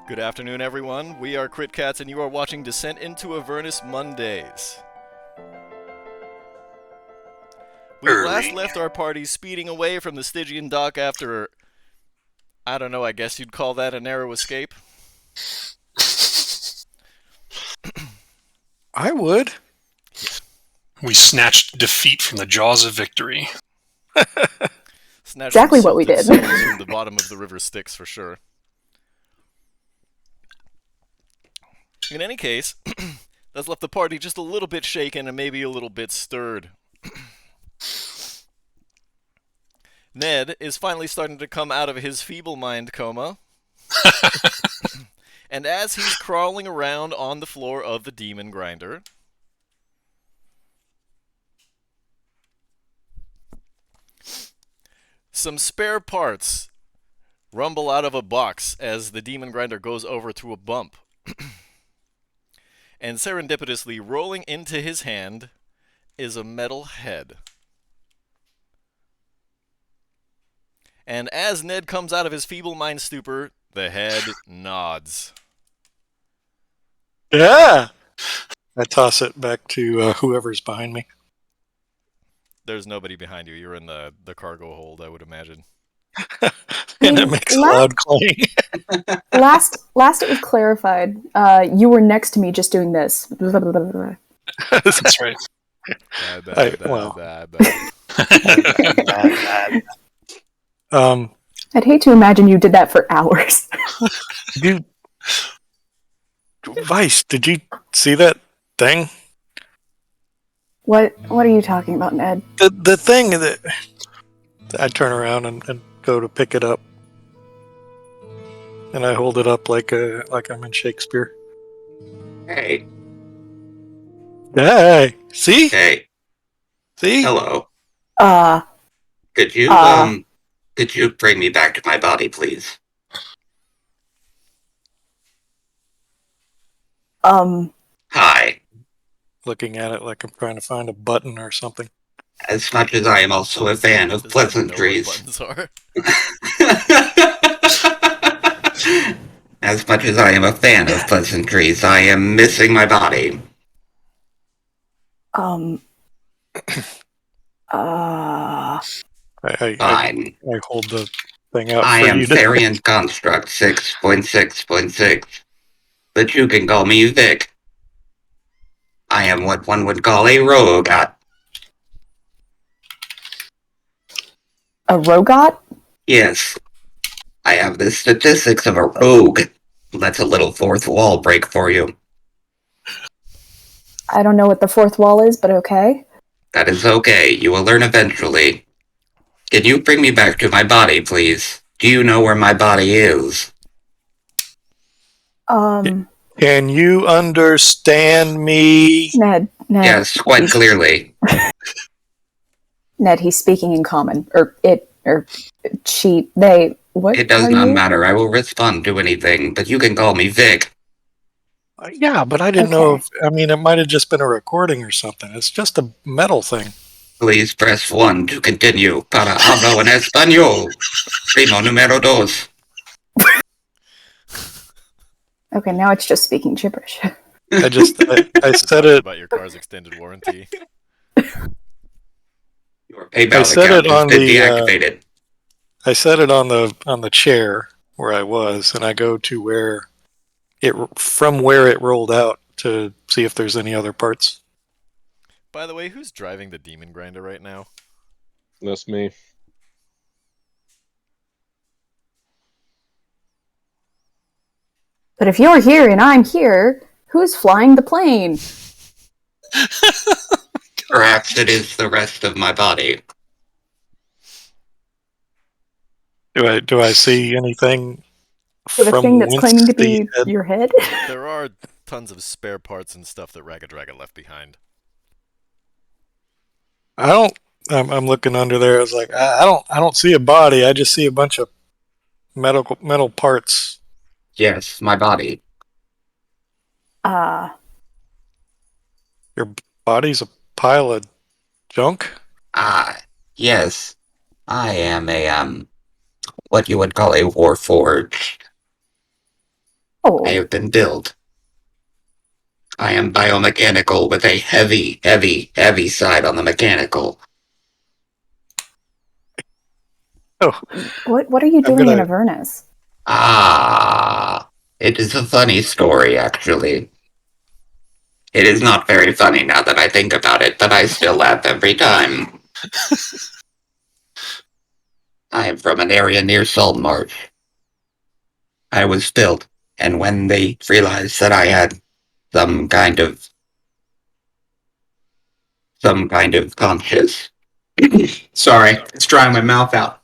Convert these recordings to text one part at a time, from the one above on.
Good afternoon, everyone. We are Crit Cats, and you are watching Descent into Avernus Mondays. We last left our party speeding away from the Stygian dock after, I don't know, I guess you'd call that a narrow escape? I would. We snatched defeat from the jaws of victory. Snatched exactly some what we did. souls from the bottom of the river Styx, for sure. In any case, that's left the party just a little bit shaken and maybe a little bit stirred. Ned is finally starting to come out of his feeble mind coma. And as he's crawling around on the floor of the demon grinder, some spare parts rumble out of a box as the demon grinder goes over to a bump. And serendipitously rolling into his hand is a metal head. And as Ned comes out of his feeble mind stupor, the head nods. Yeah. I toss it back to whoever's behind me. There's nobody behind you. You're in the cargo hold, I would imagine. And it makes a loud clang. Last it was clarified. You were next to me just doing this. That's right. I'd hate to imagine you did that for hours. Vice, did you see that thing? What are you talking about, Ned? The thing that I turn around and go to pick it up, and I hold it up like I'm in Shakespeare. Hey. Hey, see? Hey. See? Hello. Could you bring me back to my body, please? Hi. Looking at it like I'm trying to find a button or something. As much as I am also a fan of pleasantries. As much as I am a fan of pleasantries, I am missing my body. Fine. I hold the thing out I for am you to... Variant Construct 6.6.6, but you can call me Vic. I am what one would call a rogot. A rogot? Yes. I have the statistics of a rogue. That's a little fourth wall break for you. I don't know what the fourth wall is, but okay. That is okay. You will learn eventually. Can you bring me back to my body, please? Do you know where my body is? Can you understand me? Ned. Yes, quite clearly. Ned, he's speaking in common. Or she, they, what? It does not matter. I will respond to anything, but you can call me Vic. Yeah, but I didn't know if... I mean, it might have just been a recording or something. It's just a metal thing. Please press 1 to continue. Para hablo en español. Primo número 2. Okay, now it's just speaking gibberish. I said it... about your car's extended warranty. Your PayPal account has been deactivated. I set it on the chair where I was, and I go to where it rolled out to see if there's any other parts. By the way, who's driving the demon grinder right now? That's me. But if you're here and I'm here, who's flying the plane? Perhaps it is the rest of my body. Do I see anything For the from thing that's claiming to be head? your head? There are tons of spare parts and stuff that Ragged Dragon left behind. I'm looking under there. I was like, I don't see a body. I just see a bunch of metal parts. Yes, my body. Your body's a pile of junk? Yes. I am what you would call a warforged. Oh, I have been built. I am biomechanical with a heavy, heavy, heavy side on the mechanical. Oh, what are you I'm doing in gonna. Avernus? It is a funny story, actually. It is not very funny now that I think about it, but I still laugh every time. I am from an area near Saltmarsh. I was built, and when they realized that I had some kind of conscious. Sorry, it's drying my mouth out.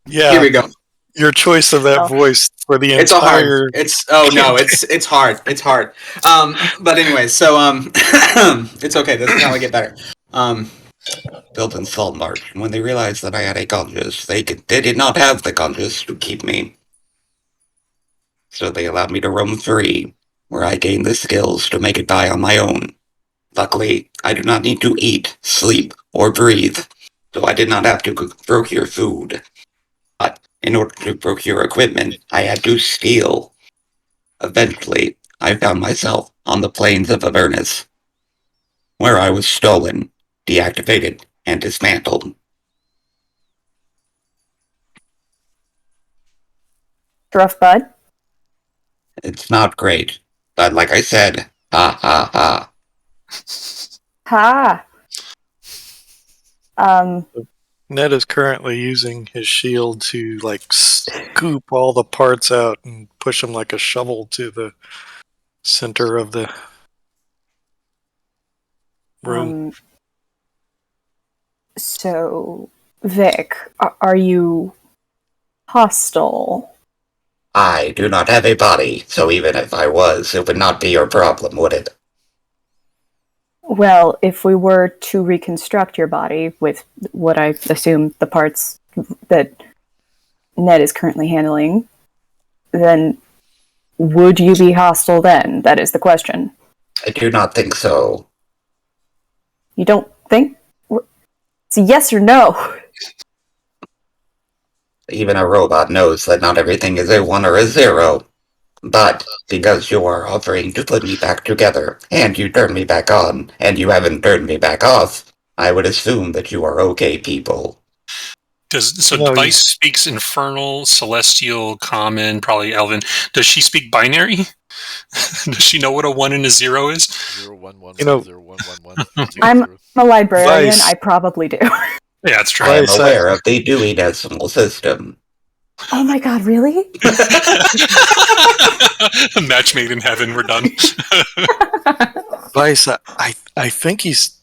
Here Yeah, we go. your choice of that Oh. voice for the It's a hard. entire. It's it's hard. It's hard. But anyway, so it's okay. This is how I get better. Built in Saltmarsh. When they realized that I had a conscience, they did not have the conscience to keep me. So they allowed me to roam free, where I gained the skills to make it die on my own. Luckily, I do not need to eat, sleep, or breathe, so I did not have to procure food. But in order to procure equipment, I had to steal. Eventually, I found myself on the plains of Avernus, where I was stolen, deactivated, and dismantled. Rough bud? It's not great, but like I said, ha ha ha. Ha! Ned is currently using his shield to like scoop all the parts out and push them like a shovel to the center of the room. So, Vic, are you hostile? I do not have a body, so even if I was, it would not be your problem, would it? Well, if we were to reconstruct your body with what I assume the parts that Ned is currently handling, then would you be hostile then? That is the question. I do not think so. You don't think? It's a yes or no. Even a robot knows that not everything is a 1 or a 0. But because you are offering to put me back together, and you turn me back on, and you haven't turned me back off, I would assume that you are okay people. No, Device speaks Infernal, Celestial, Common, probably Elven. Does she speak binary? Does she know what a 1 and a 0 is? 0 1 1 You know- 0 1 1 1 I'm a librarian. Vice. I probably do. Yeah, that's true. I am Vice, aware of the Dewey Decimal System. Oh my god, really? Match made in heaven. We're done. Vice, I think he's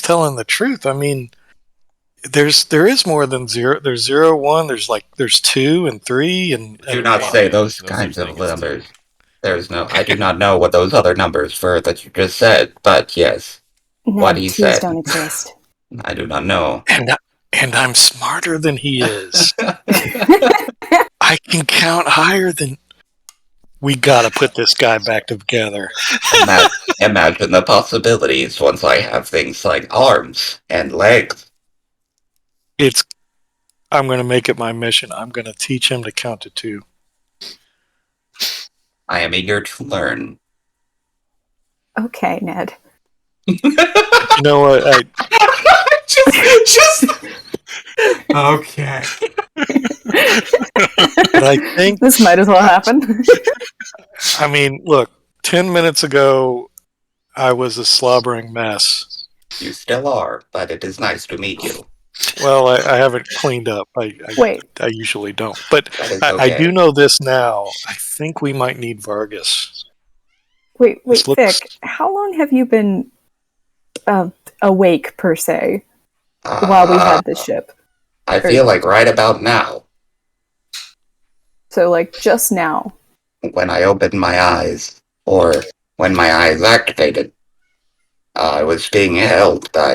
telling the truth. I mean, there is more than 0. There's 0, 1. There's 2 and 3 and Do not no, say no, those no kinds such of thing as numbers. I do not know what those other numbers were that you just said, but yes, what Ned, he twos said. don't exist. I do not know. and I'm smarter than he is. I can count higher than. We gotta put this guy back together. Imagine the possibilities once I have things like arms and legs. I'm gonna make it my mission. I'm gonna teach him to count to 2. I am eager to learn. Okay, Ned. You know what? just okay. But I think. This might as well happen. I mean, look. 10 minutes ago, I was a slobbering mess. You still are, but it is nice to meet you. Well, I haven't cleaned up. Wait, I usually don't. But That is I okay. do know this now. I think we might need Vargas. wait, This looks- Vic. How long have you been awake, per se, while we had this ship? I feel like right about now, So, like, just now. when I opened my eyes, or when my eyes activated, I was being held by,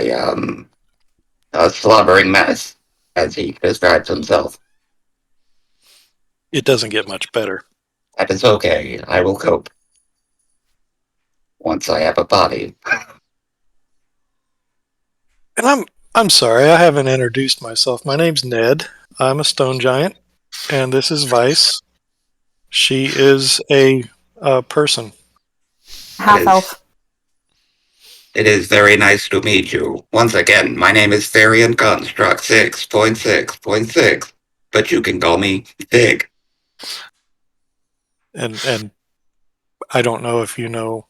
a slobbering mess, as he describes himself. It doesn't get much better. That is okay, I will cope. Once I have a body. And I'm sorry, I haven't introduced myself. My name's Ned. I'm a stone giant, and this is Vice. She is a person. Half elf. It is very nice to meet you. Once again, my name is Therian Construct 6.6.6, but you can call me Fig. And I don't know if you know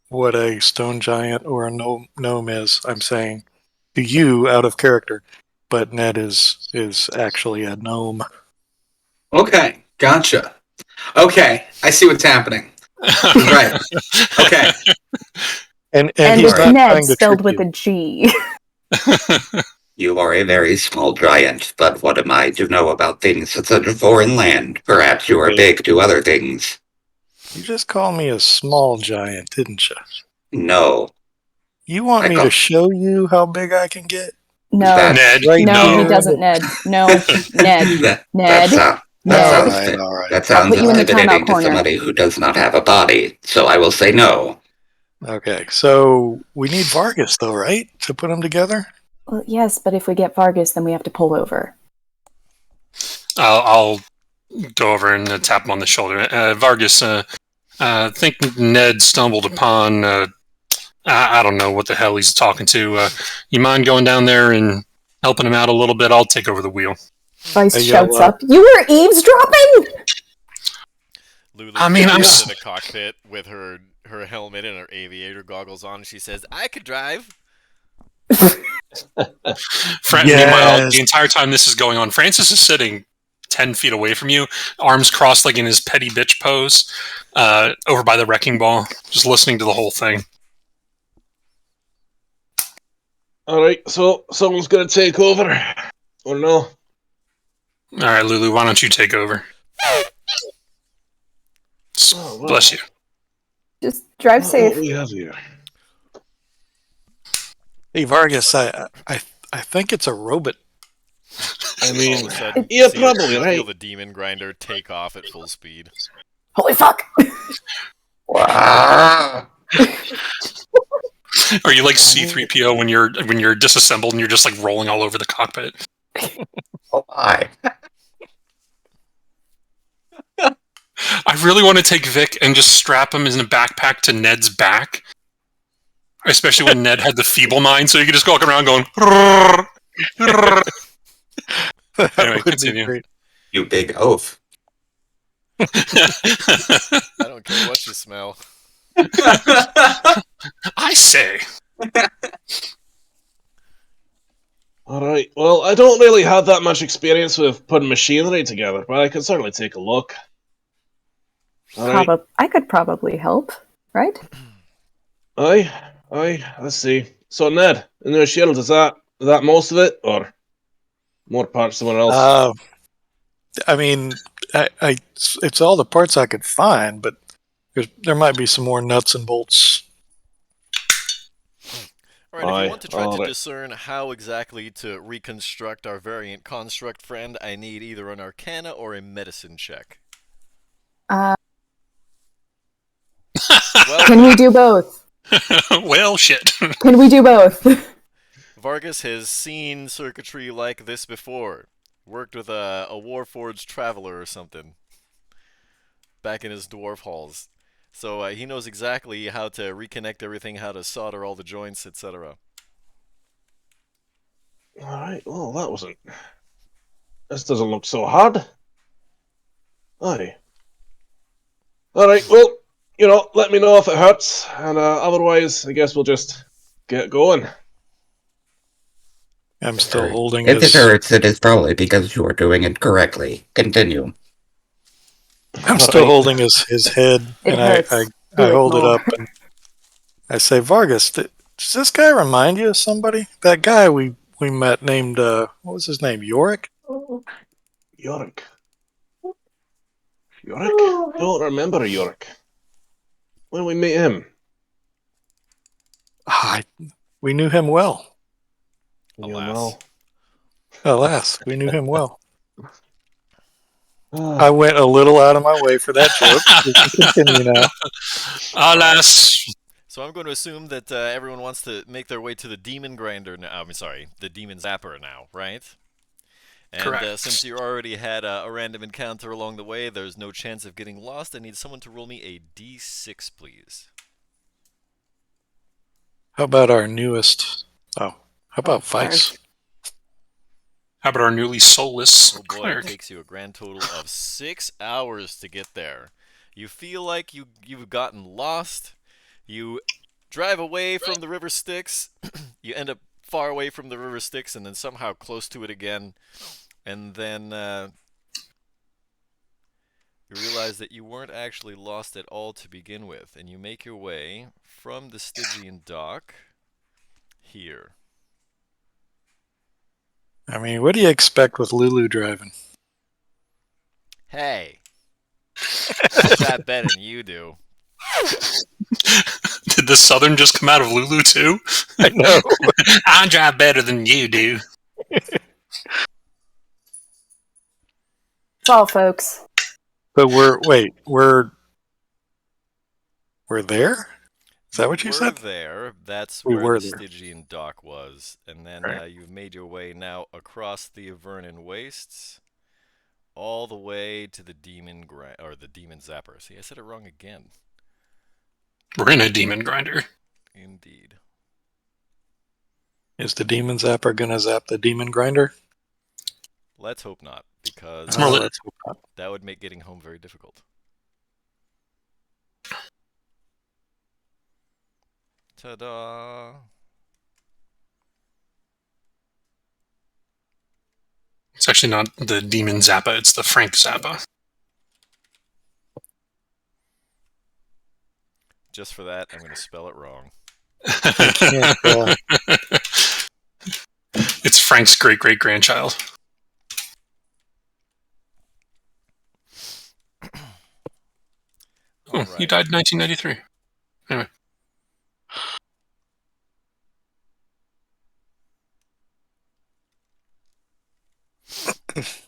what a stone giant or a gnome is. I'm saying to you out of character, but Ned is actually a gnome. Okay, gotcha. Okay, I see what's happening. Right. Okay. And And he's it's not Ned trying to spelled trick with you. a G. You are a very small giant, but what am I to know about things in such a foreign land? Perhaps you are big to other things. You just called me a small giant, didn't you? No. You want I me call- to show you how big I can get? No. That- Ned, Right No, here. he doesn't, Ned. No, Ned. that, Ned. That Ned. sounds, All right. that I'll sounds put you in the intimidating timeout to corner. somebody who does not have a body, so I will say no. Okay, so we need Vargas, though, right? To put them together? Well, yes, but if we get Vargas, then we have to pull over. I'll go over and tap him on the shoulder. Vargas, I think Ned stumbled upon, I don't know what the hell he's talking to. You mind going down there and helping him out a little bit? I'll take over the wheel. Vice Hey, shouts yo, up, "You were eavesdropping?" Lulu I mean, I'm comes s- in the cockpit with her helmet and her aviator goggles on, and she says, "I could drive." Meanwhile, Yes. the entire time this is going on, Francis is sitting 10 feet away from you, arms crossed like in his petty bitch pose, over by the wrecking ball, just listening to the whole thing. Alright, so someone's gonna take over. Or no? All right, Lulu, why don't you take over? Oh, well. Bless you. Just drive What safe. we have here? Hey, Vargas, I think it's a robot. I All mean, of a sudden, yeah, you see her- probably, you right? feel the demon grinder take off at full speed. Holy fuck! Wow. Are you like C-3PO when you're disassembled and you're just like rolling all over the cockpit? Oh my. I really want to take Vic and just strap him in a backpack to Ned's back. Especially when Ned had the feeble mind, so you could just walk around going. That Anyway, would continue. be great. You big oaf. I don't care what you smell. I say. Alright, well, I don't really have that much experience with putting machinery together, but I can certainly take a look. Alright, I could probably help, right? aye, let's see. So, Ned, in your shield, is that most of it, or more parts somewhere else? I mean, it's all the parts I could find, but there might be some more nuts and bolts. Alright, if Aye, you want to try to alright. discern how exactly to reconstruct our variant construct friend, I need either an Arcana or a Medicine check. Can Well, we do both? Well, shit. Can we do both? Vargas has seen circuitry like this before. Worked with a Warforged traveler or something back in his dwarf halls. So he knows exactly how to reconnect everything, how to solder all the joints, etc. Alright, well, that wasn't... This doesn't look so hard. Aye. Alright, well, let me know if it hurts, and otherwise, I guess we'll just get going. I'm still holding If it his. hurts, it is probably because you are doing it correctly. Continue. I'm still holding his head, It and hurts. I Do hold it more. up and I say, Vargas, does this guy remind you of somebody? That guy we met named what was his name? Yorick? Yorick. Yorick? Don't remember Yorick. When we meet him? We knew him well. Alas. Alas, we knew him well. Ah. I went a little out of my way for that joke. We can continue now. Alas. So I'm going to assume that everyone wants to make their way to the demon grinder now. I'm sorry, the demon zapper now, right? And Correct. since you already had a random encounter along the way, there's no chance of getting lost. I need someone to roll me a d6, please. How about our newest? Oh, how about sorry. Vice? How about our newly soulless Oh boy, it cleric? takes you a grand total of 6 hours to get there. You feel like you've gotten lost. You drive away from the river Styx. You end up far away from the river Styx and then somehow close to it again. And then you realize that you weren't actually lost at all to begin with. And you make your way from the Stygian dock here. I mean, what do you expect with Lulu driving? Hey, I drive better than you do. Did the Southern just come out of Lulu too? I know. I drive better than you do. That's all, folks. But we're there? Is that what you said? There. That's We where were the there. Stygian dock was. And then Right. you've made your way now across the Avernon Wastes, all the way to the Demon or the Demon Zapper. See, I said it wrong again. We're in a demon grinder. Indeed. Is the demon zapper gonna zap the demon grinder? Let's hope not, because more li- Let's hope not. that would make getting home very difficult. Ta-da! It's actually not the demon Zappa, it's the Frank Zappa. Just for that, I'm going to spell it wrong. I can't, It's Frank's great-great-grandchild. Oh, All he right. died in 1993. Anyway.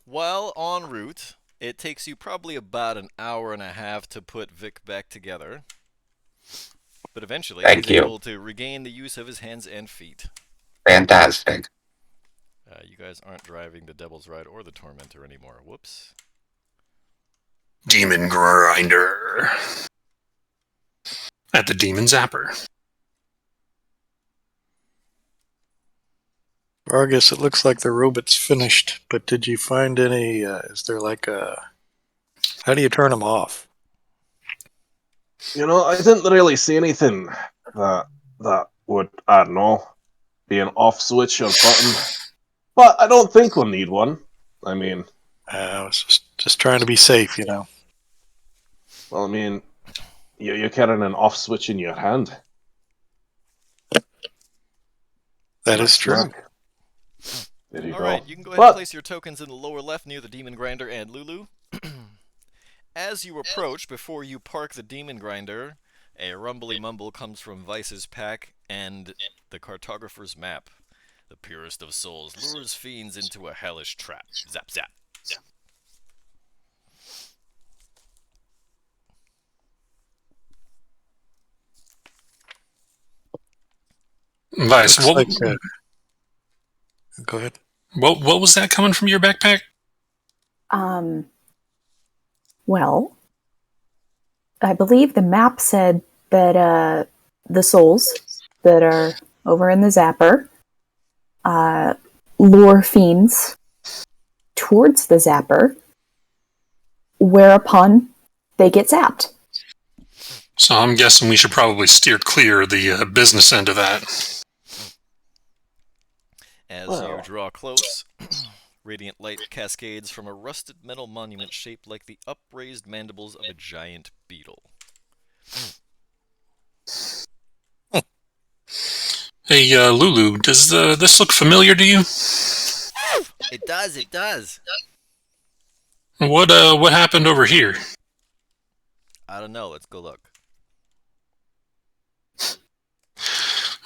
While en route, it takes you probably about an hour and a half to put Vic back together. But eventually, Thank he's you. able to regain the use of his hands and feet. Fantastic. You guys aren't driving the Devil's Ride or the Tormentor anymore. Whoops. Demon grinder. At the demon Zapper. Vargas, it looks like the robot's finished, but did you find any, is there like a, how do you turn them off? You know, I didn't really see anything that would, I don't know, be an off switch or button. But I don't think we'll need one. I mean, I was just trying to be safe, you know. well, I mean, you're carrying an off switch in your hand. That is true. Smack. There you go. Alright, you can go ahead But- and place your tokens in the lower left near the Demon Grinder and Lulu. As you approach, before you park the Demon Grinder, a rumbly mumble comes from Vice's pack and the Cartographer's map. The purest of souls lures fiends into a hellish trap. Zap, zap. Vice, Looks like, go ahead. what was that coming from your backpack? Well, I believe the map said that the souls that are over in the Zapper lure fiends towards the Zapper, whereupon they get zapped. So I'm guessing we should probably steer clear of the business end of that. As Well. you draw close, radiant light cascades from a rusted metal monument shaped like the upraised mandibles of a giant beetle. Hey, Lulu, does this look familiar to you? It does. What happened over here? I don't know, let's go look.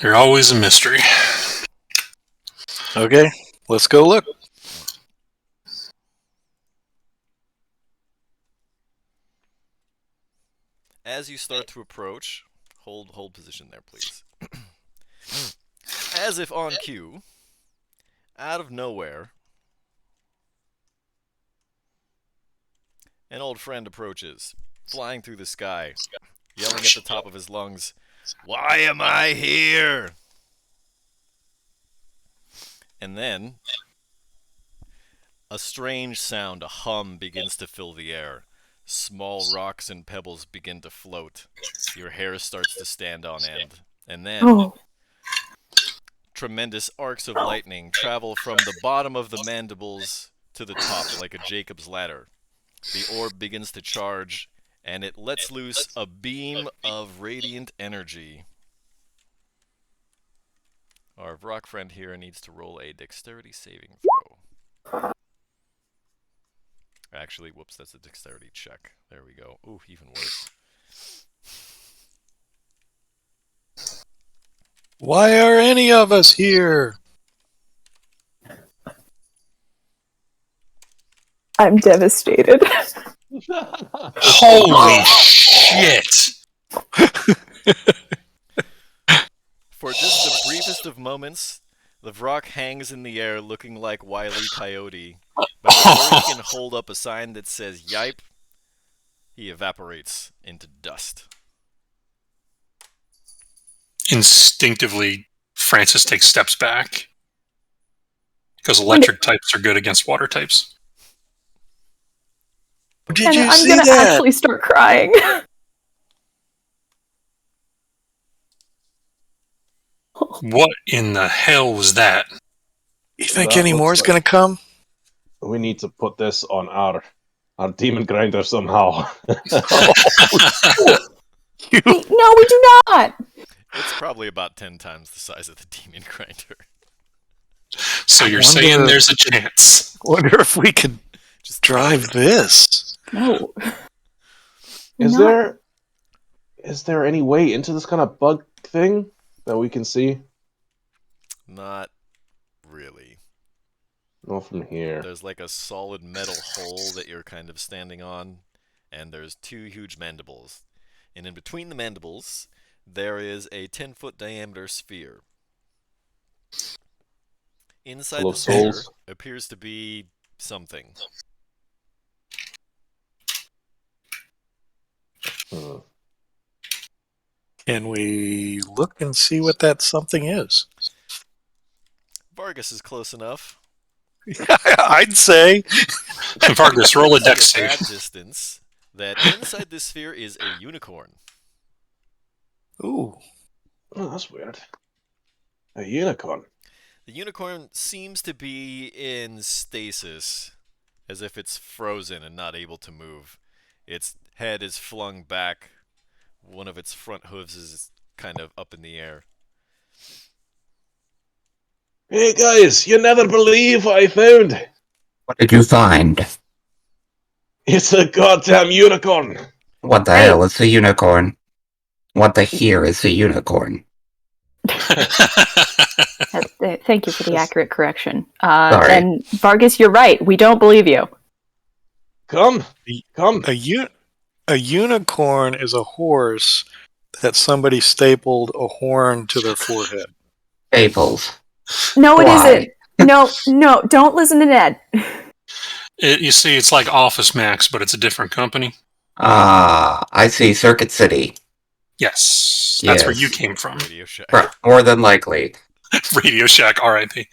You're always a mystery. Okay, let's go look. As you start to approach, hold position there, please. As if on cue, out of nowhere, An old friend approaches, flying through the sky, yelling at the top of his lungs, "Why am I here?" And then, a strange sound, a hum, begins to fill the air. Small rocks and pebbles begin to float. Your hair starts to stand on end. And then, Oh, tremendous arcs of lightning travel from the bottom of the mandibles to the top like a Jacob's ladder. The orb begins to charge, and it lets loose a beam of radiant energy. Our rock friend here needs to roll a dexterity saving throw. Actually, whoops, that's a dexterity check. There we go. Ooh, even worse. Why are any of us here? I'm devastated. Holy shit! For just the briefest of moments, the Vrock hangs in the air looking like Wile E. Coyote, but before he can hold up a sign that says "Yipe," he evaporates into dust. Instinctively, Francis takes steps back. Because electric types are good against water types. Did And you I'm see gonna that? actually start crying. What in the hell was that? You think That any looks more's like- gonna come? We need to put this on our demon grinder somehow. You, No, we do not. It's probably about 10 times the size of the demon grinder. So you're wonder- saying there's a chance? wonder if we could Just drive this. No. Is Not- there any way into this kind of bug thing that we can see? Not really. No, from here. There's like a solid metal hole that you're kind of standing on, and there's two huge mandibles. And in between the mandibles, there is a 10-foot diameter sphere. Inside Full the of sphere souls. appears to be something. Hmm. Can we look and see what that something is? Vargas is close enough. I'd say. Vargas, roll a See dex at save. that distance that inside this sphere is a unicorn. Ooh. Oh, that's weird. A unicorn. The unicorn seems to be in stasis, as if it's frozen and not able to move. Its head is flung back. One of its front hooves is kind of up in the air. Hey guys, you never believe what I found. What did you find? It's a goddamn unicorn. What the hell is a unicorn? What the here is a unicorn? Thank you for the accurate correction. Sorry. And Vargas, you're right. We don't believe you. Come. A unicorn is a horse that somebody stapled a horn to their forehead. Staples. No, it Why? isn't. No, don't listen to Ned. You see, it's like Office Max, but it's a different company. Ah, I see. Circuit City. Yes, that's where Yes. you came from. Radio Shack. More than likely. Radio Shack, R.I.P.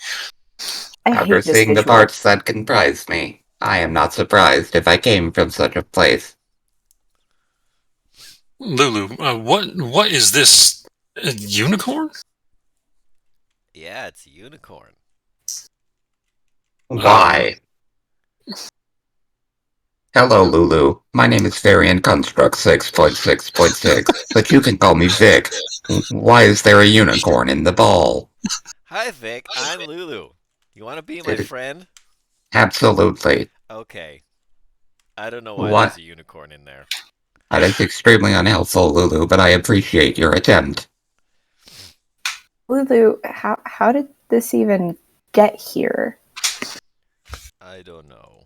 I hate After this seeing the visual. parts that comprise me, I am not surprised if I came from such a place. Lulu, what is this? A unicorn? Yeah, it's a unicorn. Why? Hello, Lulu. My name is Variant Construct 6.6.6, but you can call me Vic. Why is there a unicorn in the ball? Hi, Vic. I'm Lulu. You want to be my friend? Absolutely. Okay. I don't know why What? there's a unicorn in there. That is extremely unhelpful, Lulu, but I appreciate your attempt. Lulu, how did this even get here? I don't know.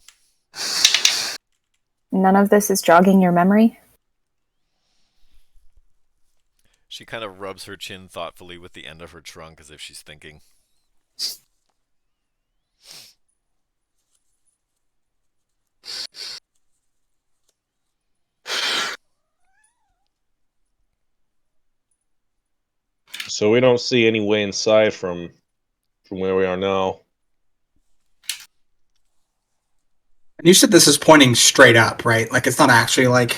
None of this is jogging your memory? She kind of rubs her chin thoughtfully with the end of her trunk as if she's thinking. So we don't see any way inside from where we are now. And you said this is pointing straight up, right? Like it's not actually like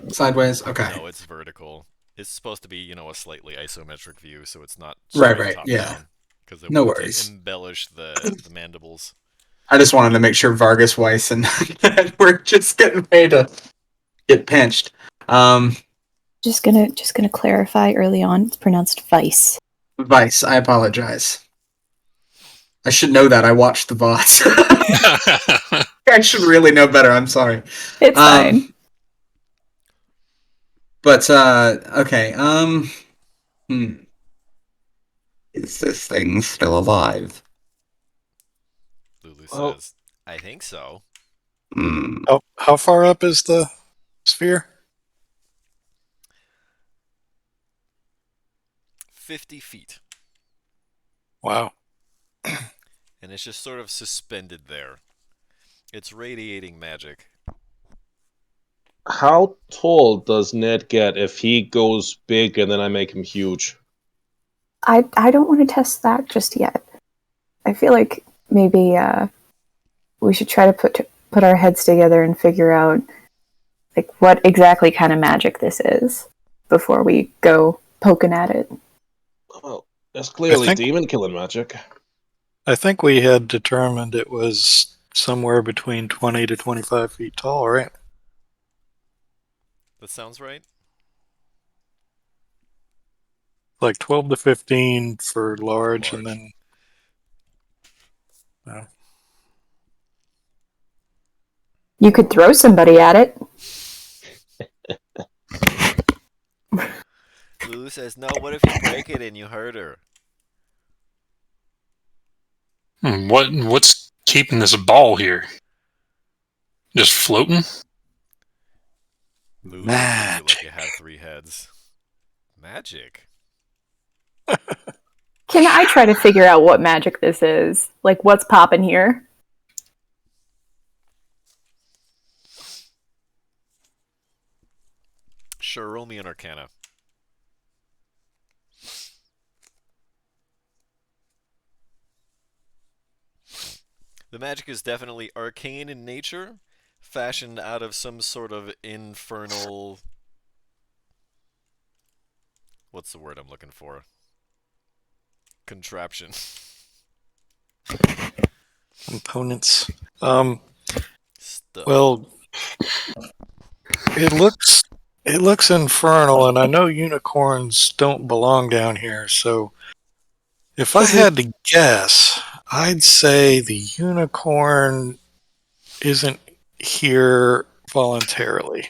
sideways. Okay. No, it's vertical. It's supposed to be, a slightly isometric view, so it's not Right, straight right, top yeah. down. Because it No would worries. embellish the mandibles. I just wanted to make sure Vargas Weiss and we're just getting ready to get pinched. Just gonna clarify early on. It's pronounced Vice. Vice, I apologize. I should know that. I watched the VODs. I should really know better. I'm sorry. It's fine. But okay. Is this thing still alive? Lulu Oh. says, I think so. How far up is the sphere? 50 feet. Wow. And it's just sort of suspended there. It's radiating magic. How tall does Ned get if he goes big and then I make him huge? I don't want to test that just yet. I feel like maybe we should try to put our heads together and figure out like what exactly kind of magic this is before we go poking at it. Well, that's clearly think- demon killing magic. I think we had determined it was somewhere between 20 to 25 feet tall, right? That sounds right? Like 12 to 15 for large. And then... You could throw somebody at it. Lulu says, no, what if you break it and you hurt her? What's keeping this ball here? Just floating? Lulu Magic. like it had 3 heads. Magic? Can I try to figure out what magic this is? Like, what's popping here? Sure, roll me an Arcana. The magic is definitely arcane in nature, fashioned out of some sort of infernal... What's the word I'm looking for? Contraption. Components. Stuff. Well, it looks infernal, and I know unicorns don't belong down here, so if I had to guess, I'd say the unicorn isn't here voluntarily,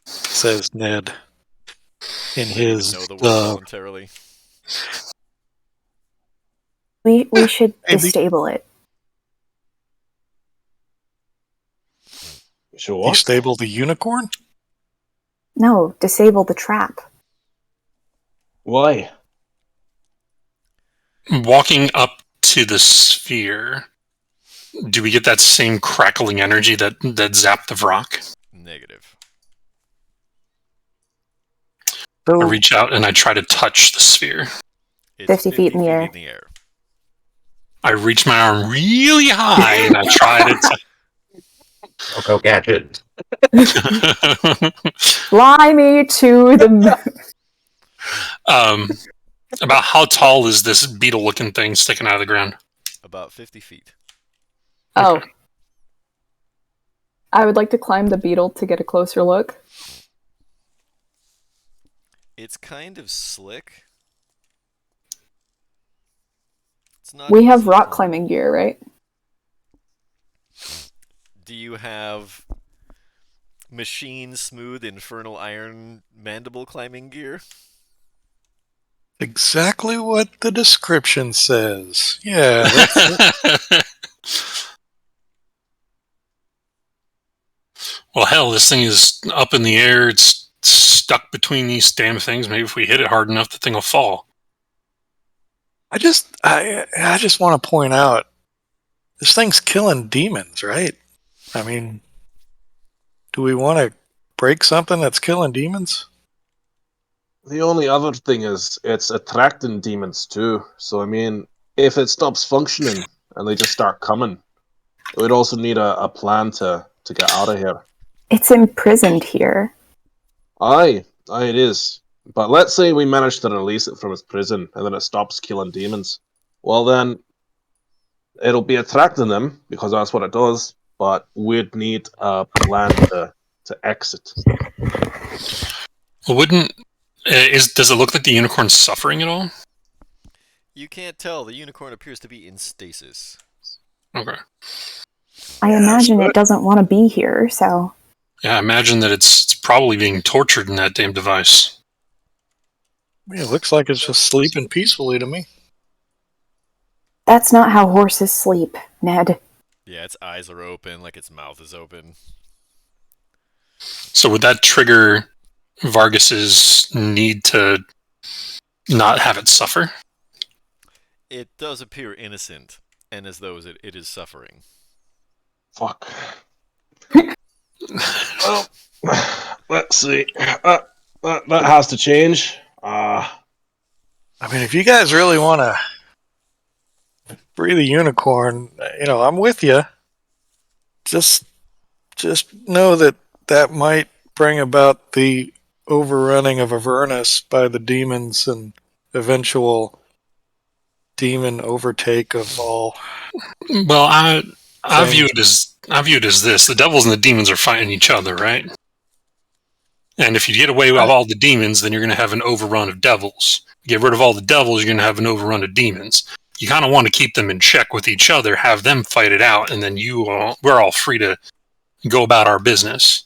says Ned in his know the word voluntarily. We should Maybe. destable it. Sure. What? Destable the unicorn? No, disable the trap. Why? Walking up to the sphere, do we get that same crackling energy that zapped the rock? Negative. I So, reach out and I try to touch the sphere. It's 50 feet in the air. I reach my arm really high and I try to Go gadget. Fly me to the moon. About how tall is this beetle-looking thing sticking out of the ground? About 50 feet. Oh. I would like to climb the beetle to get a closer look. It's kind of slick. It's not We have easy rock to- climbing gear, right? Do you have machine smooth infernal iron mandible climbing gear? exactly what the description says. Yeah, Well, hell, this thing is up in the air. It's stuck between these damn things. Maybe if we hit it hard enough, the thing will fall. I just want to point out this thing's killing demons, right? I mean, do we want to break something that's killing demons? the only other thing is it's attracting demons too. So I mean, if it stops functioning and they just start coming, we'd also need a plan to get out of here. It's imprisoned here. Aye, it is. But let's say we manage to release it from its prison and then it stops killing demons. Well, then it'll be attracting them because that's what it does. But we'd need a plan to exit. Well, wouldn't does it look like the unicorn's suffering at all? You can't tell. The unicorn appears to be in stasis. Okay. I imagine it doesn't want to be here, so... Yeah, I imagine that it's probably being tortured in that damn device. Yeah, it looks like it's just sleeping peacefully to me. That's not how horses sleep, Ned. Yeah, its eyes are open, like its mouth is open. So would that trigger Vargas's need to not have it suffer? It does appear innocent, and as though it is suffering. Fuck. Well, let's see. That has to change. I mean, if you guys really want to free the unicorn, I'm with you. Just know that might bring about the overrunning of Avernus by the demons and eventual demon overtake of all. Well, I view it as this: the devils and the demons are fighting each other, right? And if you get away with all the demons, then you're going to have an overrun of devils. Get rid of all the devils, you're going to have an overrun of demons. You kind of want to keep them in check with each other, have them fight it out, and then we're all free to go about our business.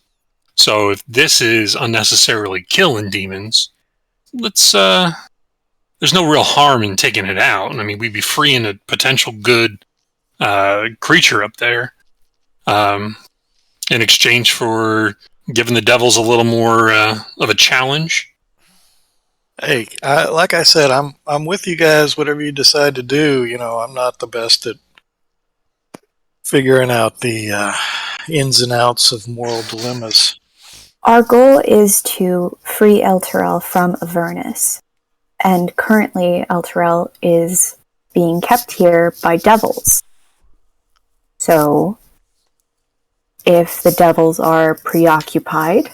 So if this is unnecessarily killing demons, there's no real harm in taking it out. I mean, we'd be freeing a potential good creature up there in exchange for giving the devils a little more of a challenge. Hey, like I said, I'm with you guys. Whatever you decide to do, I'm not the best at figuring out the ins and outs of moral dilemmas. Our goal is to free Elturel from Avernus. And currently, Elturel is being kept here by devils. So, if the devils are preoccupied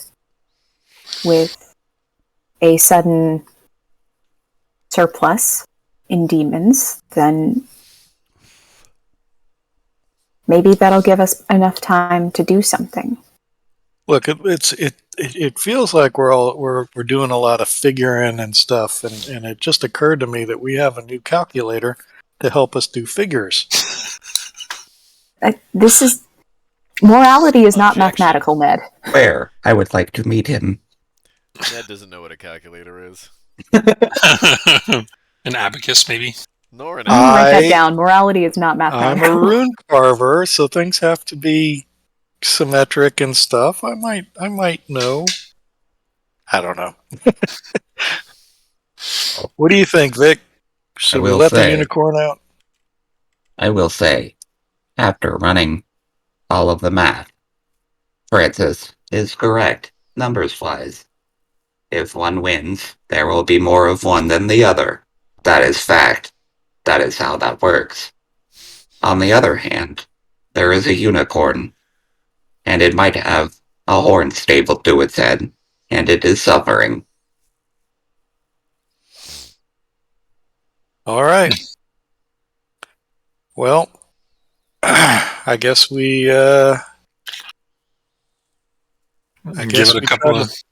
with a sudden surplus in demons, then maybe that'll give us enough time to do something. Look, it feels like we're doing a lot of figuring and stuff, and it just occurred to me that we have a new calculator to help us do figures. Morality is not Objection. mathematical, Ned. Where? I would like to meet him. Ned doesn't know what a calculator is. An abacus, maybe. Nor an I'm gonna write I- that down. Morality is not I'm mathematical. a rune carver, so things have to be symmetric and stuff. I might know. I don't know. What do you think, Vic? Should we will let the say- unicorn out? I will say, after running all of the math, Francis is correct, numbers-wise. If one wins, there will be more of one than the other. That is fact. That is how that works. On the other hand, there is a unicorn, and it might have a horn stapled to its head, and it is suffering. All right. Well, I guess we Give it a couple try of. to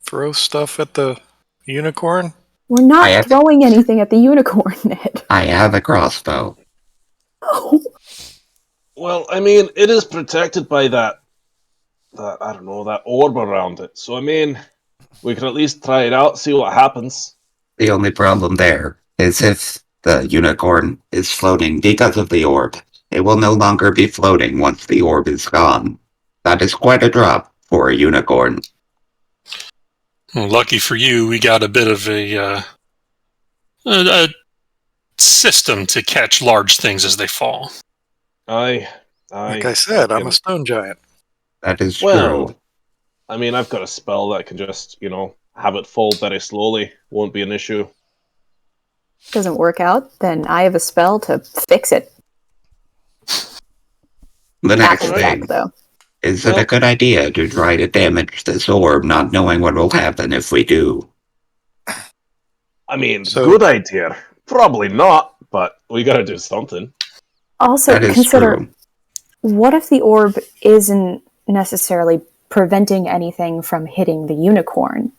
throw stuff at the unicorn. We're not I have- throwing anything at the unicorn, Ned. I have a crossbow. Oh, Well, I mean, it is protected by that I don't know, that orb around it. So I mean, we could at least try it out, see what happens. The only problem there is if the unicorn is floating because of the orb, it will no longer be floating once the orb is gone. That is quite a drop for a unicorn. Well, lucky for you, we got a bit of a system to catch large things as they fall. Aye. Like I said, I'm a stone giant. That is Well, true. I mean, I've got a spell that can just, have it fall very slowly. Won't be an issue. Doesn't work out, then I have a spell to fix it. The next After the fact, thing, though. is it a good idea to try to damage this orb, not knowing what will happen if we do? I mean, So- good idea. Probably not, but we gotta do something. Also, That is consider, true. what if the orb isn't necessarily preventing anything from hitting the unicorn?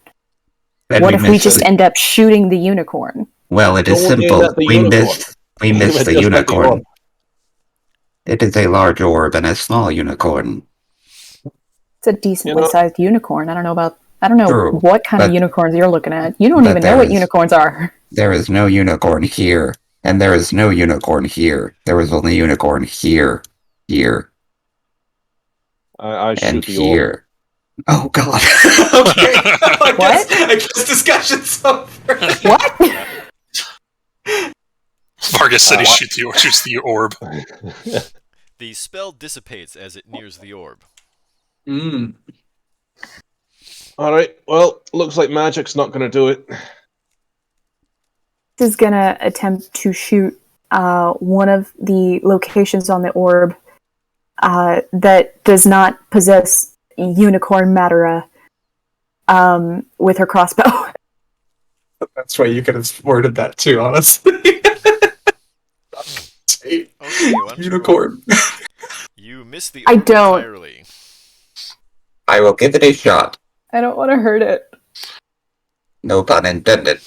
Then What if we missed just the- end up shooting the unicorn? Well, it is Don't aim simple. at the We unicorn. missed the Aim at just at the unicorn. orb. It is a large orb and a small unicorn. It's a decently You know- sized unicorn. I don't know True, what kind of but- unicorns you're looking at. You don't but even know there what is- unicorns are. There is no unicorn here, and there is no unicorn here. There is only unicorn here, here, I and shoot the orb. here. Oh God. Okay. I guess discussion's over. What? Vargas said he shoots the orb. The spell dissipates as it nears the orb. Mm. Alright, well, looks like magic's not gonna do it. This is gonna attempt to shoot one of the locations on the orb that does not possess unicorn materia with her crossbow. That's why you could have worded that too, honestly. Okay, why don't you Unicorn. roll? You miss the I orb don't. entirely. I will give it a shot. I don't want to hurt it. No pun intended.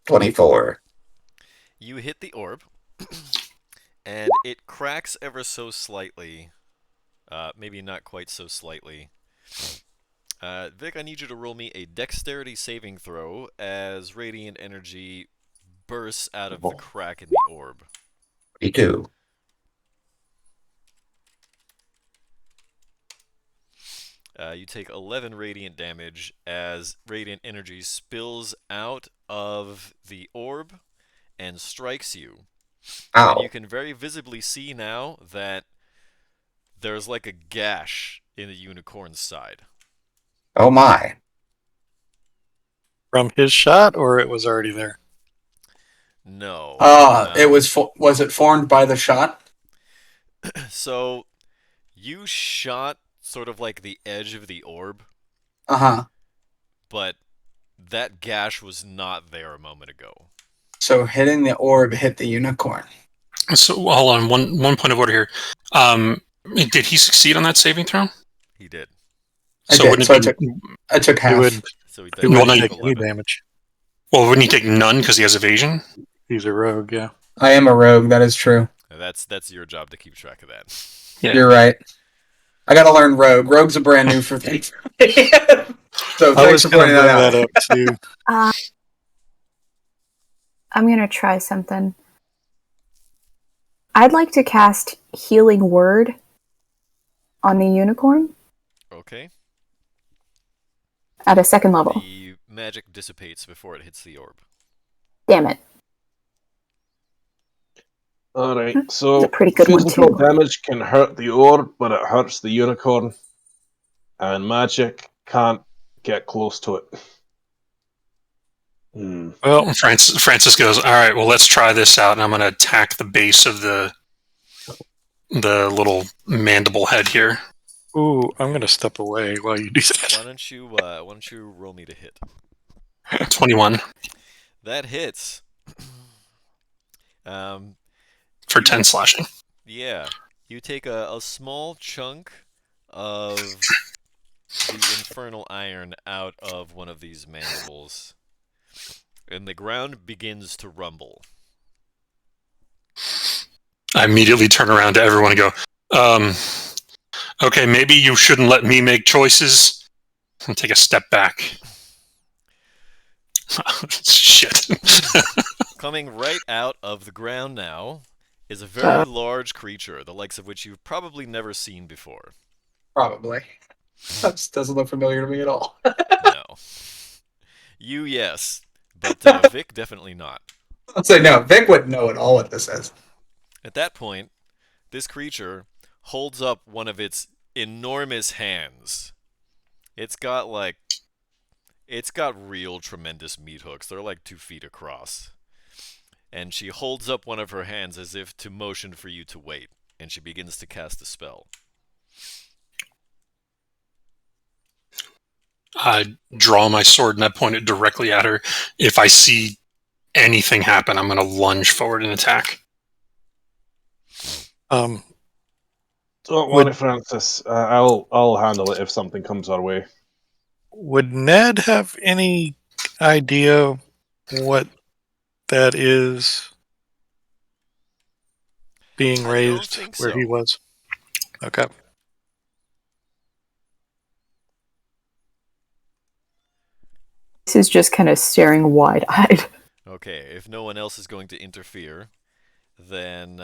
24. You hit the orb, and it cracks ever so slightly. Maybe not quite so slightly. Vic, I need you to roll me a dexterity saving throw as radiant energy bursts out of the crack in the orb. 22. You take 11 radiant damage as radiant energy spills out of the orb and strikes you. Ow. And you can very visibly see now that there's like a gash in the unicorn's side. Oh my. From his shot, or it was already there? No. Was it formed by the shot? So, you shot sort of like the edge of the orb, Uh-huh. but that gash was not there a moment ago. So hitting the orb hit the unicorn. So hold on, one point of order here. Did he succeed on that saving throw? He did. I So did, wouldn't so it be, I took It half. would, So he it did Well, wouldn't then- take any damage. well, wouldn't he take none because he has evasion? He's a rogue, yeah. I am a rogue, that is true. That's your job to keep track of that. Yeah. You're right. I gotta learn rogue. Rogue's a brand new for me. So I thanks was for going pointing to bring that that out. up too. I'm going to try something. I'd like to cast Healing Word on the unicorn Okay. at a second level. The magic dissipates before it hits the orb. Damn it. Alright, It's so a pretty good one, physical too. damage can hurt the orb, but it hurts the unicorn. And magic can't get close to it. Hmm. Well, Francis goes, all right, well, let's try this out, and I'm going to attack the base of the little mandible head here. ooh, I'm going to step away while you do that. Why don't you roll me to hit? 21 That hits. for 10 slashing. Yeah. You take a small chunk of the infernal iron out of one of these mandibles, and the ground begins to rumble. I immediately turn around to everyone and go, okay, maybe you shouldn't let me make choices. And take a step back. Shit. Coming right out of the ground now is a very large creature, the likes of which you've probably never seen before. Probably. That just doesn't look familiar to me at all. No. You, yes, but Vic, definitely not. I'll say no. Vic wouldn't know at all what this is. At that point, this creature holds up one of its enormous hands. It's got like It's got real tremendous meat hooks. They're like 2 feet across. And she holds up one of her hands as if to motion for you to wait. And she begins to cast a spell. I draw my sword and I point it directly at her. If I see anything happen, I'm going to lunge forward and attack. Um, Don't Would- worry, Francis. I'll handle it if something comes our way. would Ned have any idea what that is being I don't raised think where so. he was? Okay. This is just kind of staring wide-eyed. Okay, if no one else is going to interfere, then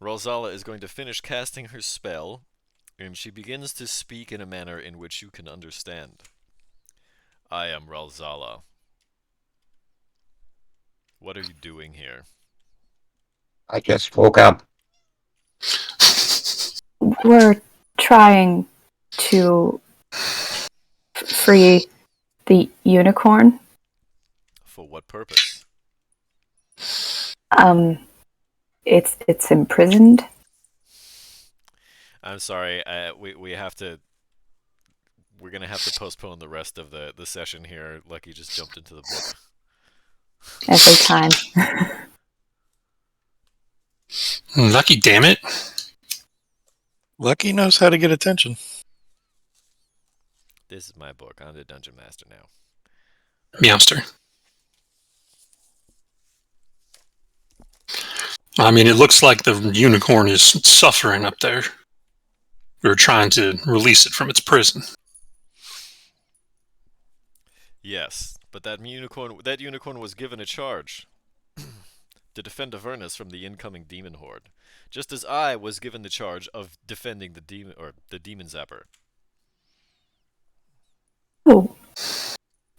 Rosala is going to finish casting her spell, and she begins to speak in a manner in which you can understand. I am Ralzala. What are you doing here? I just woke up. We're trying to free the unicorn. For what purpose? It's imprisoned. I'm sorry, we have to... We're gonna have to postpone the rest of the session here. Lucky just jumped into the book. Every time. Lucky, damn it. Lucky knows how to get attention. This is my book. I'm the Dungeon Master now. Meowster. I mean, it looks like the unicorn is suffering up there. We're trying to release it from its prison. Yes, but that unicorn was given a charge to defend Avernus from the incoming demon horde, just as I was given the charge of defending the demon zapper. Oh.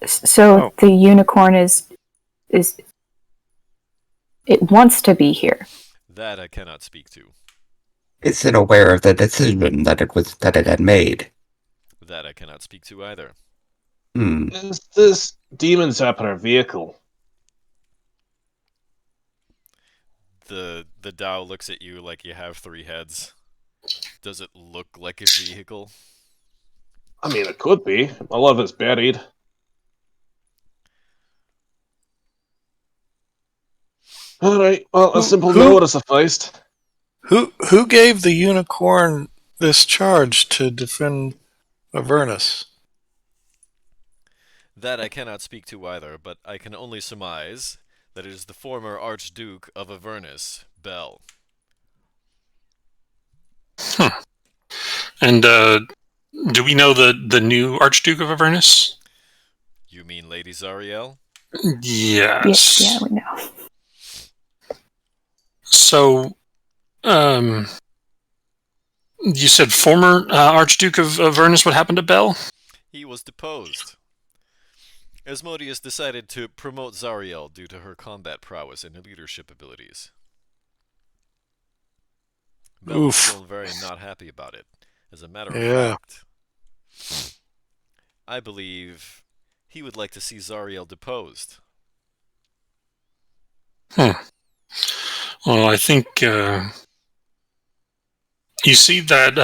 So the unicorn is it wants to be here. That I cannot speak to. Is it aware of the decision that it had made? That I cannot speak to either. Is this demon zapper a vehicle? The Tao looks at you like you have 3 heads. Does it look like a vehicle? I mean, it could be. A lot of it's buried. Alright, well, a simple no would have sufficed. Who gave the unicorn this charge to defend Avernus? That I cannot speak to either, but I can only surmise that it is the former Archduke of Avernus, Bell. Huh. And, do we know the new Archduke of Avernus? You mean Lady Zariel? Yes. Yeah, we know. So, you said former Archduke of Avernus. What happened to Bell? He was deposed. Asmodeus decided to promote Zariel due to her combat prowess and her leadership abilities. Bell was still very not happy about it. As a matter of fact, I believe he would like to see Zariel deposed. Well, I think you see that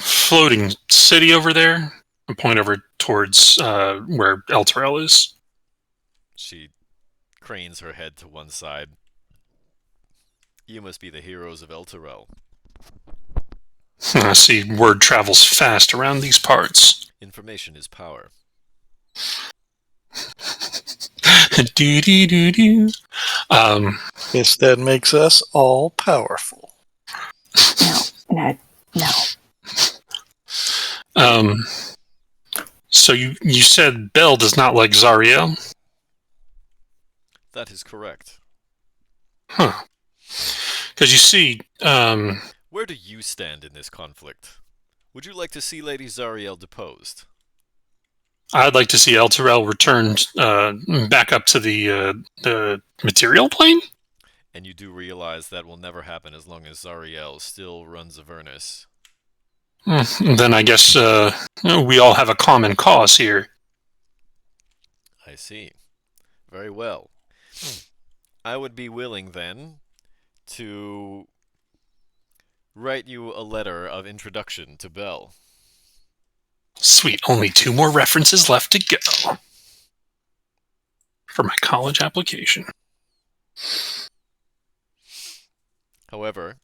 floating city over there? I point over towards where El Terrell is. She cranes her head to one side. You must be the heroes of El Terrell. I see word travels fast around these parts. Information is power. Do-do-do-do. Yes, that makes us all powerful. No. So you said Bell does not like Zariel? That is correct. Huh. Because you see, where do you stand in this conflict? Would you like to see Lady Zariel deposed? I'd like to see El Terrell returned back up to the material plane? And you do realize that will never happen as long as Zariel still runs Avernus. Then I guess we all have a common cause here. I see. Very well. I would be willing then to write you a letter of introduction to Bell. Sweet. Only 2 more references left to go for my college application. However,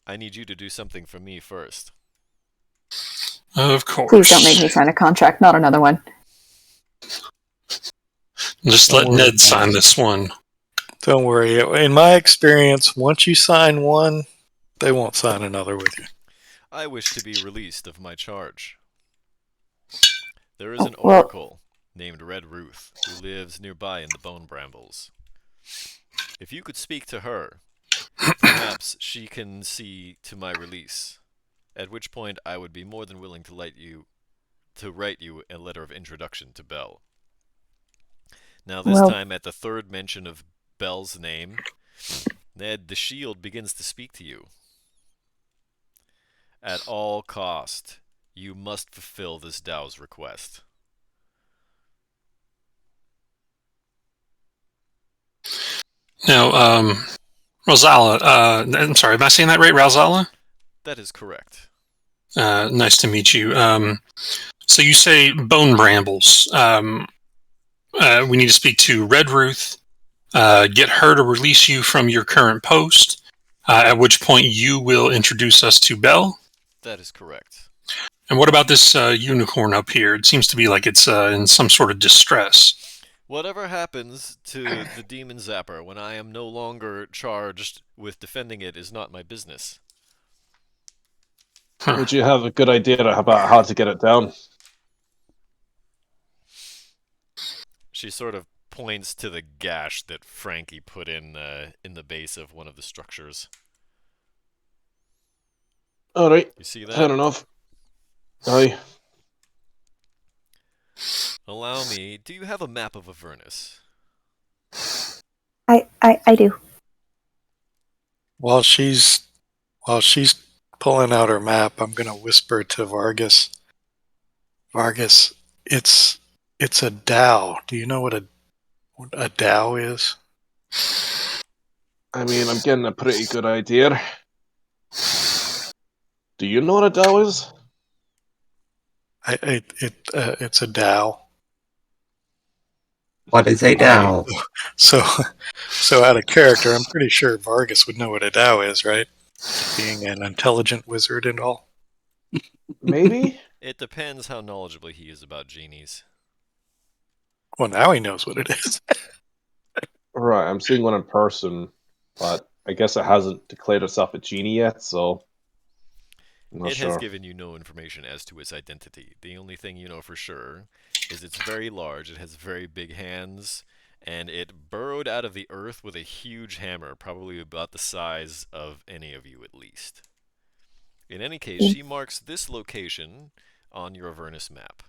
I need you to do something for me first. Of course. Please don't make me sign a contract, not another one. Just Don't let worry, Ned sign this one. Don't worry. In my experience, once you sign one, they won't sign another with you. I wish to be released of my charge. There is an Well- oracle named Red Ruth who lives nearby in the Bone Brambles. If you could speak to her, perhaps she can see to my release, at which point I would be more than willing to write you a letter of introduction to Bell. Now this Well- time at the third mention of Bell's name, Ned, the shield begins to speak to you. At all cost, you must fulfill this Tao's request. Now, Rosala, I'm sorry, am I saying that right, Rosala? That is correct. Nice to meet you. So you say bone brambles. We need to speak to Red Ruth, get her to release you from your current post, at which point you will introduce us to Bell. That is correct. And what about this unicorn up here? It seems to be like it's in some sort of distress. Whatever happens to the demon zapper when I am no longer charged with defending it is not my business. Huh. Would you have a good idea about how to get it down? She sort of points to the gash that Frankie put in the base of one of the structures. All right, You see fair that? enough. Aye. Allow me. Do you have a map of Avernus? I do. While she's pulling out her map, I'm gonna whisper to Vargas. Vargas, it's a Tao. Do you know what a Tao is? I mean, I'm getting a pretty good idea. Do you know what a Tao is? It's a Tao. What is a Tao? So out of character, I'm pretty sure Vargas would know what a Tao is, right? Being an intelligent wizard and all. Maybe? It depends how knowledgeable he is about genies. Well, now he knows what it is. Right, I'm seeing one in person, but I guess it hasn't declared itself a genie yet, so I'm not It sure. has given you no information as to its identity. The only thing you know for sure is it's very large, it has very big hands, and it burrowed out of the earth with a huge hammer, probably about the size of any of you at least. In any case, she marks this location on your Avernus map.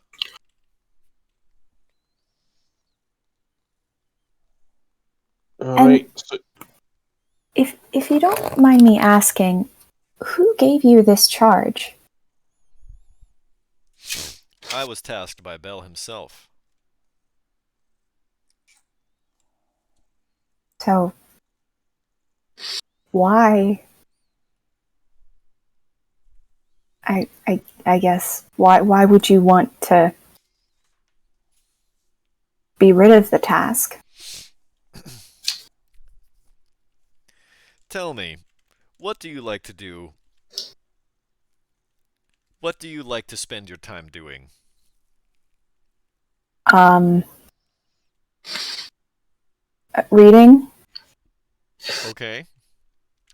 Alright, so If you don't mind me asking, who gave you this charge? I was tasked by Bell himself. So, why? I guess why would you want to be rid of the task? Tell me, what do you like to do? What do you like to spend your time doing? Reading? Okay.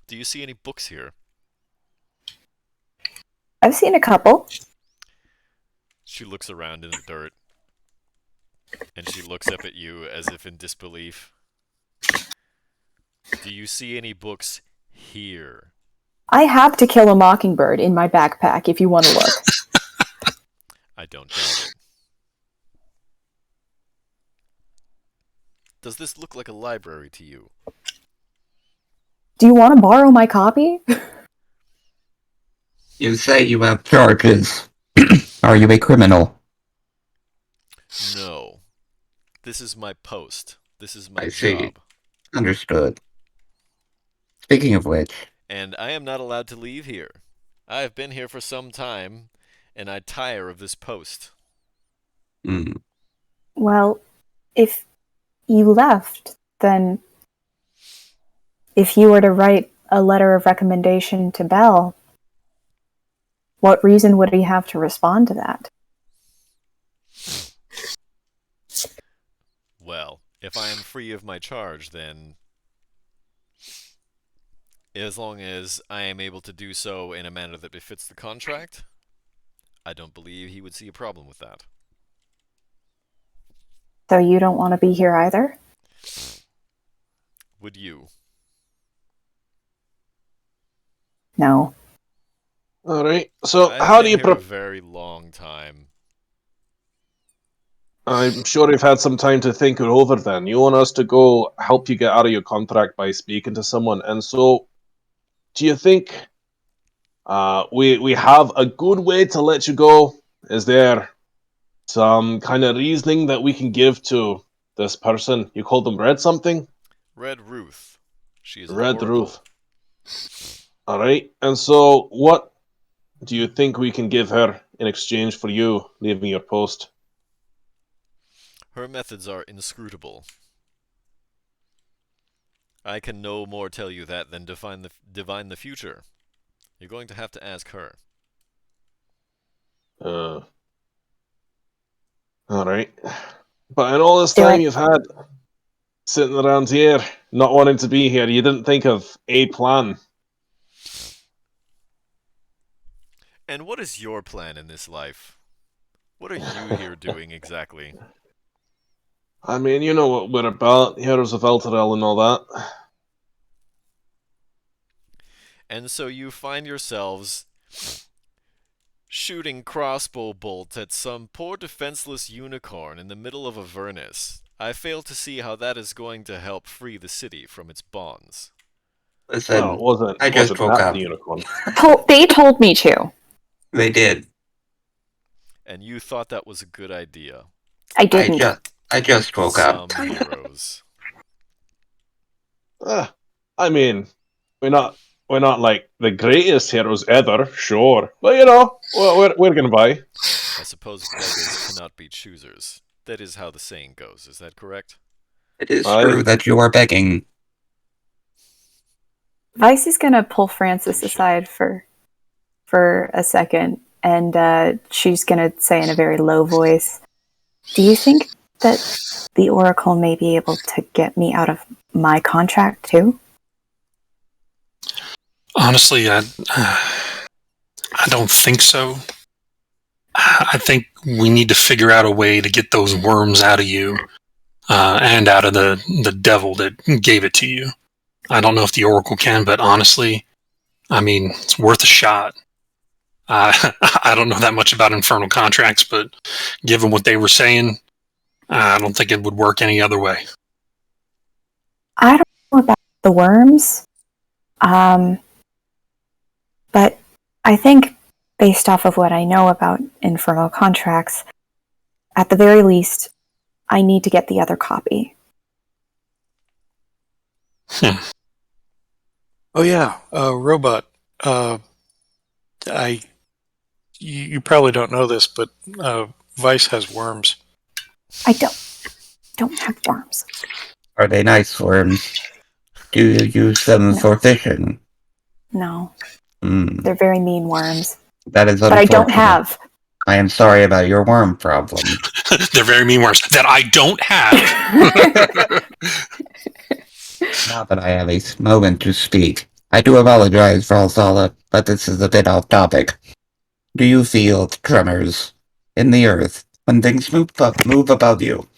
Do you see any books here? I've seen a couple. She looks around in the dirt. And she looks up at you as if in disbelief. Do you see any books here? I have To Kill a Mockingbird in my backpack if you want to look. I don't doubt it. Does this look like a library to you? Do you want to borrow my copy? You say you have charges. Are you a criminal? No. This is my post. This is my I see. job. Understood. Speaking of which, And I am not allowed to leave here. I have been here for some time, and I tire of this post. Well, if you left, then if you were to write a letter of recommendation to Bell, what reason would he have to respond to that? Well, if I am free of my charge, then as long as I am able to do so in a manner that befits the contract, I don't believe he would see a problem with that. So you don't want to be here either? Would you? No. All right. So I've how been do you? here a very long time. I'm sure you've had some time to think it over. Then you want us to go help you get out of your contract by speaking to someone, and so do you think we have a good way to let you go? Is there some kind of reasoning that we can give to this person? You called them Red something? Red Ruth. She is an Red oracle. Roof. All right. And so, what do you think we can give her in exchange for you leaving your post? Her methods are inscrutable. I can no more tell you that than divine the future. You're going to have to ask her. All right. But in all this time you've had sitting around here, not wanting to be here, you didn't think of a plan. And what is your plan in this life? What are you here doing exactly? I mean, you know what we're about, Heroes of Elturel and all that. And so you find yourselves shooting crossbow bolts at some poor defenseless unicorn in the middle of Avernus. I fail to see how that is going to help free the city from its bonds. listen, Well, it wasn't. I just woke that up. the unicorn. They told me to. They did. And you thought that was a good idea. I didn't. I just woke up. Some heroes. I mean, we're not like the greatest heroes ever, sure, but you know, we're gonna buy. I suppose beggars cannot be choosers. That is how the saying goes. Is that correct? It is true that you are begging. Vice is gonna pull Francis aside for a second, and she's gonna say in a very low voice, "Do you think that the Oracle may be able to get me out of my contract too?" Honestly, I don't think so. I think we need to figure out a way to get those worms out of you and out of the devil that gave it to you. I don't know if the Oracle can, but honestly, I mean, it's worth a shot. I don't know that much about infernal contracts, but given what they were saying, I don't think it would work any other way. I don't know about the worms, but I think, based off of what I know about infernal contracts, at the very least, I need to get the other copy. Oh yeah, robot. You probably don't know this, but Vice has worms. I don't have worms. Are they nice worms? Do you use them for fishing? No. They're very mean worms. That is unfortunate. But I don't have. I am sorry about your worm problem. They're very mean worms that I don't have. Now that I have a moment to speak, I do apologize, Valsala, but this is a bit off topic. Do you feel tremors in the earth when things move above you?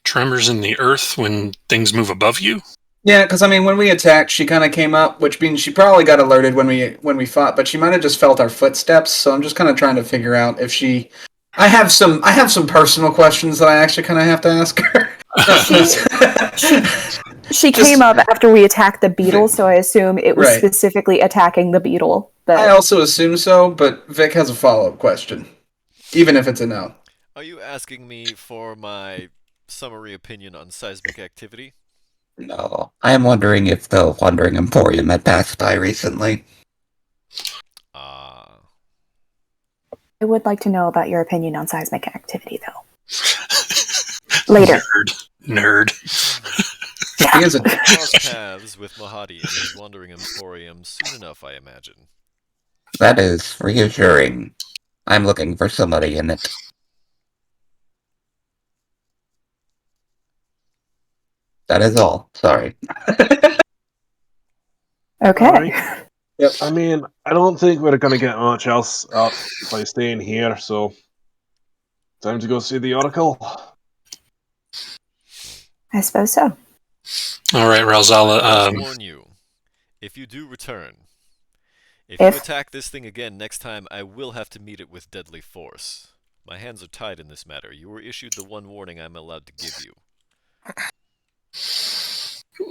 Tremors in the earth when things move above you? Yeah, because I mean, when we attacked, she kind of came up, which means she probably got alerted when we fought, but she might have just felt our footsteps. So I'm just kind of trying to figure out if she. I have some personal questions that I actually kind of have to ask her. She came up after we attacked the beetle, so I assume it was specifically attacking the beetle. I also assume so, but Vic has a follow-up question, even if it's a no. Are you asking me for my summary opinion on seismic activity? No, I am wondering if the Wandering Emporium had passed by recently. Ah. I would like to know about your opinion on seismic activity, though. Later. Nerd. He is a Cross paths with Mahadi and his Wandering Emporium soon enough, I imagine. That is reassuring. I'm looking for somebody in it. That is all. Sorry. Okay. Alright. Yep. I mean, I don't think we're going to get much else up by staying here, so time to go see the Oracle. I suppose so. All right, I Ralzala. must warn you, if you do return, if you attack this thing again next time, I will have to meet it with deadly force. My hands are tied in this matter. You were issued the one warning I'm allowed to give you.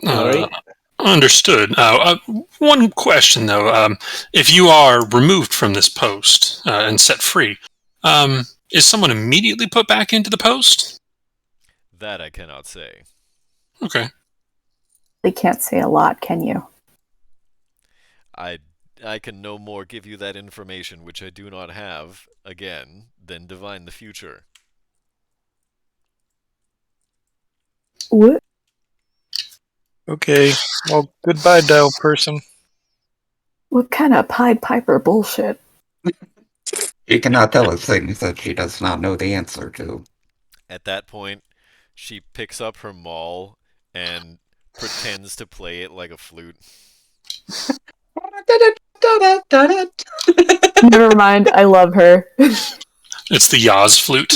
Alright. Understood. One question, though. If you are removed from this post and set free, is someone immediately put back into the post? That I cannot say. Okay. You can't say a lot, can you? I can no more give you that information, which I do not have, again, than divine the future. What? Okay. Well, goodbye, dial person. What kind of Pied Piper bullshit? She cannot tell us things that she does not know the answer to. At that point, she picks up her maul and pretends to play it like a flute. Never mind, I love her. It's the Yaz flute.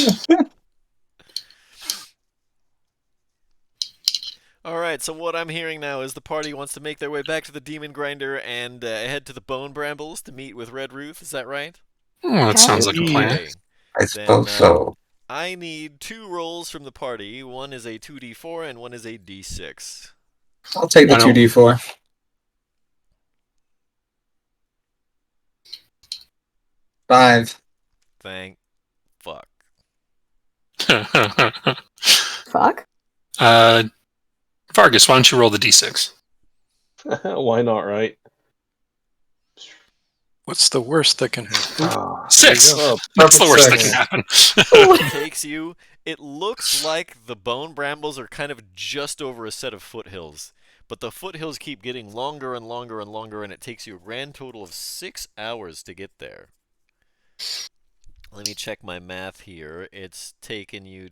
Alright, so what I'm hearing now is the party wants to make their way back to the Demon Grinder and head to the Bone Brambles to meet with Red Ruth, is that right? Oh, that sounds like a plan. Okay. I suppose so. I need 2 rolls from the party. One is a 2d4 and one is a d6. I'll take the 2d4. Five. Thank fuck. Fuck? Vargas, why don't you roll the d6? Why not, right? What's the worst that can happen? Ah, 6! there you go. That's the worst that Perfect can happen. It takes you. It looks like the Bone Brambles are kind of just over a set of foothills, but the foothills keep getting longer and longer and longer, and it takes you a grand total of 6 hours to get there. Let me check my math here. It's taken you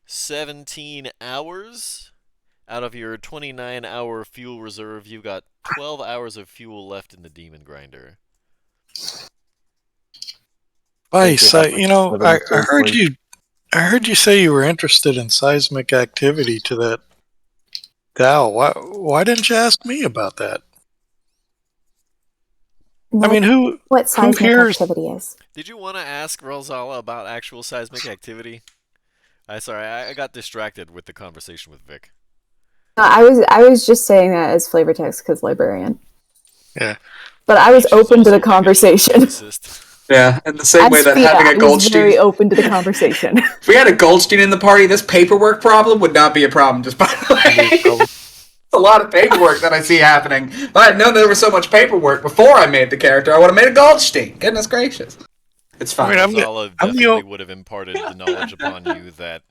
17 hours. Out of your 29-hour fuel reserve, you've got 12 hours of fuel left in the Demon Grinder. Vice, I heard you. I heard you say you were interested in seismic activity to that Gal. Why didn't you ask me about that? I mean, what seismic hears- activity is? Did you want to ask Ralzala about actual seismic activity? Sorry, I got distracted with the conversation with Vic. I was just saying that as flavor text because librarian. Yeah. But I was She's open to also the a conversation. physicist. Yeah, in the same As way that Fia, having I a was Goldstein. very open to the conversation. If we had a Goldstein in the party, this paperwork problem would not be a problem, just by the way. It's a lot of paperwork that I see happening. If I had known there was so much paperwork before I made the character, I would have made a Goldstein. Goodness gracious. It's fine. I mean, Ralzala definitely would have imparted the knowledge upon you that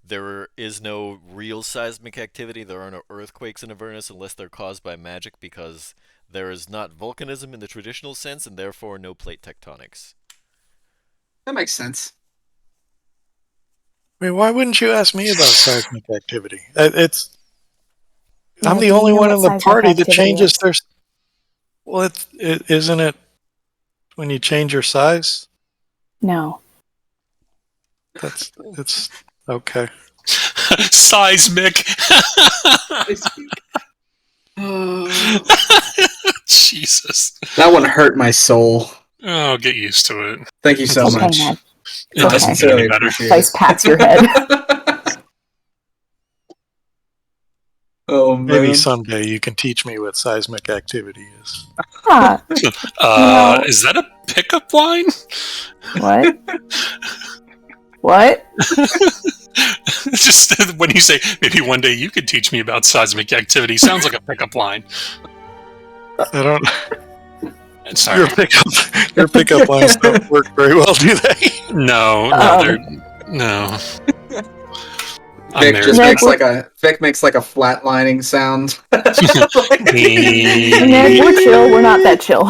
there is no real seismic activity. There are no earthquakes in Avernus unless they're caused by magic, because there is not volcanism in the traditional sense, and therefore no plate tectonics. That makes sense. I mean, why wouldn't you ask me about seismic activity? I'm Yeah, the do you only know one what in the seismic party that activity changes is? their. Well, isn't it when you change your size? No. It's okay. Seismic. Jesus. That one hurt my soul. Oh, get used to it. Thank you so Okay, much. Ned. It Okay. doesn't get any better. Vice pats your head. Oh man. Maybe someday you can teach me what seismic activity is. Ah, Is that a pickup line? what? What? Just when you say, maybe one day you could teach me about seismic activity, sounds like a pickup line. I don't. Sorry. Your pickup lines don't work very well, do they? No, they're... No. Vic just Ned, makes like a flatlining sound. Ned, we're chill. We're not that chill.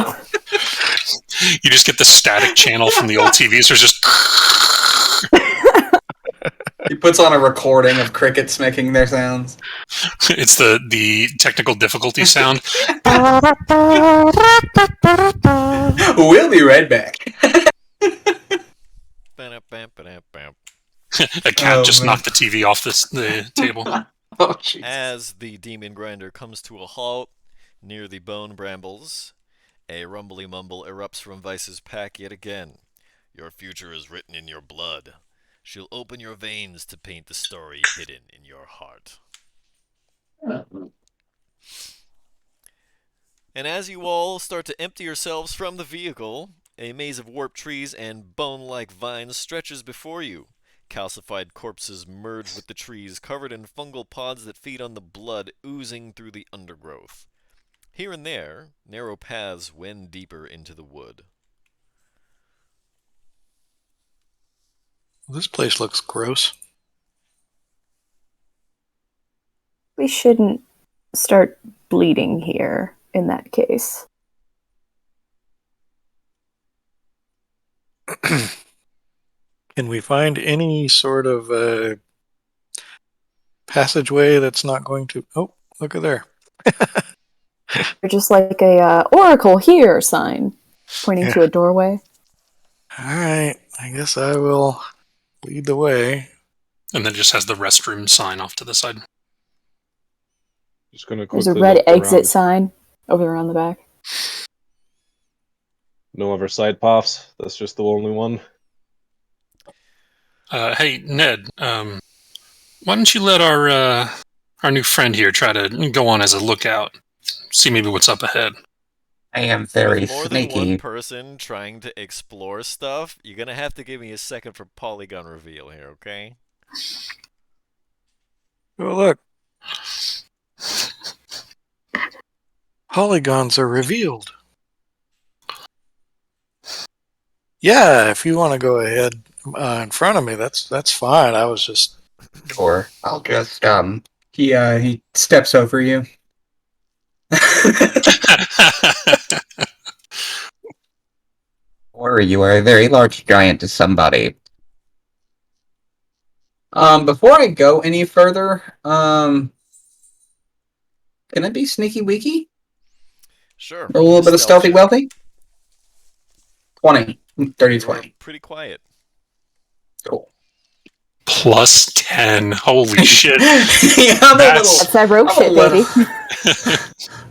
You just get the static channel from the old TVs. There's just... He puts on a recording of crickets making their sounds. It's the technical difficulty sound. We'll be right back. A cat Oh, just man. knocked the TV off the table. Oh, Jesus. As the demon grinder comes to a halt near the bone brambles, a rumbly mumble erupts from Vice's pack yet again. Your future is written in your blood. She'll open your veins to paint the story hidden in your heart. And as you all start to empty yourselves from the vehicle, a maze of warped trees and bone-like vines stretches before you. Calcified corpses merge with the trees, covered in fungal pods that feed on the blood oozing through the undergrowth. Here and there, narrow paths wend deeper into the wood. This place looks gross. We shouldn't start bleeding here in that case. Can we find any sort of passageway that's not going to... Oh, look at there. Or just like a Oracle here sign pointing to a doorway. All right, I guess I will lead the way. And then it just has the restroom sign off to the side. Just gonna There's a quickly red look exit around. sign over around the back. No other side paths. That's just the only one. Hey, Ned, why don't you let our new friend here try to go on as a lookout? See maybe what's up ahead. I am very With more than one sneaky. person trying to explore stuff, you're gonna have to give me a second for polygon reveal here, okay? Oh, look. Polygons are revealed. Yeah, if you want to go ahead in front of me, that's fine. I was just... Or I'll just He steps over you. Or you are a very large giant to somebody. Before I go any further, can I be sneaky weaky? Sure. Or a little bit of stealthy check. wealthy? 20. Dirty You are 20. pretty quiet. Cool. Plus 10. Holy shit. Yeah, I'm a That's- That's that rope I'm a shit, little- baby.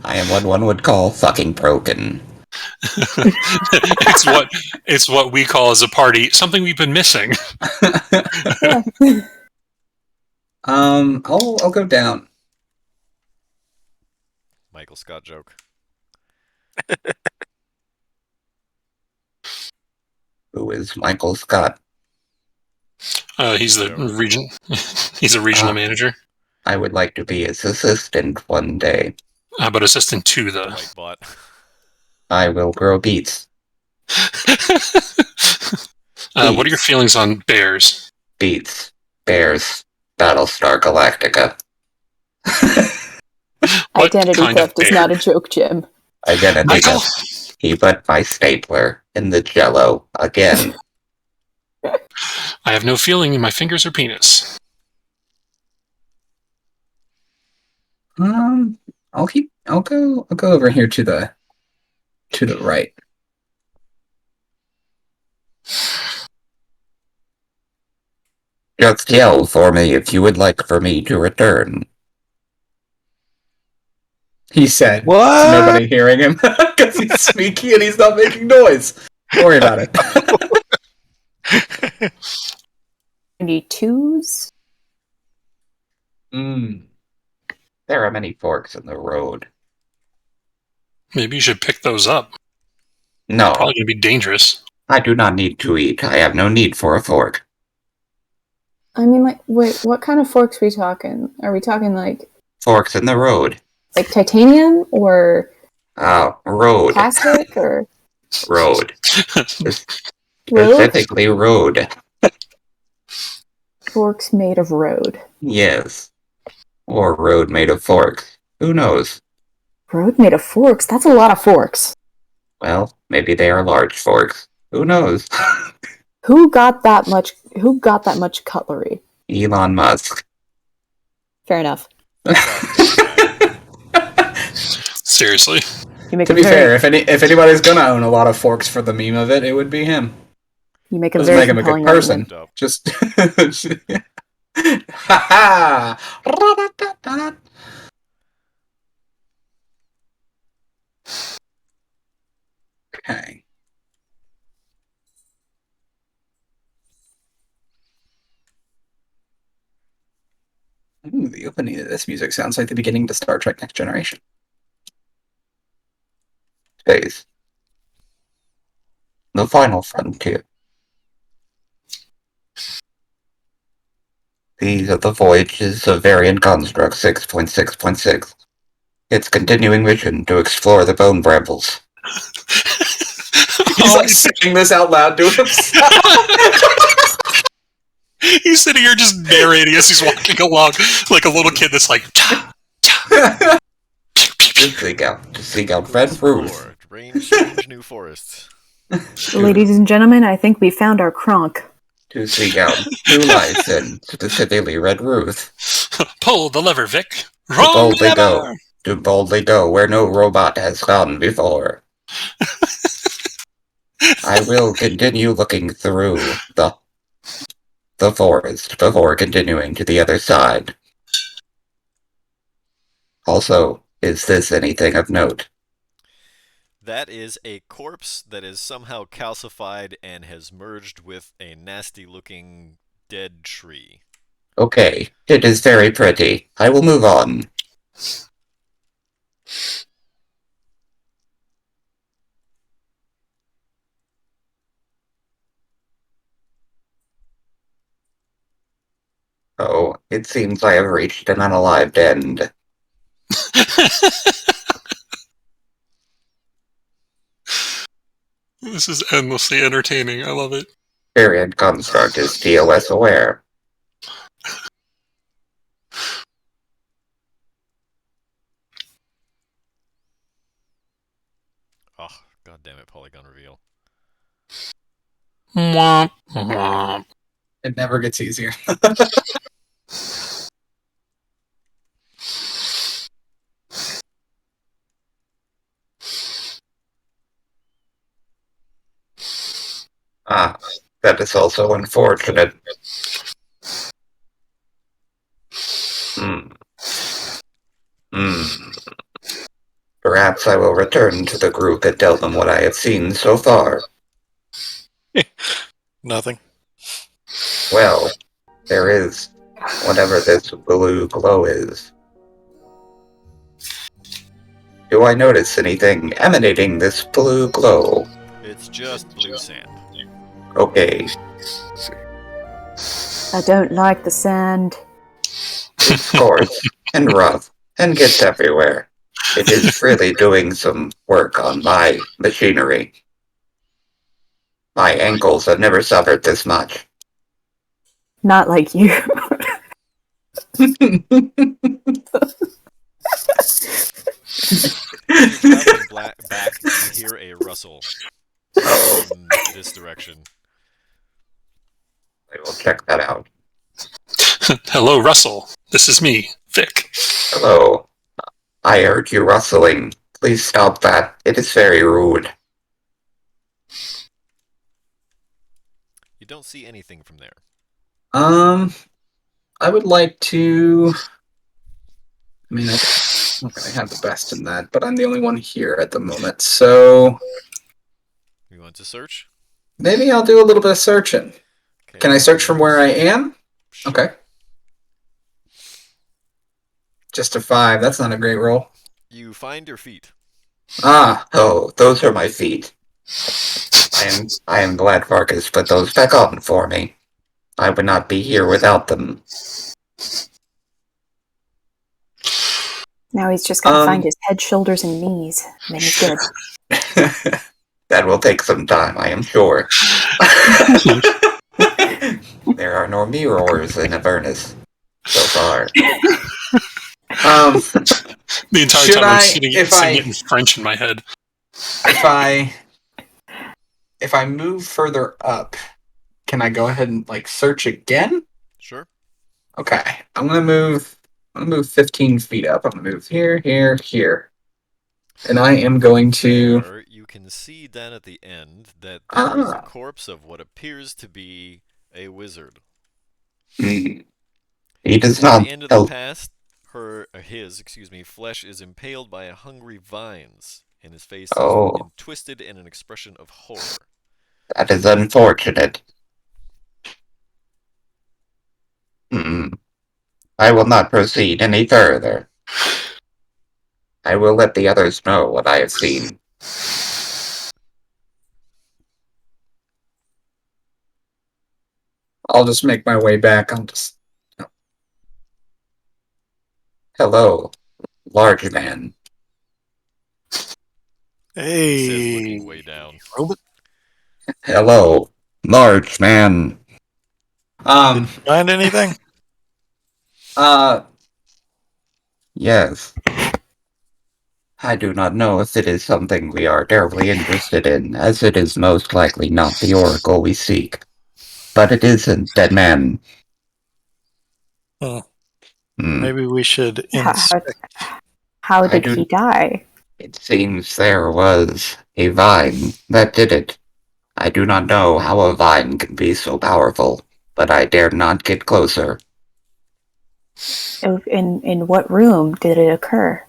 I am what one would call fucking broken. it's what we call as a party something we've been missing. Yeah. I'll go down. Michael Scott joke. Who is Michael Scott? He's the region. He's a regional manager. I would like to be his assistant one day. How about assistant to the? White bot. I will grow beets. What are your feelings on bears? Beets. Bears. Battlestar Galactica. What Identity kind of theft is bear? not a joke, Jim. Identity Michael? theft. He put my stapler in the jello again. I have no feeling my fingers are penis. I'll go over here to the right. Just yell for me if you would like for me to return. He said. What? Nobody hearing him because he's sneaky and he's not making noise. Don't worry about it. 92s? There are many forks in the road. Maybe you should pick those up. No, Probably gonna be dangerous. I do not need to eat. I have no need for a fork. I mean, like, wait, what kind of forks are we talking? Are we talking like Forks in the road. titanium or Road. plastic or Road. road? Specifically road. Forks made of road. Yes. Or road made of forks. Who knows? Road made of forks? That's a lot of forks. Well, maybe they are large forks. Who knows? Who got that much cutlery? Elon Musk. Fair enough. Seriously. You make To a be very, fair, if anybody's gonna own a lot of forks for the meme of it, it would be him. you make a Doesn't very make him a good compelling person. argument. Just ha ha. Okay. Ooh, the opening of this music sounds like the beginning to Star Trek Next Generation. Space. The final frontier. These are the voyages of Variant Construct 6.6.6. Its continuing mission to explore the bone brambles. He's like singing this out loud to himself. He's sitting here just narrating as he's walking along like a little kid that's like. To seek out Red Ruth. Strange new forests. Ladies and gentlemen, I think we found our Kronk. To seek out new life and specifically Red Ruth. Pull the lever, Vic. Wrong lever. To boldly go where no robot has gone before. I will continue looking through the forest before continuing to the other side. Also, is this anything of note? That is a corpse that is somehow calcified and has merged with a nasty-looking dead tree. Okay, it is very pretty. I will move on. Oh, it seems I have reached an unalived end. This is endlessly entertaining. I love it. Variant Construct is TOS aware. Oh, god damn it, polygon reveal. Womp, womp. It never gets easier. Ah, that is also unfortunate. Perhaps I will return to the group and tell them what I have seen so far. Nothing. Well, there is whatever this blue glow is. Do I notice anything emanating this blue glow? It's just blue sand. Okay, I don't like the sand. it's coarse and rough and gets everywhere. It is really doing some work on my machinery. My ankles have never suffered this much. Not like you. Traveling back, you hear a rustle in this direction. I will check that out. Hello, Russell. This is me, Vic. Hello. I heard you rustling. Please stop that. It is very rude. You don't see anything from there. I would like to. I mean, I'm not going to have the best in that, but I'm the only one here at the moment, so You want to search? maybe I'll do a little bit of searching. Okay. Can I search from where I am? Sure. Okay. Just a 5. That's not a great roll. You find your feet. Ah, oh, those are my feet. I am glad Vargas put those back on for me. I would not be here without them. Now he's just got to find his head, shoulders, and knees. And then he's good. That will take some time, I am sure. There are no mirrors in Avernus so far. The entire Should time I- I'm singing it in French in my head. If I move further up, can I go ahead and like search again? Sure. Okay, I'm gonna move 15 feet up. I'm gonna move here, here, and I am going to. There, you can see down at the end that there is the corpse of what appears to be a wizard. He does At not the end of the help. past, his flesh is impaled by hungry vines, and his face Oh. is twisted in an expression of horror. That is unfortunate. I will not proceed any further. I will let the others know what I have seen. I'll just make my way back. Hello, large man. He says, Hey, looking way down. robot. Hello, large man. Find anything? Yes. I do not know if it is something we are terribly interested in, as it is most likely not the oracle we seek. But it isn't dead man. Maybe we should inspect. How did he die? It seems there was a vine that did it. I do not know how a vine can be so powerful, but I dare not get closer. In what room did it occur?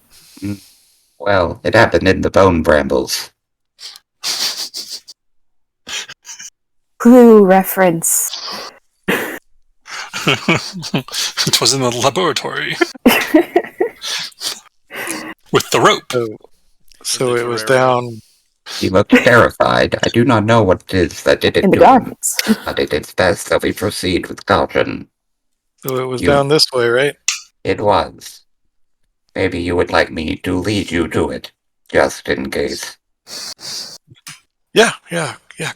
Well, it happened in the bone brambles. Clue reference. It was in the laboratory. With the rope. So it was down. He looked terrified. I do not know what it is that did it In the to him, gardens. but it is best that we proceed with caution. So it was down this way, right? It was. Maybe you would like me to lead you to it, just in case. Yeah.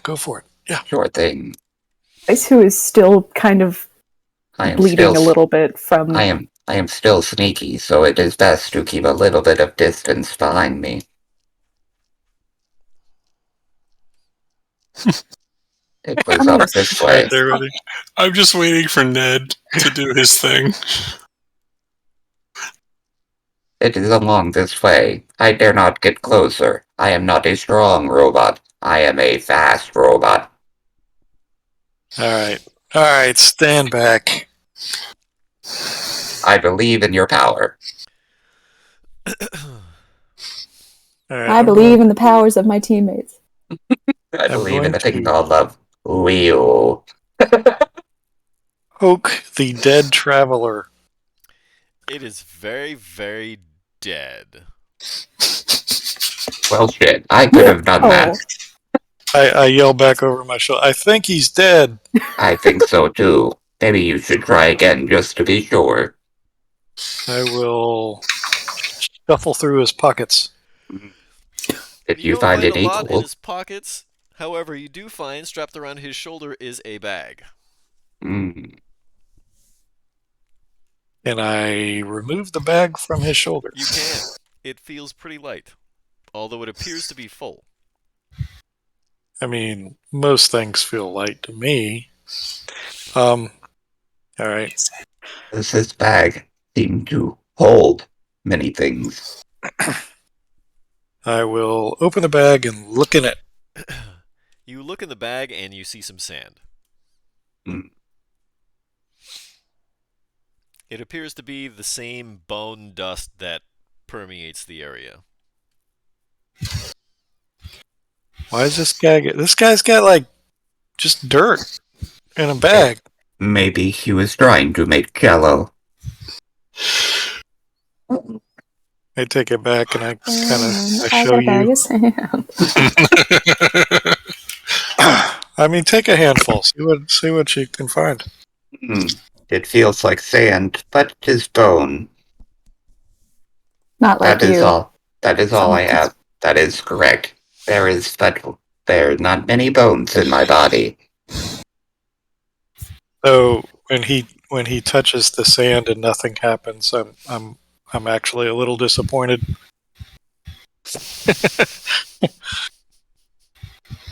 Go for it. Yeah. Sure thing. Ice, who is still kind of bleeding a little bit from. I am still sneaky, so it is best to keep a little bit of distance behind me. It was up this way. I'm just waiting for Ned to do his thing. It is along this way. I dare not get closer. I am not a strong robot. I am a fast robot. All right. Stand back. I believe in your power. All right, I believe in the powers of my teammates. I believe in a thing to called love. Wheel. poke the dead traveler. It is very, very dead. Well, shit. I could have done that. I yell back over my shoulder. I think he's dead. I think so too. Maybe you should try again just to be sure. I will shuffle through his pockets. Did you don't find a any lot in gold? his pockets. However, you do find strapped around his shoulder is a bag. And I remove the bag from his shoulders. You can. It feels pretty light, although it appears to be full. I mean, most things feel light to me. All right. Does this bag seem to hold many things? I will open the bag and look in it. You look in the bag and you see some sand. It appears to be the same bone dust that permeates the area. Why is this guy this guy's got like just dirt in a bag. Maybe he was trying to make jello. I take it back and I kind of I show got a bag you. of sand. I mean, take a handful. See what you can find. It feels like sand, but it is bone. Not like That is you. all. That is all I have. That is correct. There are not many bones in my body. So when he touches the sand and nothing happens, I'm actually a little disappointed.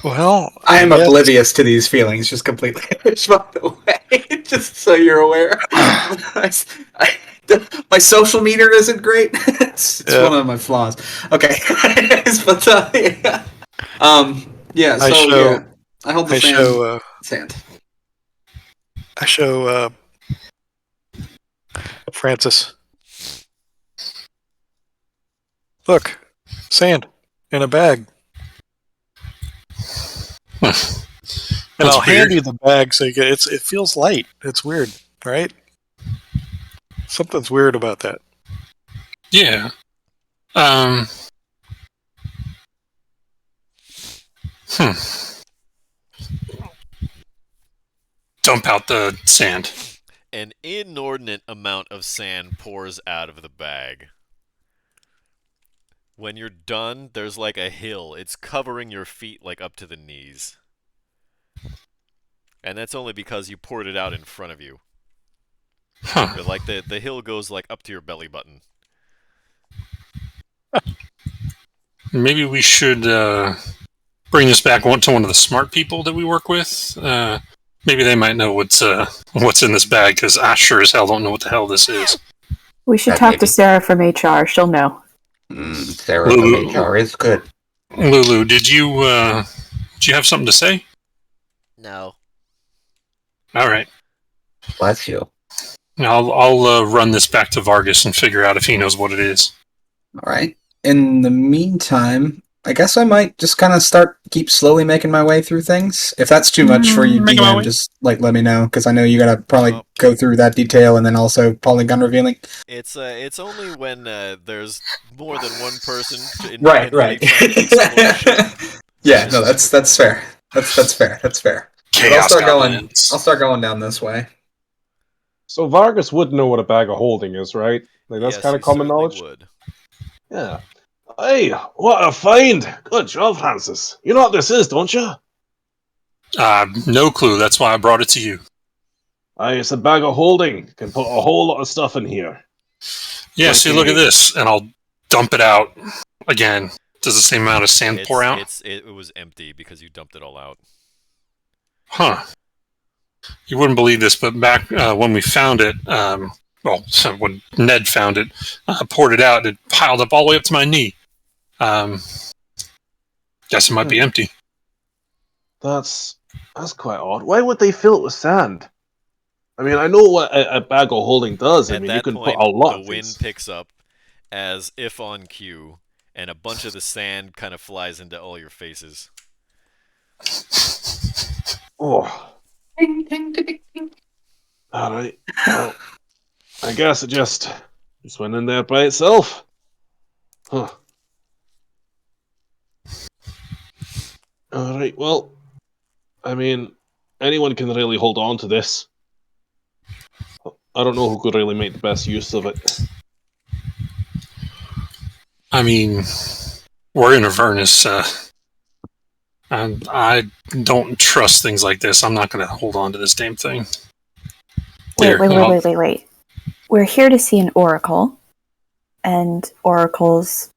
Well, I am guess oblivious to these feelings, just completely. Just by the way, just so you're aware. My social meter isn't great. It's Yeah. one of my flaws. Okay, but yeah. Yeah. I So show yeah, I hold the I sand. show Sand. I show Francis. Look, sand in a bag. And That's I'll hand weird. you the bag so you get it feels light. It's weird, right? Something's weird about that. Yeah. Hmm. Dump out the sand. An inordinate amount of sand pours out of the bag. When you're done, there's like a hill. It's covering your feet like up to the knees. And that's only because you poured it out in front of you. Huh. But like the hill goes like up to your belly button. Maybe we should bring this back to one of the smart people that we work with. Maybe they might know what's in this bag, because I sure as hell don't know what the hell this is. We should That talk to maybe. Sarah from HR. She'll know. Sarah from HR is good. Lulu, did you have something to say? No. All right. Bless you. I'll run this back to Vargas and figure out if he knows what it is. All right. In the meantime, I guess I might just kind of keep slowly making my way through things. If that's too much for you, Making my way. DM, just like let me know, because I know you gotta probably Oh. go through that detail and then also polygon revealing. It's only when there's more than one person Right. independently trying to explore shit. Yeah, no, that's fair. That's fair. That's fair. But I'll Chaos start going. goblins. I'll start going down this way. So Vargas would know what a bag of holding is, right? Like that's Yes, kind he of common certainly knowledge. would. Yeah. Hey, what a find! Good job, Francis. You know what this is, don't you? No clue. That's why I brought it to you. Aye, it's a bag of holding. Can put a whole lot of stuff in here. Yeah, Like see, look at this, and I'll dump it out again. Does the same amount of sand pour out? It was empty because you dumped it all out. Huh. You wouldn't believe this, but back when we found it, when Ned found it, poured it out, it piled up all the way up to my knee. Guess it might be empty. That's quite odd. Why would they fill it with sand? I mean, I know what a bag of holding does. I At mean, you that can point, put a lot the of wind things. picks up, as if on cue, and a bunch of the sand kind of flies into all your faces. Oh. Alright. Well, I guess it just went in there by itself. Huh. Alright, well, I mean, anyone can really hold on to this. I don't know who could really make the best use of it. I mean, we're in Avernus, and I don't trust things like this. I'm not going to hold on to this damn thing. Wait. We're here to see an oracle, and oracles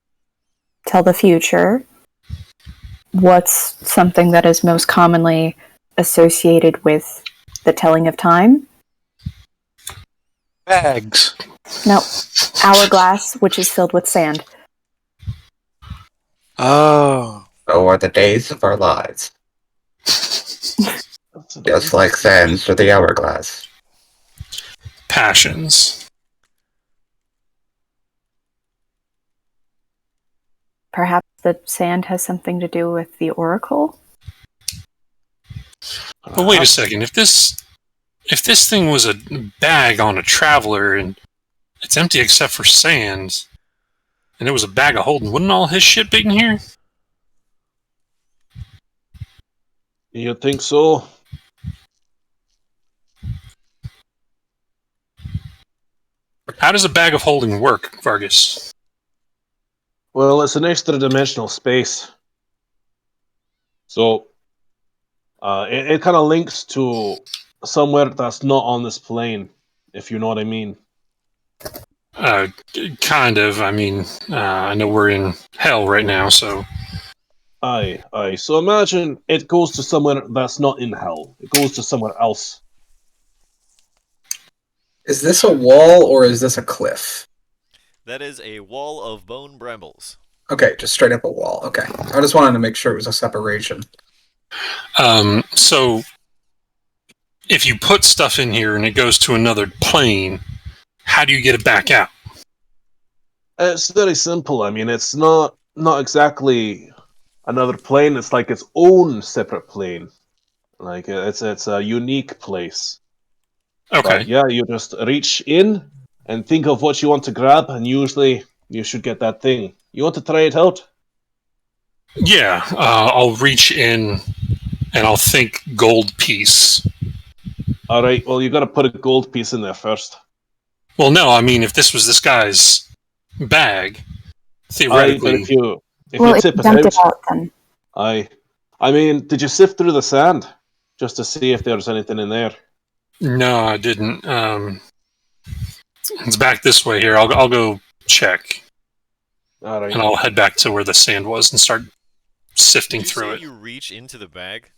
tell the future. What's something that is most commonly associated with the telling of time? Bags. No, hourglass, which is filled with sand. Oh. So are the days of our lives. Just like sands to the hourglass. Passions. Perhaps the sand has something to do with the oracle? But wait a second. If this thing was a bag on a traveler and it's empty except for sand, and it was a bag of holding, wouldn't all his shit be in here? You think so? How does a bag of holding work, Vargas? Well, it's an extra-dimensional space. So, it kind of links to somewhere that's not on this plane, if you know what I mean. Kind of. I mean, I know we're in hell right now, so... Aye. So imagine it goes to somewhere that's not in hell. It goes to somewhere else. Is this a wall or is this a cliff? That is a wall of bone brambles. Okay, just straight up a wall. Okay. I just wanted to make sure it was a separation. So if you put stuff in here and it goes to another plane, how do you get it back out? It's very simple. I mean, it's not exactly another plane. It's like its own separate plane. Like it's a unique place. Okay. But yeah, you just reach in and think of what you want to grab, and usually you should get that thing. You want to try it out? Yeah, I'll reach in and I'll think gold piece. All right. Well, you got to put a gold piece in there first. Well, no, I mean, if this was this guy's bag, Aye, but theoretically... if you If tip you it dumped out, it out, then I mean, did you sift through the sand just to see if there's anything in there? No, I didn't. It's back this way here. I'll go check, All right. and I'll head back to where the sand was and start sifting Did you through say it. you reach into the bag?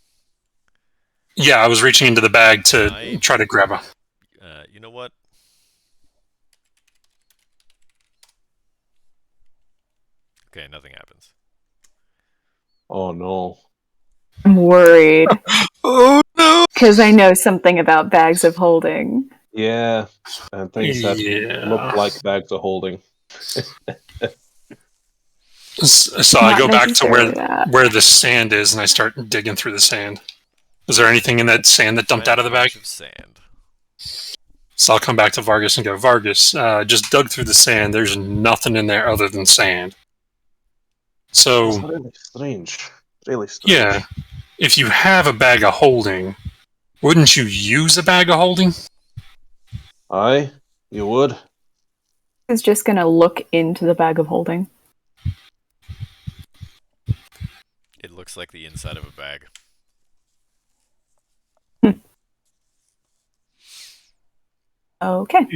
Yeah, I was reaching into the bag to try to grab a... You know what? Okay, nothing happens. Oh no. I'm worried Oh no! because I know something about bags of holding. Yeah, and things that look like bags of holding. So I Not go back to necessarily that. where the sand is, and I start digging through the sand. Is there anything in that sand that dumped out of the bag? Bunch of sand. So I'll come back to Vargas and go, Vargas, just dug through the sand. There's nothing in there other than sand. That's So, really strange. Really strange. yeah, if you have a bag of holding, wouldn't you use a bag of holding? Aye, you would. Is just going to look into the bag of holding. It looks like the inside of a bag. Okay.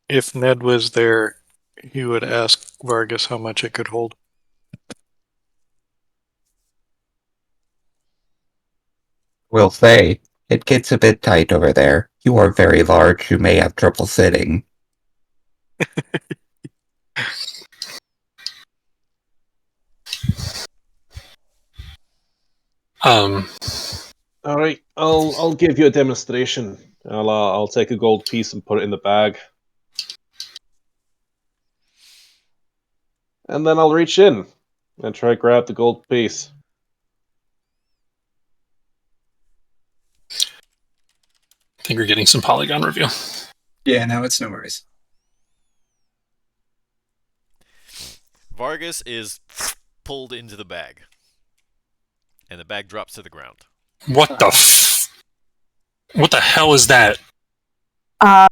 If Ned was there, he would ask Vargas how much it could hold. Will say, it gets a bit tight over there. You are very large. You may have trouble sitting. All right, I'll give you a demonstration. I'll take a gold piece and put it in the bag, and then I'll reach in and try to grab the gold piece. I think we're getting some polygon review. Yeah, no, it's no worries. Vargas is pulled into the bag. And the bag drops to the ground. What the what the hell is that? Uh,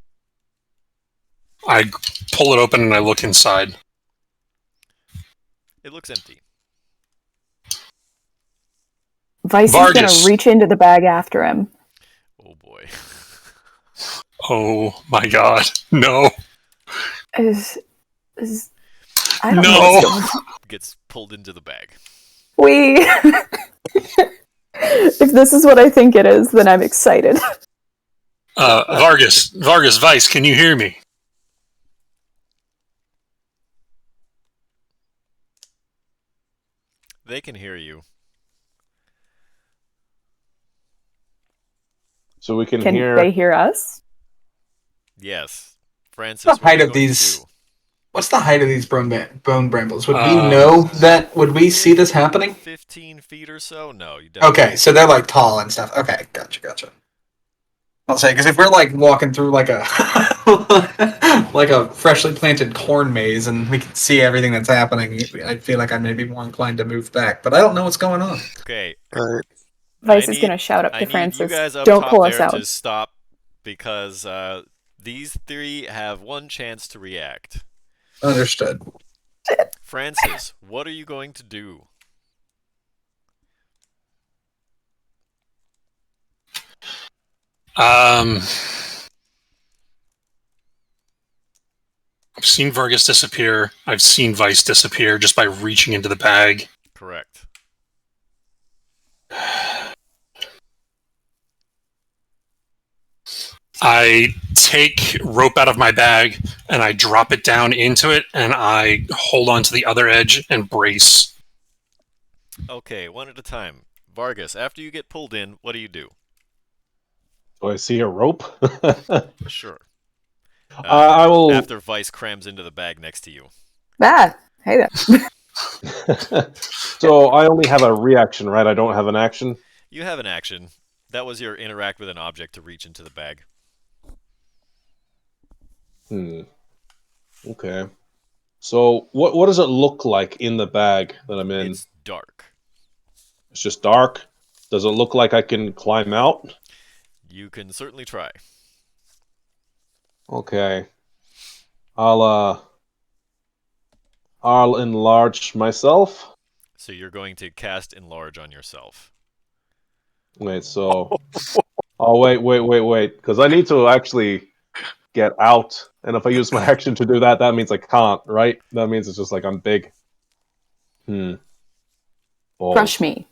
I pull it open and I look inside. It looks empty. Vice is Vargas. going to reach into the bag after him. Oh boy. Oh my god. No. I don't know No. what's going on. Gets pulled into the bag. If this is what I think it is, then I'm excited. Vargas, Vice, can you hear me? They can hear you. So we can Can hear. they hear us? Yes. Francis, The what are height you of going to these- do? What's the height of these bone brambles? Would we know that? Would we see this happening? 15 feet or so? No, you definitely. Okay, so they're like tall and stuff. Okay, gotcha. I'll say because if we're like walking through like a like a freshly planted corn maze and we can see everything that's happening, I feel like I may be more inclined to move back. But I don't know what's going on. Okay. Right. Vice is going to shout up I to need you Francis, guys up "Don't top pull us there out." to stop because these three have one chance to react. Understood. Francis, what are you going to do? I've seen Vargas disappear. I've seen Vice disappear just by reaching into the bag. Correct. I take rope out of my bag and I drop it down into it and I hold on to the other edge and brace. Okay, one at a time. Vargas, after you get pulled in, what do you do? Do I see a rope? Sure. I will. After Vice crams into the bag next to you. Ah, hey there. So I only have a reaction, right? I don't have an action. You have an action. That was your interact with an object to reach into the bag. Okay. So what does it look like in the bag that I'm in? It's dark. It's just dark. Does it look like I can climb out? You can certainly try. Okay. I'll enlarge myself. So you're going to cast Enlarge on yourself. Wait, so oh wait, because I need to actually get out. And if I use my action to do that, that means I can't, right? That means it's just like I'm big. Balls. Crush me.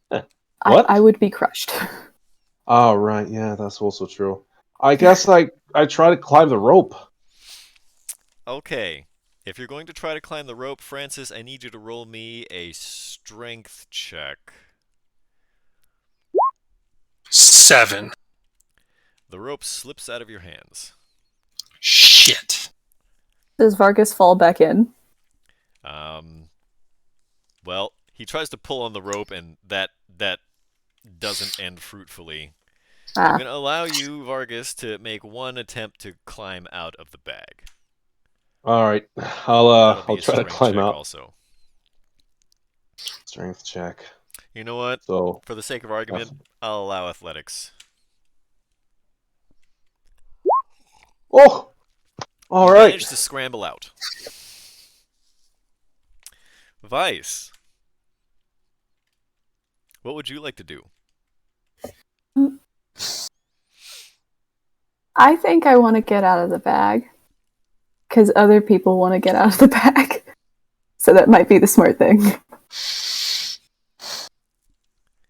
What? I would be crushed. Oh right, yeah, that's also true. I guess I try to climb the rope. Okay. If you're going to try to climb the rope, Francis, I need you to roll me a strength check. 7. The rope slips out of your hands. Shit. Does Vargas fall back in? Well, he tries to pull on the rope, and that doesn't end fruitfully. I'm going to allow you, Vargas, to make one attempt to climb out of the bag. All right, That'll I'll be a try to strength climb check out. also. Strength check. You know what? So For the sake of argument, I'll allow athletics. oh, all You right. managed to scramble out. Vice, what would you like to do? I think I want to get out of the bag. Because other people want to get out of the bag. So that might be the smart thing.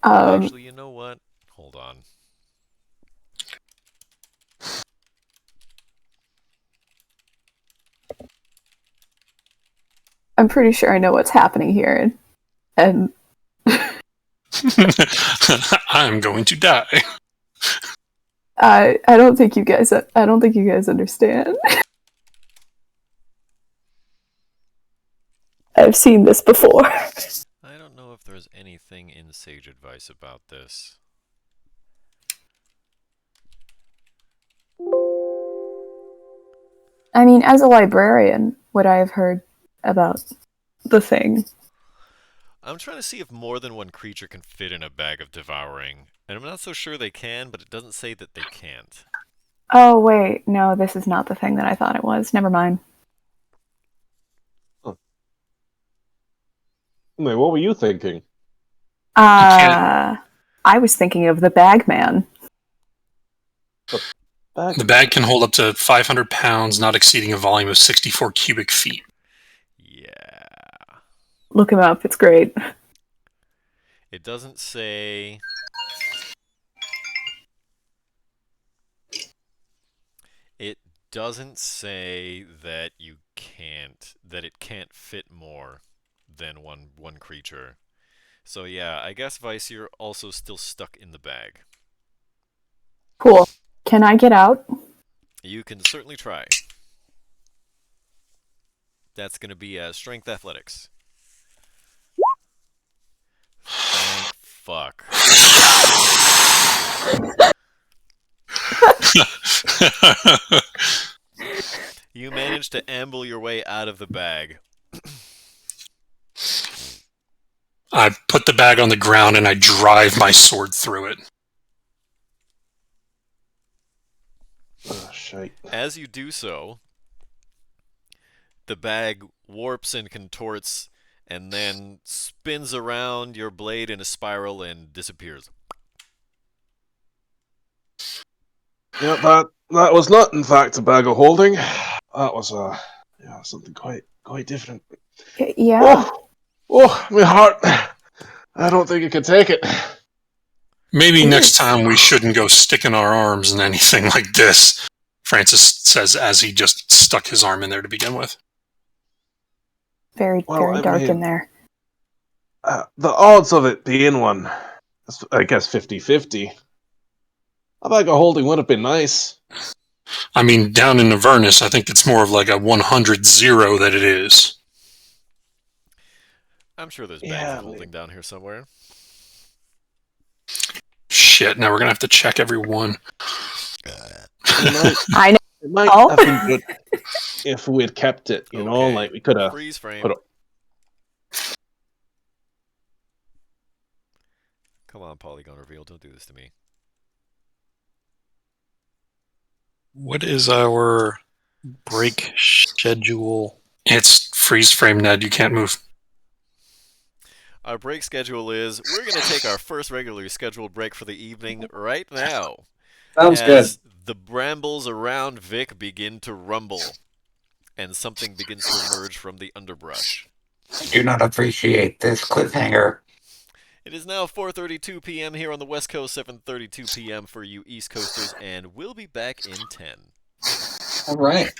Actually, you know what? Hold on. I'm pretty sure I know what's happening here. And I'm going to die. I don't think you guys understand. I've seen this before. I don't know if there's anything in Sage Advice about this. I mean, as a librarian, would I have heard about the thing? I'm trying to see if more than one creature can fit in a bag of devouring. And I'm not so sure they can, but it doesn't say that they can't. Oh, wait. No, this is not the thing that I thought it was. Never mind. Wait, what were you thinking? I was thinking of the bag man. The bag can hold up to 500 pounds, not exceeding a volume of 64 cubic feet. Yeah. Look him up. It's great. It doesn't say... It doesn't say that it can't fit more than one creature. So yeah, I guess Vice, you're also still stuck in the bag. Cool. Can I get out? You can certainly try. That's going to be strength athletics. Thank fuck. You managed to amble your way out of the bag. I put the bag on the ground and I drive my sword through it. Oh, shite. As you do so, the bag warps and contorts and then spins around your blade in a spiral and disappears. Yeah, that was not, in fact, a bag of holding. That was something quite different. Yeah. Oh, my heart. I don't think I could take it. Maybe It next is. time we shouldn't go sticking our arms in anything like this, Francis says as he just stuck his arm in there to begin with. Very, Well, very I dark mean, in there. The odds of it being one, I guess 50-50. A bag of holding would have been nice. I mean, down in Avernus, I think it's more of like a 100-0 that it is. I'm sure there's bags Yeah, of holding down here somewhere. Shit, now we're gonna have to check every one. I know. It might Oh. have been good if we had kept it, Okay. like we could have Freeze frame. put it. Come on, Polygon Reveal. Don't do this to me. What is our break schedule? It's freeze frame, Ned. You can't move. Our break schedule is we're going to take our first regularly scheduled break for the evening right now. Sounds good. As the brambles around Vic begin to rumble and something begins to emerge from the underbrush. I do not appreciate this cliffhanger. It is now 4:32 p.m. here on the West Coast, 7:32 p.m. for you East Coasters, and we'll be back in 10. All right.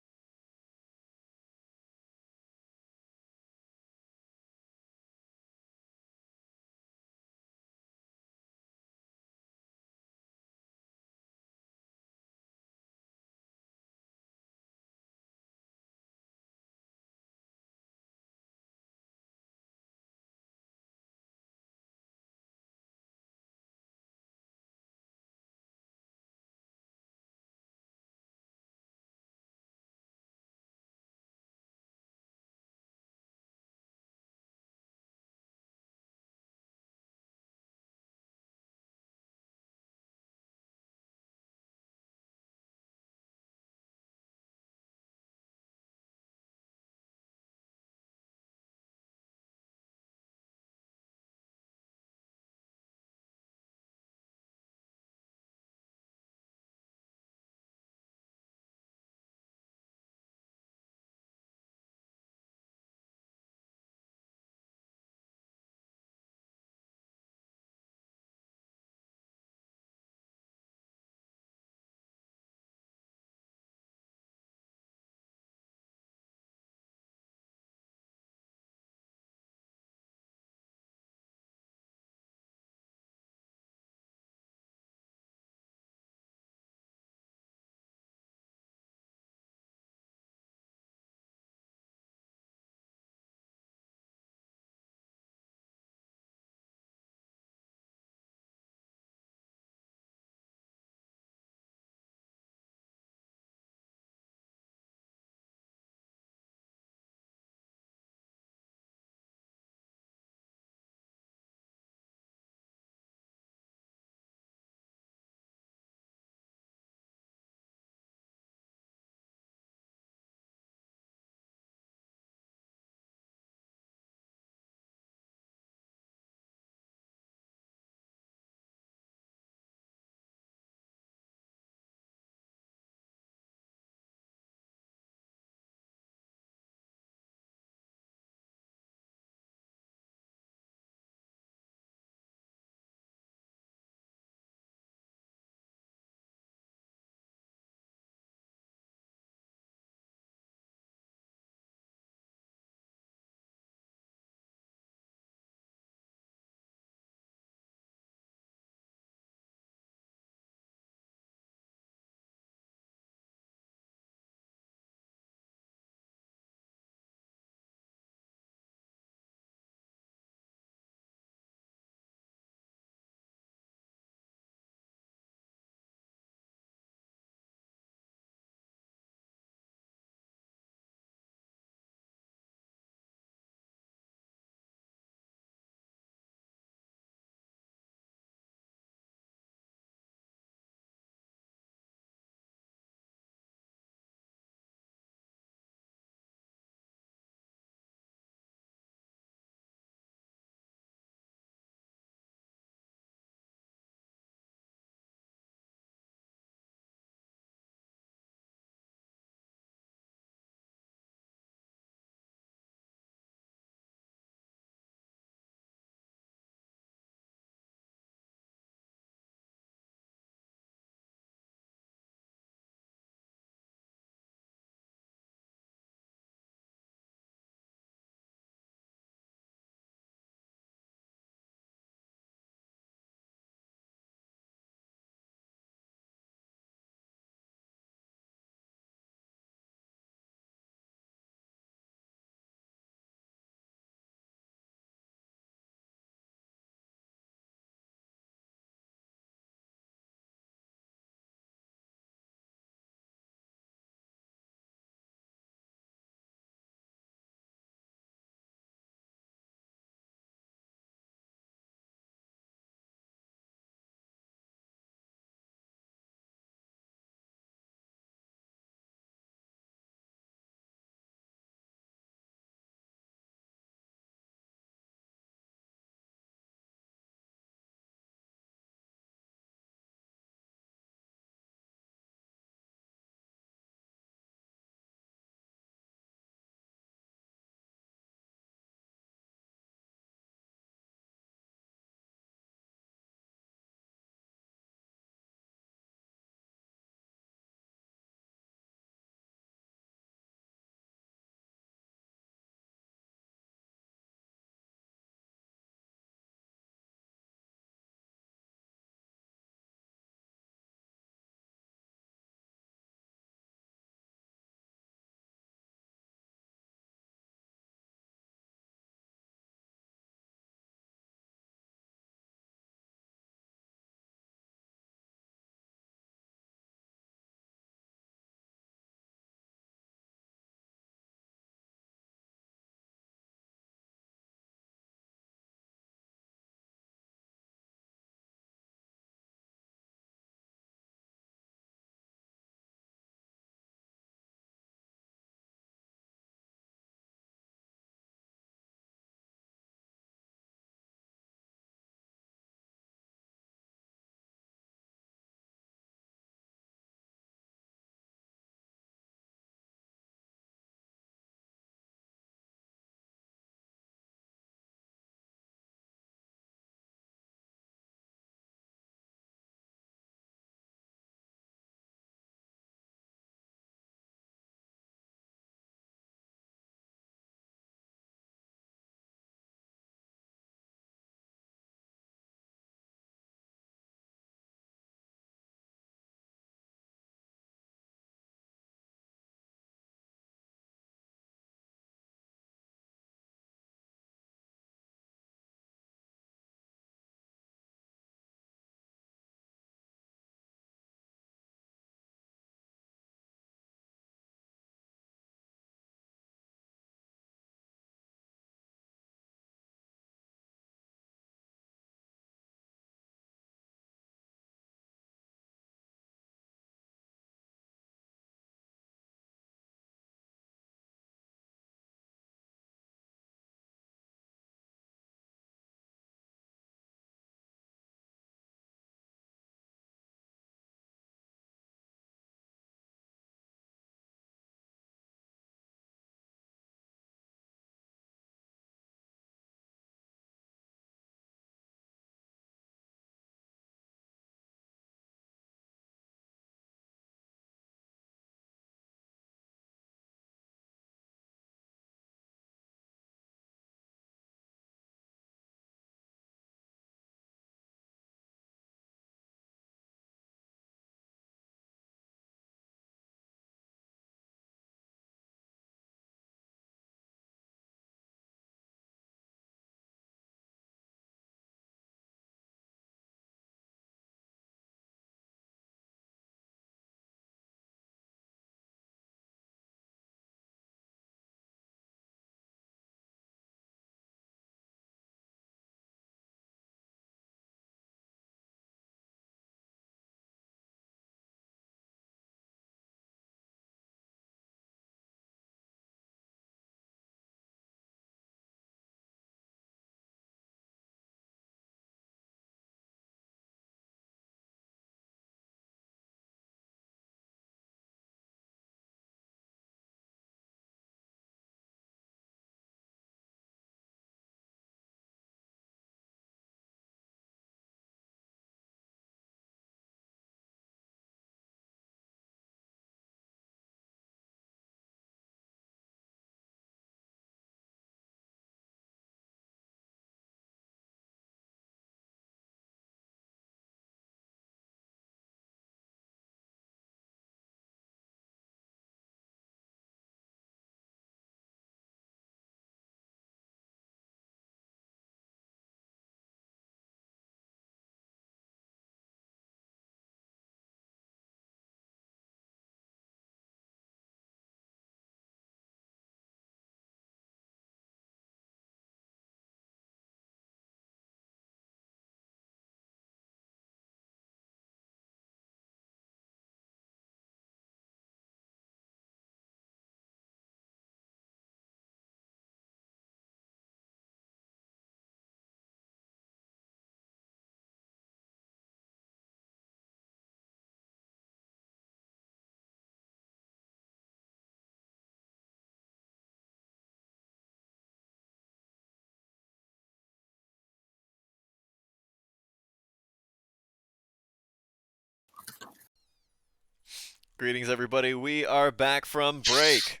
Greetings, everybody. We are back from break.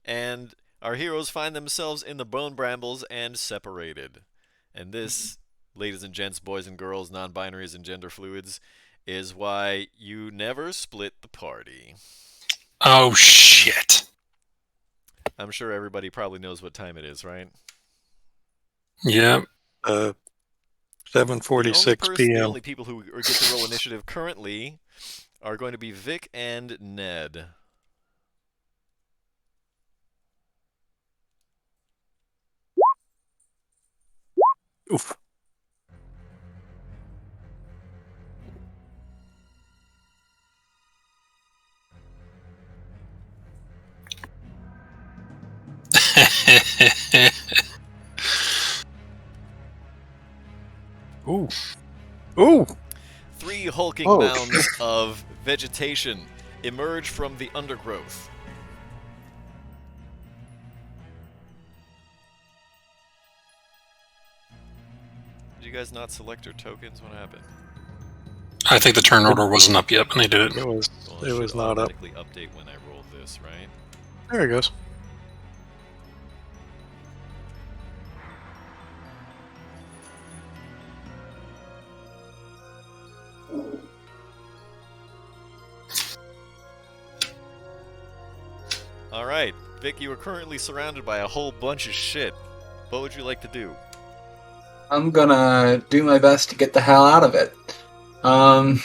And our heroes find themselves in the bone brambles and separated. And this, ladies and gents, boys and girls, non-binaries and gender fluids, is why you never split the party. Oh, shit. I'm sure everybody probably knows what time it is, right? Yeah. 7:46 The p.m. only people who get to roll initiative currently are going to be Vic and Ned. Oof. Ooh. Ooh. 3 hulking Oh. mounds of vegetation emerge from the undergrowth. Did you guys not select your tokens? What happened? I think the turn order wasn't up yet when they did it. It was. Well, It was should not up. automatically update when I roll this, right? There it goes. Alright, Vic, you are currently surrounded by a whole bunch of shit. What would you like to do? I'm gonna do my best to get the hell out of it. Trying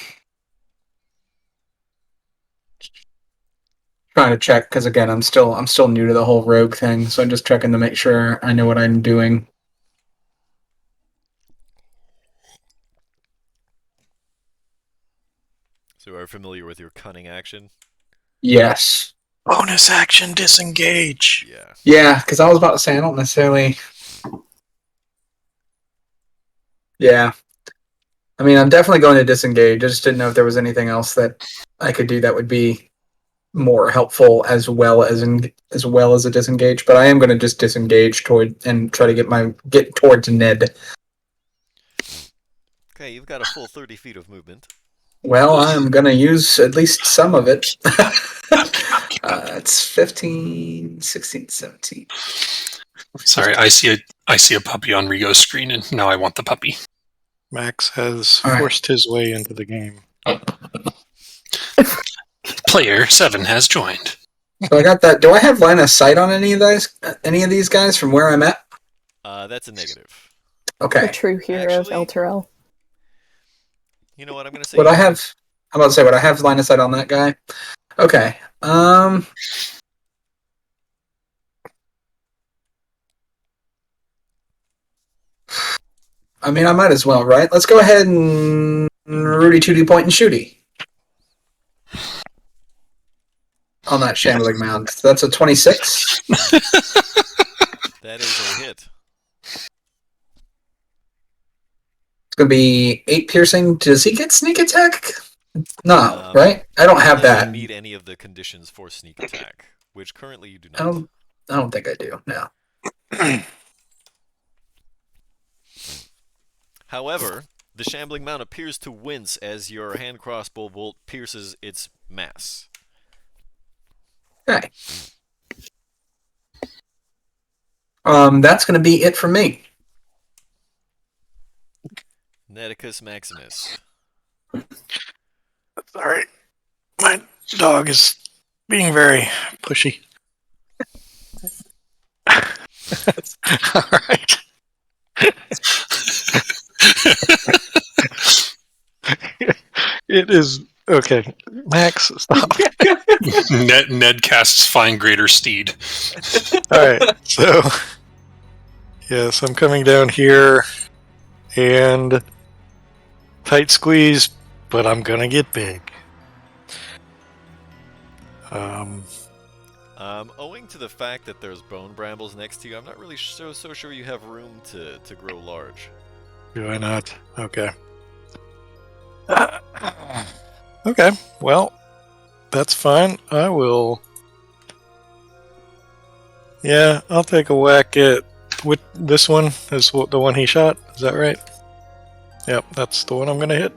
to check because again, I'm still new to the whole rogue thing, so I'm just checking to make sure I know what I'm doing. So, are you familiar with your cunning action? Yes. Bonus action disengage. Yeah. Yeah, because I was about to say I don't necessarily. Yeah. I mean, I'm definitely going to disengage. I just didn't know if there was anything else that I could do that would be more helpful as well as a disengage. But I am going to just disengage toward and try to get towards Ned. Okay, you've got a full 30 feet of movement. Well, I'm going to use at least some of it. It's 15, 16, 17. Sorry, I see a puppy on Rigo's screen, and now I want the puppy. Max has All right. forced his way into the game. Player 7 has joined. So I got that. Do I have line of sight on any of these guys from where I'm at? That's a negative. The Okay. true hero Actually- of Elturel. You know what, I'm going to say... I'm about to say, would I have line of sight on that guy? Okay. I mean, I might as well, right? Let's go ahead and Rudy 2D point and shooty. On that shambling mound. That's a 26. That is a hit. It's going to be 8 piercing. Does he get sneak attack? No, Um, right? I don't have Unless you that. meet any of the conditions for sneak attack, which currently you do I not. don't think I do. No. However, the shambling mount appears to wince as your hand crossbow bolt pierces its mass. Okay. That's going to be it for me. Nedicus Maximus. Sorry. My dog is being very pushy. All right. It is okay. Max, stop. Ned casts Find Greater Steed. All right. So, yes, I'm coming down here and tight squeeze, but I'm gonna get big. Owing to the fact that there's bone brambles next to you, I'm not really so sure you have room to grow large. Do I not? Okay. Okay. Well, that's fine. I will. Yeah, I'll take a whack at with this one. Is the one he shot? Is that right? Yep, that's the one I'm gonna hit.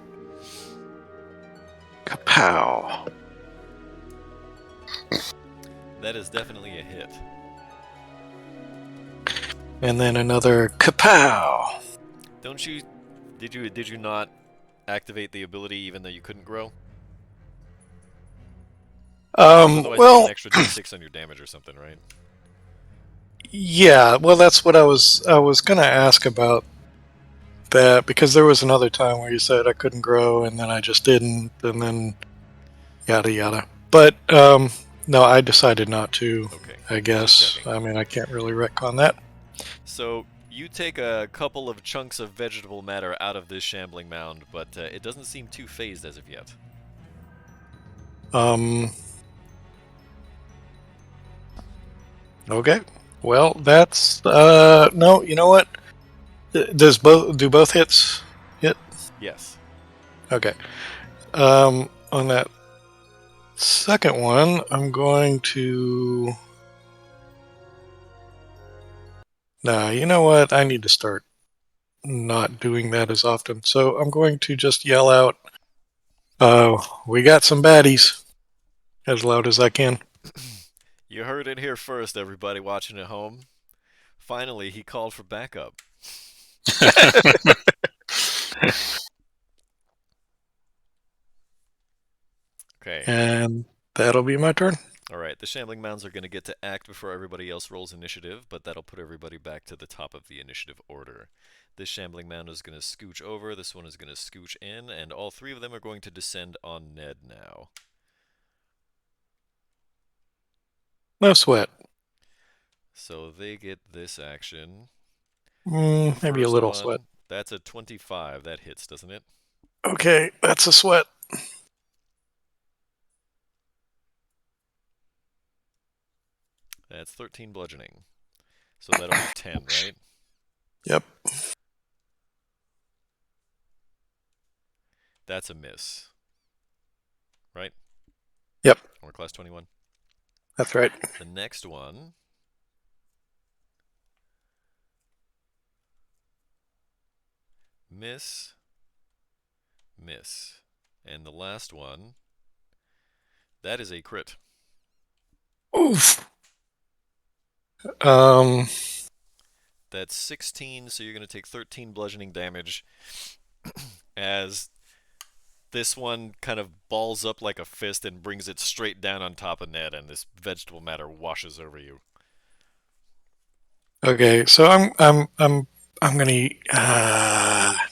Kapow! That is definitely a hit. And then another kapow. Don't you? Did you not activate the ability even though you couldn't grow? Otherwise, you get an Well, extra d6 on your damage or something, right? yeah. Well, that's what I was gonna ask about that, because there was another time where you said I couldn't grow, and then I just didn't, and then yada yada. But no, I decided not to. Okay. I Just guess. checking. I mean, I can't really retcon that. So you take a couple of chunks of vegetable matter out of this shambling mound, but it doesn't seem too phased as of yet. Okay. Well, that's no. You know what? Do both hits hit? Yes. Okay. On that second one, I'm going to. Nah, you know what? I need to start not doing that as often. So I'm going to just yell out, we got some baddies, as loud as I can. You heard it here first, everybody watching at home. Finally, he called for backup. Okay. And that'll be my turn. Alright, the shambling mounds are going to get to act before everybody else rolls initiative, but that'll put everybody back to the top of the initiative order. This shambling mound is going to scooch over, this one is going to scooch in, and all three of them are going to descend on Ned now. No sweat. So they get this action. Maybe a First little one, sweat. that's a 25. That hits, doesn't it? Okay, that's a sweat. That's 13 bludgeoning. So that'll be 10, right? Yep. That's a miss. Right? Yep. Armor class 21. That's right. The next one. Miss. Miss. And the last one. That is a crit. Oof. That's 16, so you're going to take 13 bludgeoning damage as this one kind of balls up like a fist and brings it straight down on top of Ned, and this vegetable matter washes over you. Okay, so I'm gonna.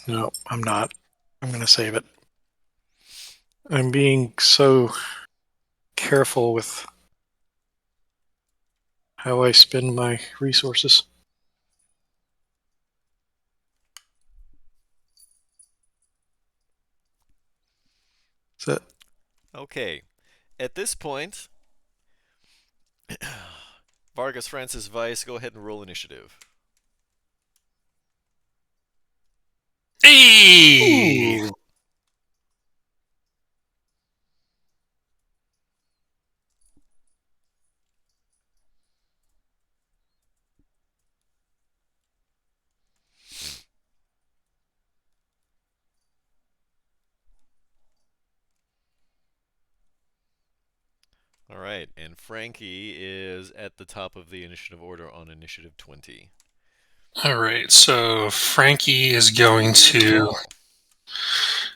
No, I'm not. I'm gonna save it. I'm being so careful with how I spend my resources. So, Okay. At this point, Vargas Francis Weiss, go ahead and roll initiative. Hey! ooh. All right, and Frankie is at the top of the initiative order on initiative 20. All right, so Frankie is going to...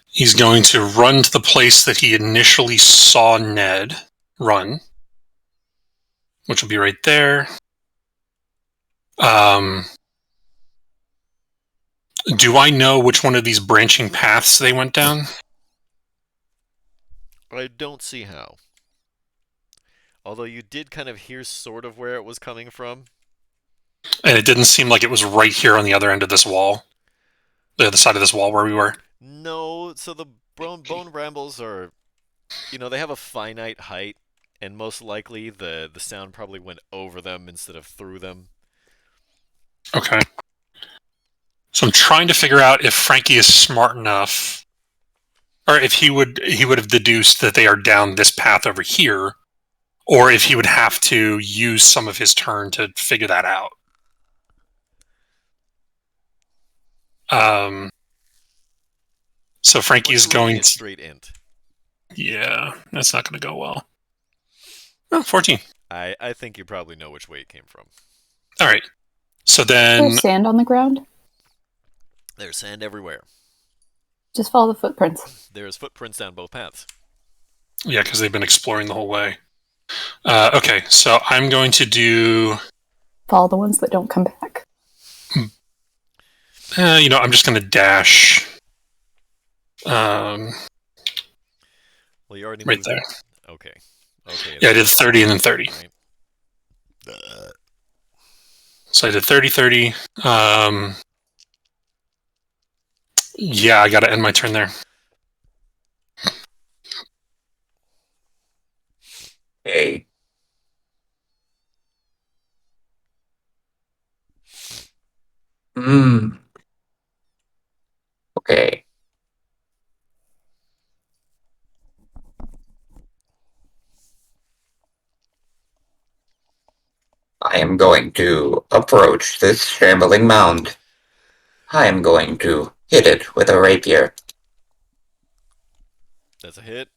He's going to run to the place that he initially saw Ned run, which will be right there. Do I know which one of these branching paths they went down? I don't see how. Although you did kind of hear sort of where it was coming from. And it didn't seem like it was right here on the other end of this wall. The other side of this wall where we were. No, so the bone brambles are, they have a finite height, and most likely the sound probably went over them instead of through them. Okay. So I'm trying to figure out if Frankie is smart enough, or if he would have deduced that they are down this path over here, or if he would have to use some of his turn to figure that out. So Frankie's going to straight int. Yeah, that's not going to go well. Oh, 14. I think you probably know which way it came from. All right. So then, There's sand on the ground. There's sand everywhere. Just follow the footprints. There's footprints down both paths. yeah, because they've been exploring the whole way. Okay, so I'm going to do. Follow the ones that don't come back. I'm just going to dash. Well, you already Right moved there. it. Okay. Okay. Yeah, I did 30 and then 30. Right. So I did 30, 30. Yeah, I got to end my turn there. Hey. Okay. I am going to approach this shambling mound. I am going to hit it with a rapier. That's a hit.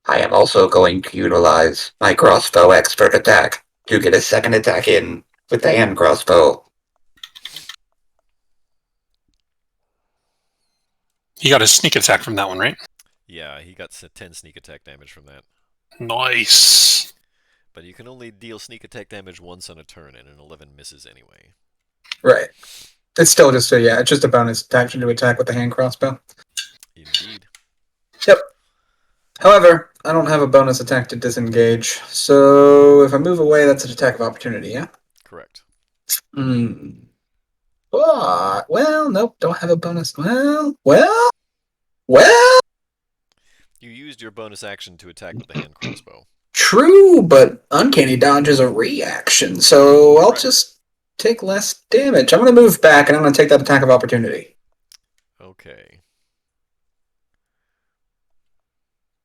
I am also going to utilize my crossbow expert attack to get a second attack in with the hand crossbow. You got a sneak attack from that one, right? Yeah, he got 10 sneak attack damage from that. Nice. But you can only deal sneak attack damage once on a turn, and an 11 misses anyway. Right. It's still just it's just a bonus action to attack with the hand crossbow. Indeed. Yep. However, I don't have a bonus attack to disengage, so if I move away, that's an attack of opportunity, yeah? Correct. Well, nope, don't have a bonus. Well. You used your bonus action to attack with the hand crossbow. True, but Uncanny Dodge is a reaction, so I'll Correct. just take less damage. I'm going to move back, and I'm going to take that attack of opportunity. Okay.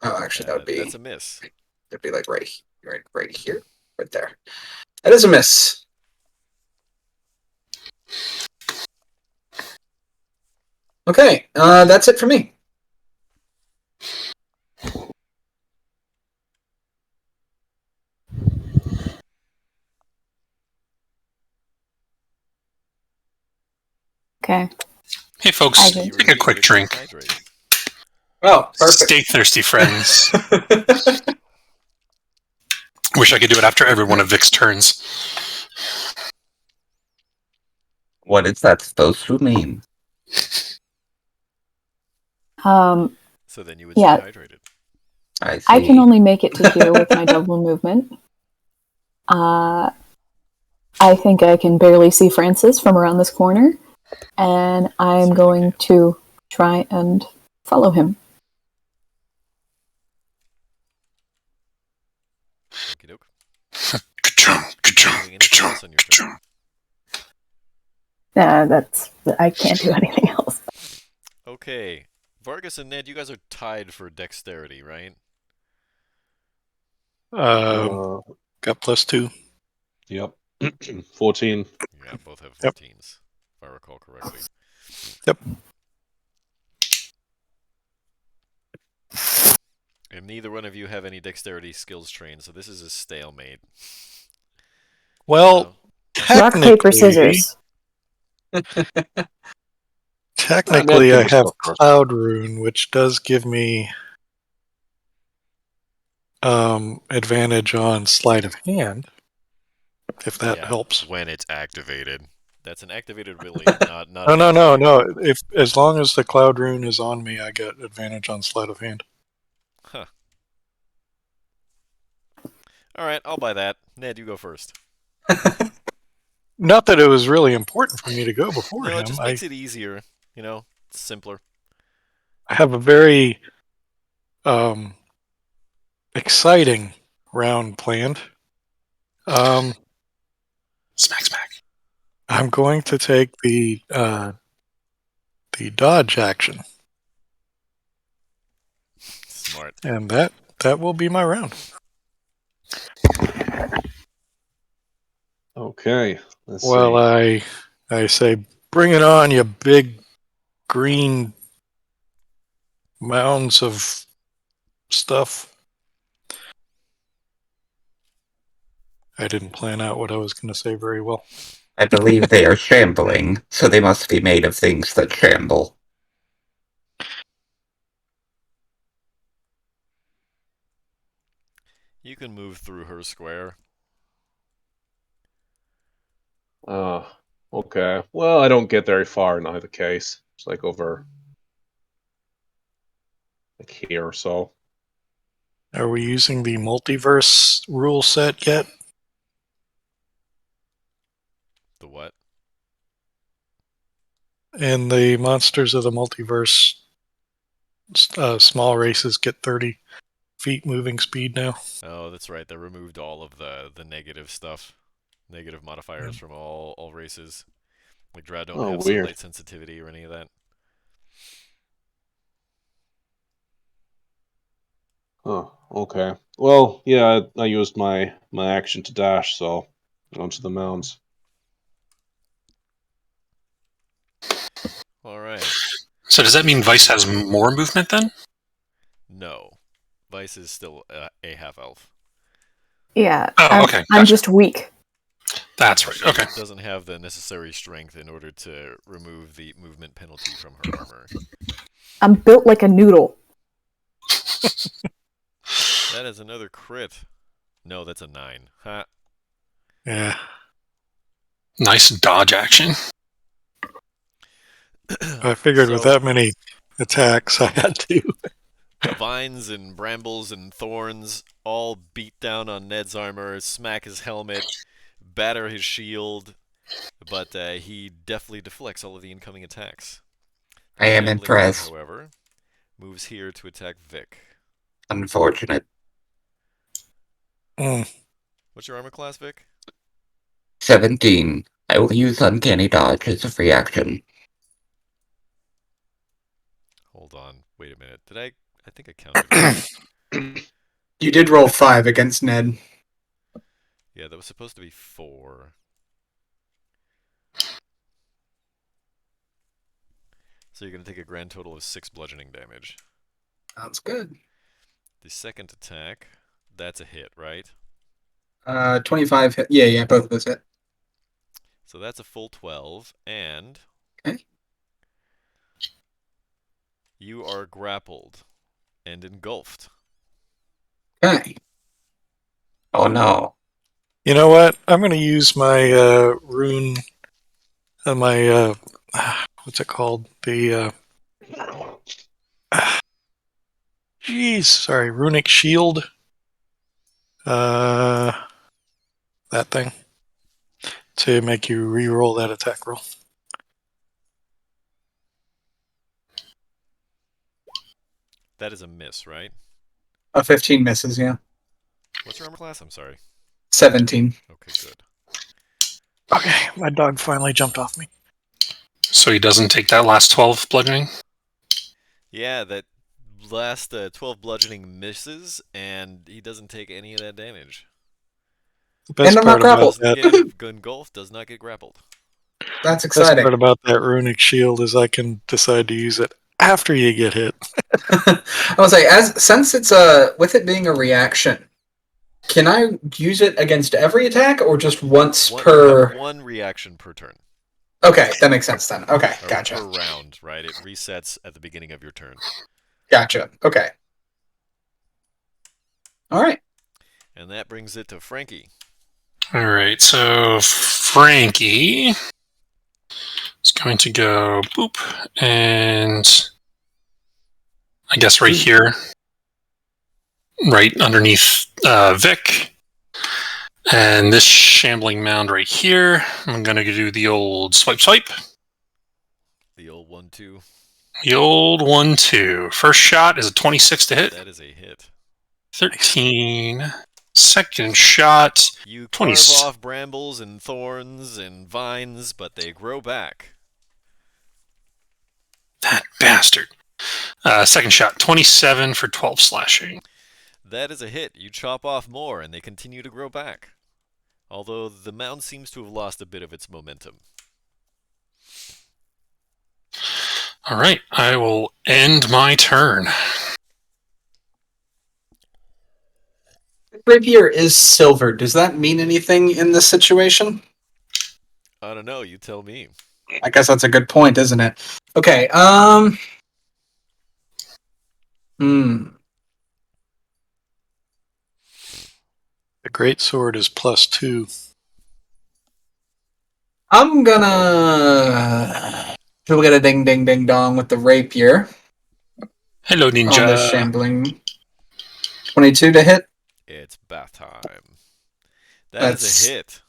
Oh, actually, that would be... That's a miss. That'd be like right here. Right there. That is a miss. Okay, that's it for me. Okay. Hey, folks, I did. take a quick drink. Hydrated. Oh, perfect. Stay thirsty, friends. Wish I could do it after every one of Vic's turns. What is that supposed to mean? So then you would stay hydrated. I see. I can only make it to here with my double movement. I think I can barely see Francis from around this corner, and I'm going to try and follow him. Okey-doke. I can't do anything else. Okay. Vargas and Ned, you guys are tied for dexterity, right? Got +2. Yep. 14. Yeah, both have Yep. 14s, if I recall correctly. Yep. And neither one of you have any dexterity skills trained, so this is a stalemate. Well, Rock, paper, scissors. Technically, I have Cloud Rune, which does give me advantage on sleight of hand, if that helps. When it's activated. That's an activated ability, not No. If as long as the Cloud Rune is on me, I get advantage on sleight of hand. Huh. Alright, I'll buy that. Ned, you go first. Not that it was really important for me to go before him. No, it just makes it easier. It's simpler. I have a very exciting round planned. Smack. I'm going to take the dodge action. Smart. And that will be my round. Okay. Let's see. I say, bring it on, you big green mounds of stuff. I didn't plan out what I was going to say very well. I believe they are shambling, so they must be made of things that shamble. You can move through her square. Okay. Well, I don't get very far in either case. It's like over, like here or so. Are we using the multiverse rule set yet? The what? And the monsters of the multiverse, small races get 30 feet moving speed now. Oh, that's right. They removed all of the negative stuff, negative modifiers from all races. Like Drow don't Oh, have weird. sunlight sensitivity or any of that. Oh, okay. Well, yeah, I used my action to dash, so onto the mounds. All right. So does that mean Vice has more movement then? No, Vice is still a half elf. Yeah, Oh, okay, I'm gotcha. just weak. That's right. She Okay. doesn't have the necessary strength in order to remove the movement penalty from her armor. I'm built like a noodle. That is another crit. No, that's a 9. Ha. Yeah. Nice dodge action. I figured with So, that many attacks, I had to. vines and brambles and thorns all beat down on Ned's armor, smack his helmet, batter his shield, but he deftly deflects all of the incoming attacks. I am Shambling Ned, impressed. however, moves here to attack Vic. Unfortunate. What's your armor class, Vic? 17. I will use Uncanny Dodge as a free action. Hold on. Wait a minute. Did I think I counted wrong. You did roll 5 against Ned. Yeah, that was supposed to be 4. So you're going to take a grand total of 6 bludgeoning damage. Sounds good. The second attack, that's a hit, right? 25 hit. Yeah, both of those hit. So that's a full 12, and Okay. you are grappled and engulfed. Okay. Oh no. You know what? I'm going to use my rune, my what's it called? The sorry, runic shield. That thing to make you re-roll that attack roll. That is a miss, right? A 15 misses, yeah. What's your armor class? I'm sorry. 17. Okay, good. Okay, my dog finally jumped off me. So he doesn't take that last 12 bludgeoning? Yeah, that last 12 bludgeoning misses, and he doesn't take any of that damage. The best And I'm not part about grappled. Doesn't that, get engulfed, does not get grappled. That's best exciting. part about that runic shield is I can decide to use it after you get hit. I will say, since it's with it being a reaction, can I use it against every attack or just once You per? have 1 reaction per turn. Okay, that makes sense then. Okay, Or gotcha. per round, right? It resets at the beginning of your turn. Gotcha. Okay. All right. And that brings it to Frankie. Alright, so Frankie is going to go boop, and I guess right here, right underneath Vic. And this shambling mound right here, I'm going to do the old swipe. The old 1-2. The old 1-2. First shot is a 26 to hit. That is a hit. 13. Second shot. You 20. carve off brambles and thorns and vines, but they grow back. That bastard. Second shot, 27 for 12 slashing. That is a hit. You chop off more, and they continue to grow back. Although the mound seems to have lost a bit of its momentum. All right, I will end my turn. rapier is silver. Does that mean anything in this situation? I don't know. You tell me. I guess that's a good point, isn't it? Okay. Hmm. The great sword is +2. I'm gonna. We'll get a ding ding ding dong with the rapier Hello, on the ninja. shambling. 22 to hit. It's bath time. That's- That's a hit.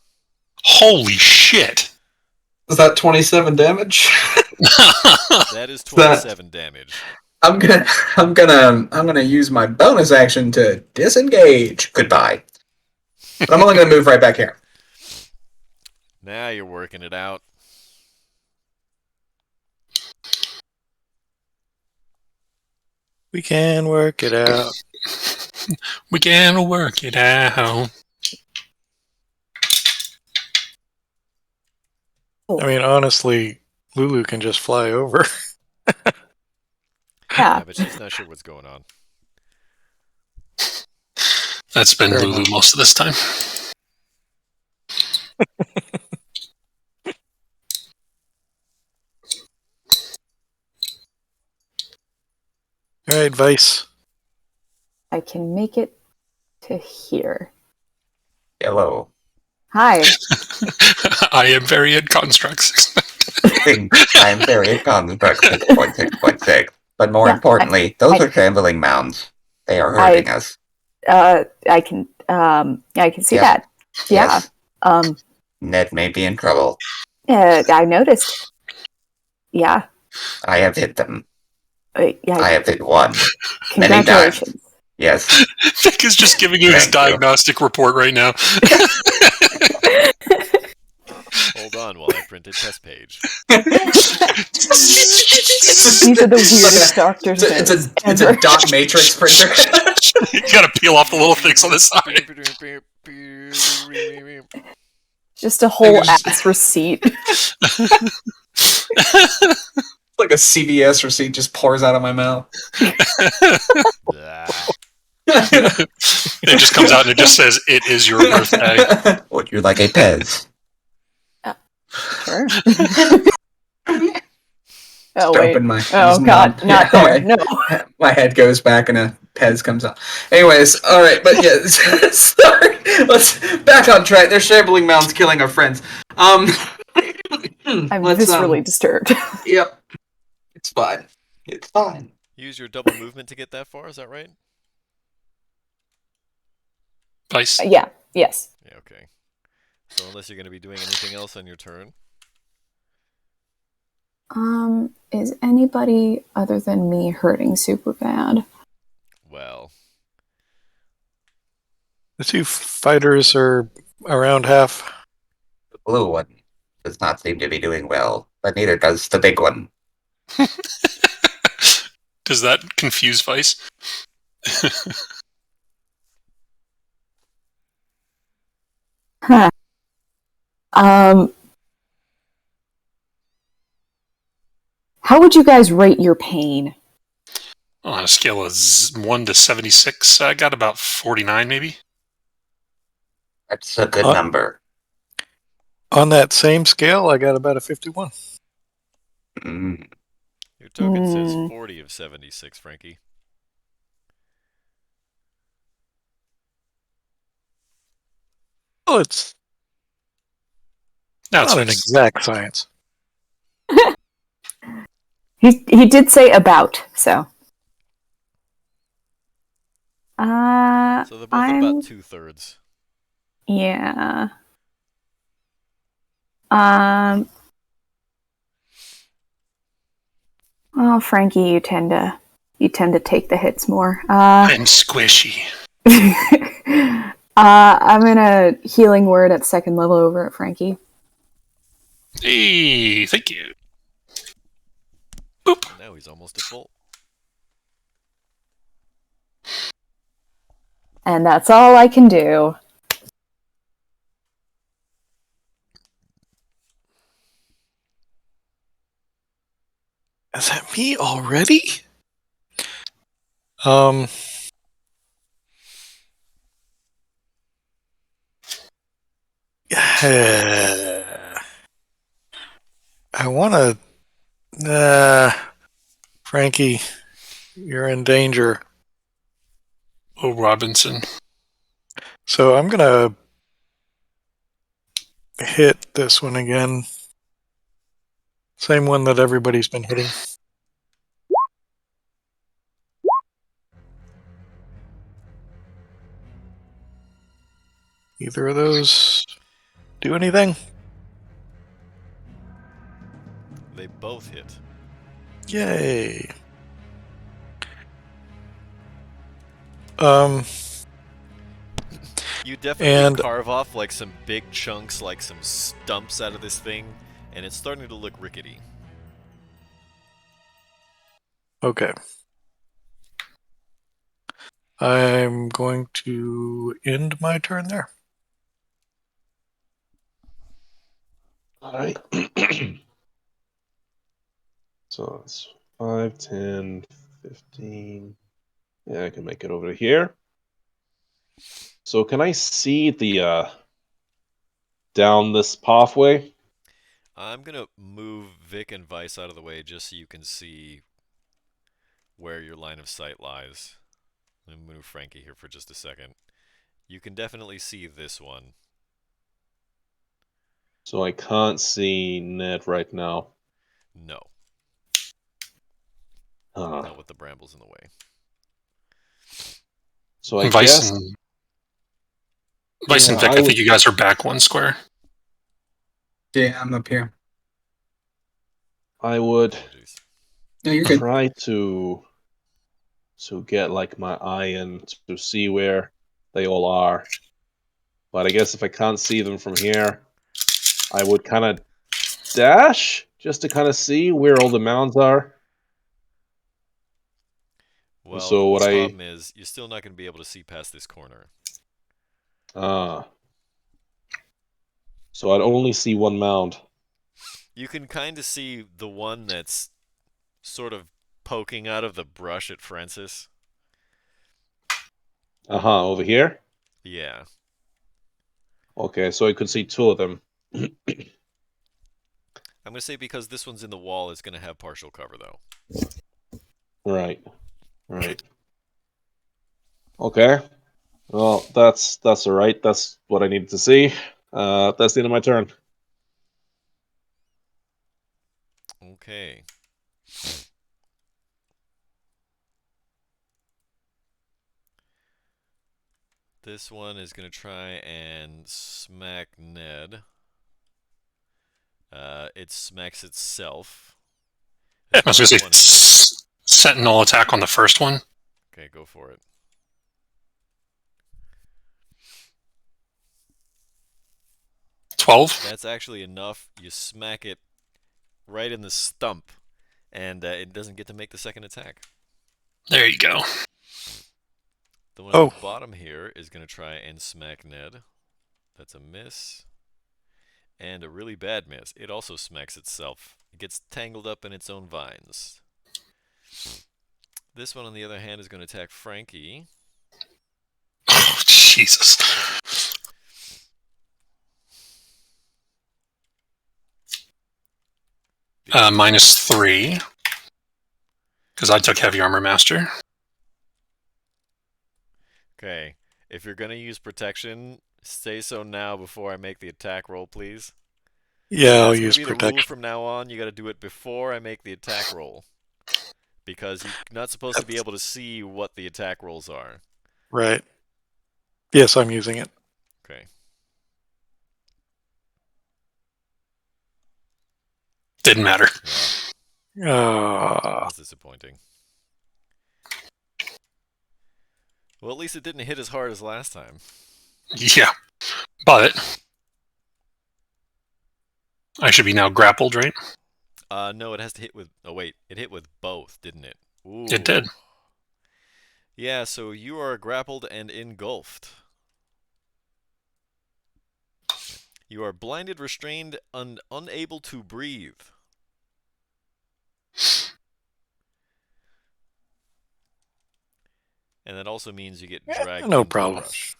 Holy shit! Is that 27 damage? That is 27 damage. I'm gonna use my bonus action to disengage. Goodbye. But I'm only gonna move right back here. Now you're working it out. We can work it out. We can work it out. I mean, honestly, Lulu can just fly over. Yeah, Yeah. but she's not sure what's going on. That's been Fair Lulu enough. most of this time. All right, Vice. I can make it to here. Hello. Hi. I am very in constructs. I am very in construct 6.6.6. But more Yeah, importantly, those I- are shambling mounds. They are hurting us. I can see Yep. that. Yeah. Yes. Ned may be in trouble. I noticed. Yeah. I have hit them. I Yeah. have hit one. Congratulations. Yes. Vic is just giving you his Thank you. diagnostic report right now. Hold on while I print a test page. These are the weirdest doctor's It's notes a ever. dot matrix printer. You gotta peel off the little things on the side. Just a whole There's- ass receipt. Like a CVS receipt just pours out of my mouth. Blah. It just comes out and it just says, "It is your birthday." Would you like a Pez? Sure. Oh wait. Open my. Oh god, not there. No. My head goes back and a Pez comes out. Anyways, all right, but yeah, sorry. Let's back on track. They're shambling mounds killing our friends. I'm let's, viscerally disturbed. Yep. It's fine. It's fine. Use your double movement to get that far, is that right? Vice. Yeah. Yes. Yeah, okay. So unless you're going to be doing anything else on your turn. Is anybody other than me hurting super bad? Well, The two fighters are around half. The blue one does not seem to be doing well, but neither does the big one. Does that confuse Vice? Huh. How would you guys rate your pain? On a scale of 1 to 76, I got about 49, maybe. That's a good Huh? number. On that same scale, I got about a 51. Mm. your token says Hmm. 40 of 76, Frankie. Well, it's Now it's not an Vice. exact science. He did say about, so. So they're both at I'm about 2/3. yeah. Oh, Frankie, you tend to take the hits more. I'm squishy. I'm gonna healing word at second level over at Frankie. Hey, thank you. Boop. Now he's almost at full. And that's all I can do. Is that me already? Um, I want to. Frankie, you're in danger. Oh, Robinson. So I'm going to hit this one again. Same one that everybody's been hitting. Either of those do anything? They both hit. Yay. Um, You definitely and carve off like some big chunks, like some stumps out of this thing, and it's starting to look rickety. okay. I'm going to end my turn there. All right. So it's 5, 10, 15. Yeah, I can make it over to here. So can I see the down this pathway? I'm gonna move Vic and Vice out of the way just so you can see where your line of sight lies. I'm gonna move Frankie here for just a second. You can definitely see this one. So I can't see Ned right now. No, Huh. not with the brambles in the way. So I Vice guess and Vice and yeah, Vic, I would. think you guys are back one square. Yeah, I'm up here. I would Apologies. No, you're good. try to get like my eye in to see where they all are. But I guess if I can't see them from here, I would kind of dash just to kind of see where all the mounds are. Well, So what the I problem is you're still not gonna be able to see past this corner. so I'd only see one mound. You can kind of see the one that's sort of poking out of the brush at Francis. Over here. Yeah. Okay, so I could see two of them. I'm gonna say because this one's in the wall, it's gonna have partial cover though. Right. Okay. Well, that's all right. That's what I needed to see. That's the end of my turn. Okay. This one is gonna try and smack Ned. It smacks itself. I It's was going got to one hit. say Sentinel attack on the first one. Okay, go for it. 12. That's actually enough. You smack it right in the stump, and it doesn't get to make the second attack. There you go. The one at the bottom here is going to try and smack Ned. That's a miss. And a really bad miss. It also smacks itself. It gets tangled up in its own vines. This one, on the other hand, is going to attack Frankie. Oh, Jesus. -3. Because I took Heavy Armor Master. Okay. If you're going to use protection, say so now before I make the attack roll, please. Yeah, I'll That's going use to be the rule protection. from now on. You got to do it before I make the attack roll. Because you're not supposed to be able to see what the attack rolls are. Right. Yes, I'm using it. Okay. Didn't matter. That's disappointing. Well, at least it didn't hit as hard as last time. Yeah. But I should be now grappled, right? No, it has to hit with... Oh, wait. It hit with both, didn't it? Ooh. It did. Yeah, so you are grappled and engulfed. You are blinded, restrained, and unable to breathe. And that also means you get dragged no into problem. the brush.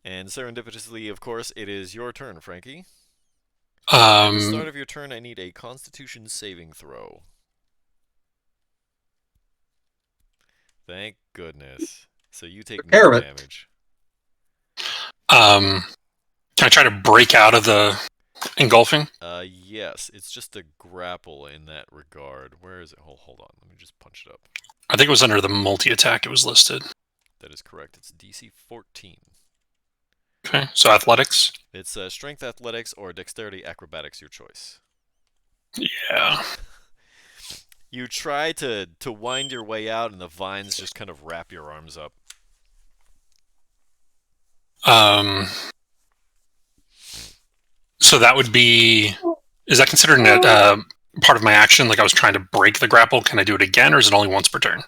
And serendipitously, of course, it is your turn, Frankie. At the start of your turn, I need a Constitution saving throw. Thank goodness. So you take Care no of it. damage. Can I try to break out of the engulfing? Yes, it's just a grapple in that regard. Where is it? Hold on. Let me just punch it up. I think it was under the multi-attack it was listed. That is correct. It's DC 14. Okay, so athletics? It's strength athletics or dexterity acrobatics, your choice. Yeah. You try to wind your way out, and the vines just kind of wrap your arms up. So that would be... Is that considered part of my action? Like I was trying to break the grapple? Can I do it again, or is it only once per turn?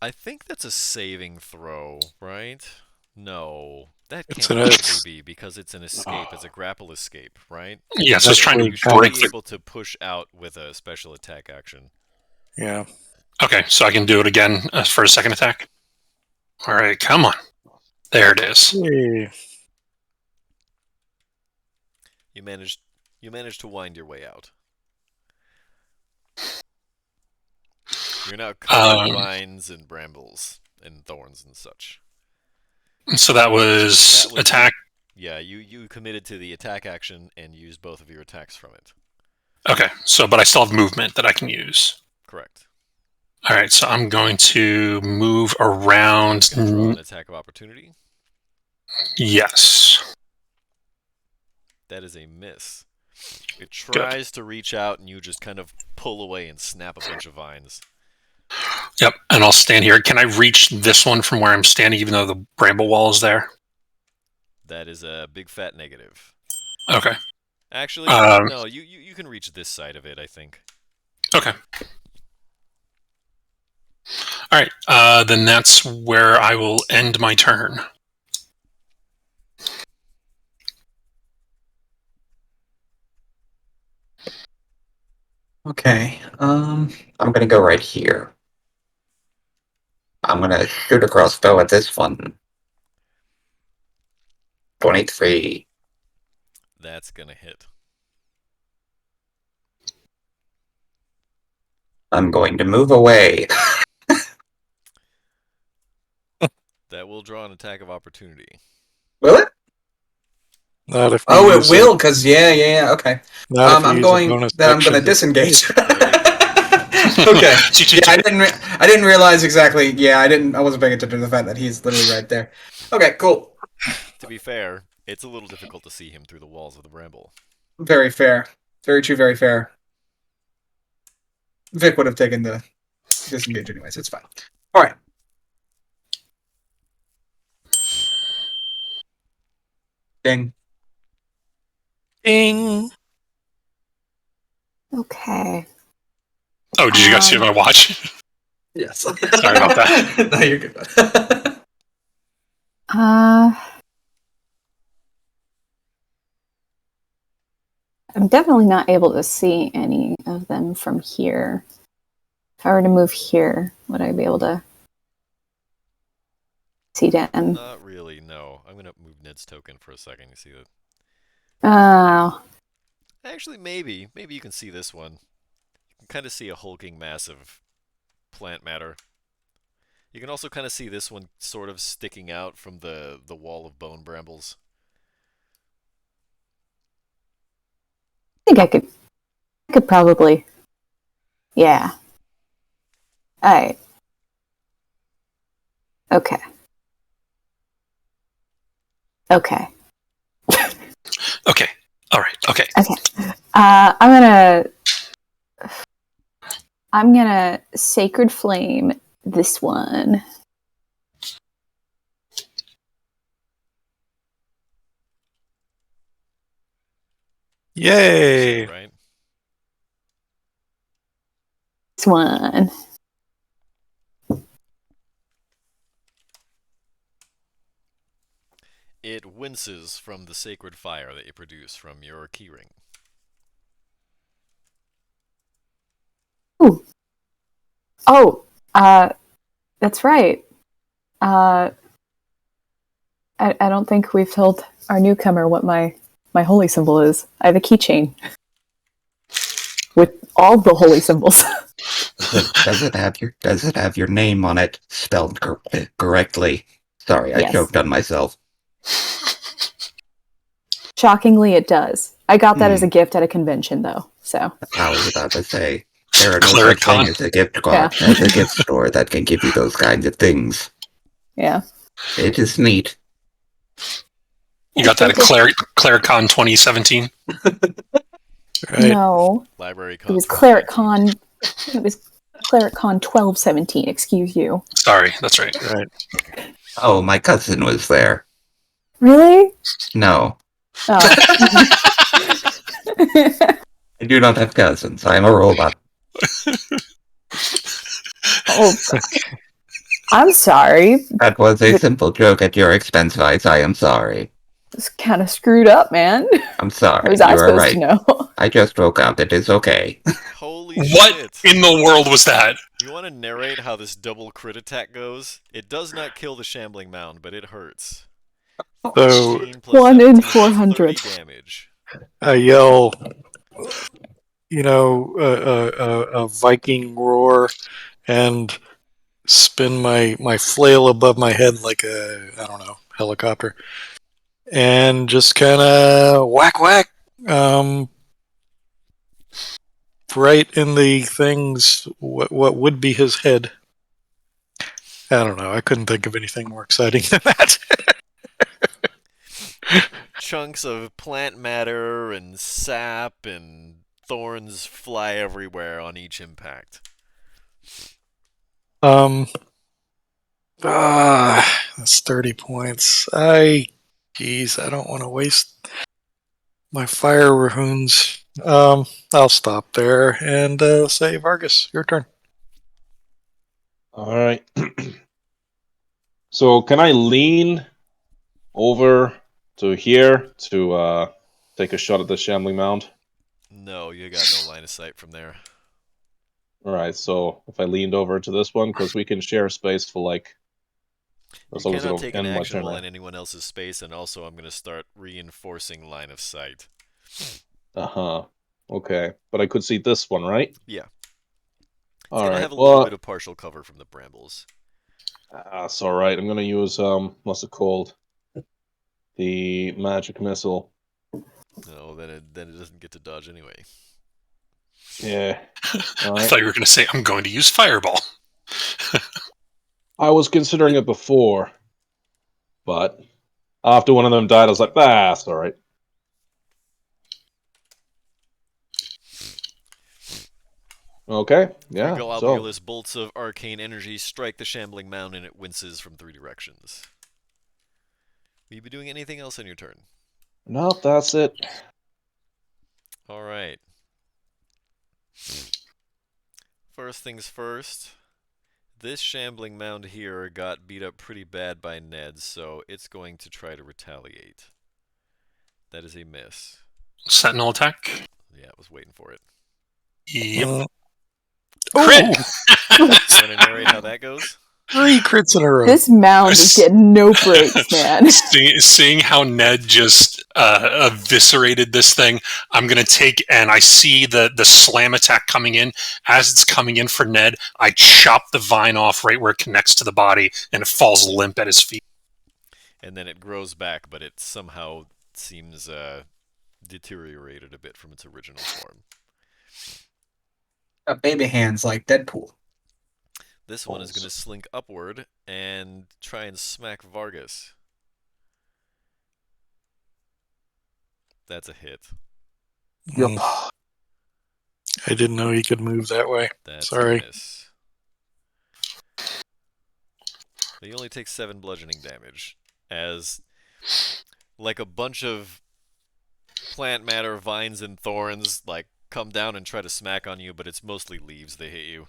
I think that's a saving throw, right? No, that It's can't an possibly X. be because it's an escape. It's a grapple escape, right? Yeah, so I was trying Actually, to You break should be the... able to push out with a special attack action. Yeah. Okay, so I can do it again for a second attack? All right, come on. There it is. Hey. You managed to wind your way out. You're now covered in vines and brambles and thorns and such. So that was attack. Yeah, you committed to the attack action and used both of your attacks from it. Okay, so but I still have movement that I can use. Correct. All right, so I'm going to move around. Gonna draw an attack of opportunity. Yes. That is a miss. It tries to reach out, and you just kind of pull away and snap a bunch of vines. Yep, and I'll stand here. Can I reach this one from where I'm standing, even though the bramble wall is there? That is a big fat negative. Okay. Actually, no, you can reach this side of it, I think. Okay. All right, then that's where I will end my turn. Okay. I'm gonna go right here. I'm gonna shoot a crossbow at this one. 23. That's gonna hit. I'm going to move away. That will draw an attack of opportunity. Will it? Not if you Oh, it use will, because yeah, okay. Not if you I'm use a going. bonus Then I'm action going to to- disengage. Okay. Yeah, I didn't realize exactly. Yeah, I wasn't paying attention to the fact that he's literally right there. Okay, cool. To be fair, it's a little difficult to see him through the walls of the bramble. Very fair. Very true. Very fair. Vic would have taken the disengage anyways. It's fine. All right. Ding. Ding. Okay. Oh, did you guys see my watch? Yes. Sorry about that. No, you're good. I'm definitely not able to see any of them from here. If I were to move here, would I be able to see them? Not really, no. I'm gonna move Ned's token for a second. You see that? Oh. Actually, maybe you can see this one. You can kind of see a hulking mass of plant matter. You can also kind of see this one sort of sticking out from the wall of bone brambles. I think I could probably. Yeah. Alright. Okay. Okay. Okay. All right. Okay. Okay. I'm gonna Sacred Flame this one. Yay! Right? This one. It winces from the sacred fire that you produce from your keyring. Ooh. Oh, that's right. I don't think we've told our newcomer what my holy symbol is. I have a keychain with all the holy symbols. Does it have your name on it spelled correctly? Sorry, I Yes. choked on myself. Shockingly, it does. I got that as a gift at a convention, though. So I was about to say, there are no Cleric such thing con. as a gift card as a gift store that can give you those kinds of things. yeah. It is neat. You got that at ClericCon 2017? Right. No, Library it was 2019. ClericCon. It was ClericCon 1217. Excuse you. Sorry, that's right. Right. Oh, my cousin was there. Really? No, Oh. I do not have cousins. I am a robot. Oh, I'm sorry. That was a simple joke at your expense, Vice. I am sorry. It's kind of screwed up, man. I'm sorry. How was You I are supposed right. to know? I just woke up. It is okay. Holy What shit. in the world was that? You want to narrate how this double crit attack goes? It does not kill the shambling mound, but it hurts. So 15 plus 1 in 17 is 400. 30 damage. I yell, a Viking roar, and spin my flail above my head like a, I don't know, helicopter, and just kind of whack whack, right in the thing's what would be his head. I don't know. I couldn't think of anything more exciting than that. Chunks of plant matter and sap and thorns fly everywhere on each impact. That's 30 points. Geez, I don't want to waste my fire runes. I'll stop there and say, Vargas, your turn. All right. So can I lean over to here to take a shot at the shambling mound? No, you got no line of sight from there. All right. So if I leaned over to this one, because we can share space for like. You As long as cannot it'll take an end my action turn, while right? in anyone else's space, and also I'm going to start reinforcing line of sight. Uh-huh. Okay. But I could see this one, right? Yeah. It's All going to right. have a little Well, bit of partial cover from the brambles. that's all right. I'm gonna use what's it called? The magic missile. No, then it doesn't get to dodge anyway. Yeah. All I right. thought you were going to say, I'm going to use Fireball. I was considering it before, but after one of them died, I was like, that's all right. Okay. Yeah. Three So globulous bolts of arcane energy strike the shambling mound and it winces from 3 directions. Will you be doing anything else on your turn? nope, that's it. Alright. First things first. This shambling mound here got beat up pretty bad by Ned, so it's going to try to retaliate. That is a miss. Sentinel attack. Yeah, I was waiting for it. Yep. Crit! Want to narrate how that goes? 3 crits in a row. This mound is getting no breaks, man. Seeing how Ned just eviscerated this thing, I'm going to take, and I see the slam attack coming in. As it's coming in for Ned, I chop the vine off right where it connects to the body, and it falls limp at his feet. And then it grows back, but it somehow seems deteriorated a bit from its original form. Got baby hands like Deadpool. This one is going to slink upward and try and smack Vargas. That's a hit. Yep. I didn't know he could move that way. That's Sorry. a miss. He only takes 7 bludgeoning damage, as like a bunch of plant matter, vines, and thorns like come down and try to smack on you, but it's mostly leaves they hit you.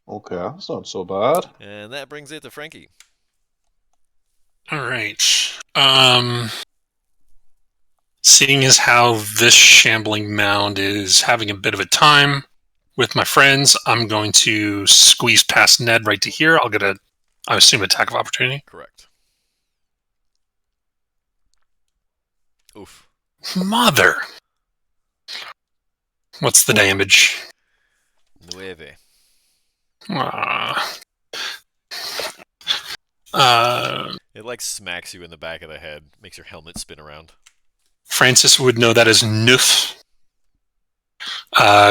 Okay, that's not so bad. And that brings it to Frankie. All right. Seeing as how this shambling mound is having a bit of a time with my friends. I'm going to squeeze past Ned right to here. I'll get I assume, attack of opportunity. Correct. Oof. Mother. What's the damage? Nueve. It like smacks you in the back of the head, makes your helmet spin around. Francis would know that as Nuf.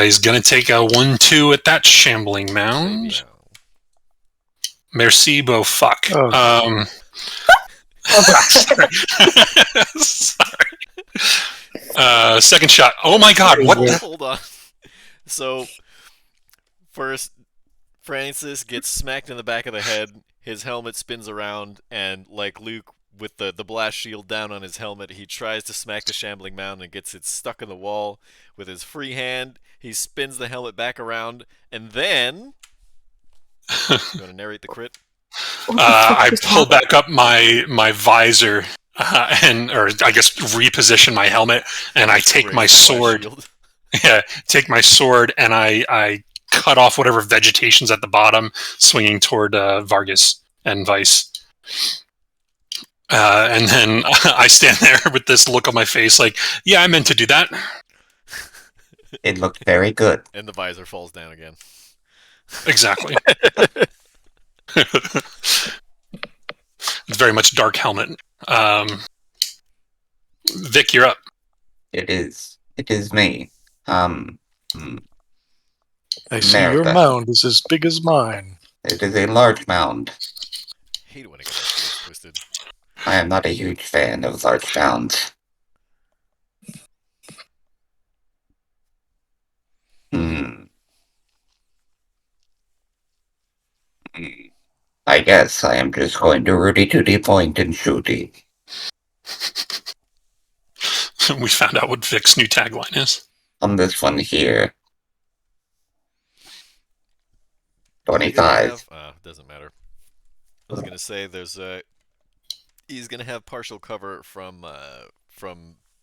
He's going to take a 1-2 at that shambling mound. Merci, beau fuck. Oh. Sorry. Second shot. Oh my god, what the? Hold on. So, first, Francis gets smacked in the back of the head, his helmet spins around, and like Luke with the blast shield down on his helmet, he tries to smack the shambling mound and gets it stuck in the wall. With his free hand, he spins the helmet back around, and then... You want to narrate the crit? I pull back up my visor, or I guess reposition my helmet, and I take my sword. Yeah, take my sword, and I cut off whatever vegetation's at the bottom, swinging toward Vargas and Vice. And then I stand there with this look on my face, like, yeah, I meant to do that. It looked very good. And the visor falls down again. Exactly. It's very much dark helmet. Vic, you're up. It is me. I see your America. mound is as big as mine. It is a large mound. I hate when it gets twisted. I am not a huge fan of large mounds. I guess I am just going to Rudy Tooty point and shooty. We found out what Vic's new tagline is. On this one here. 25. Doesn't matter. I was gonna say he's gonna have partial cover from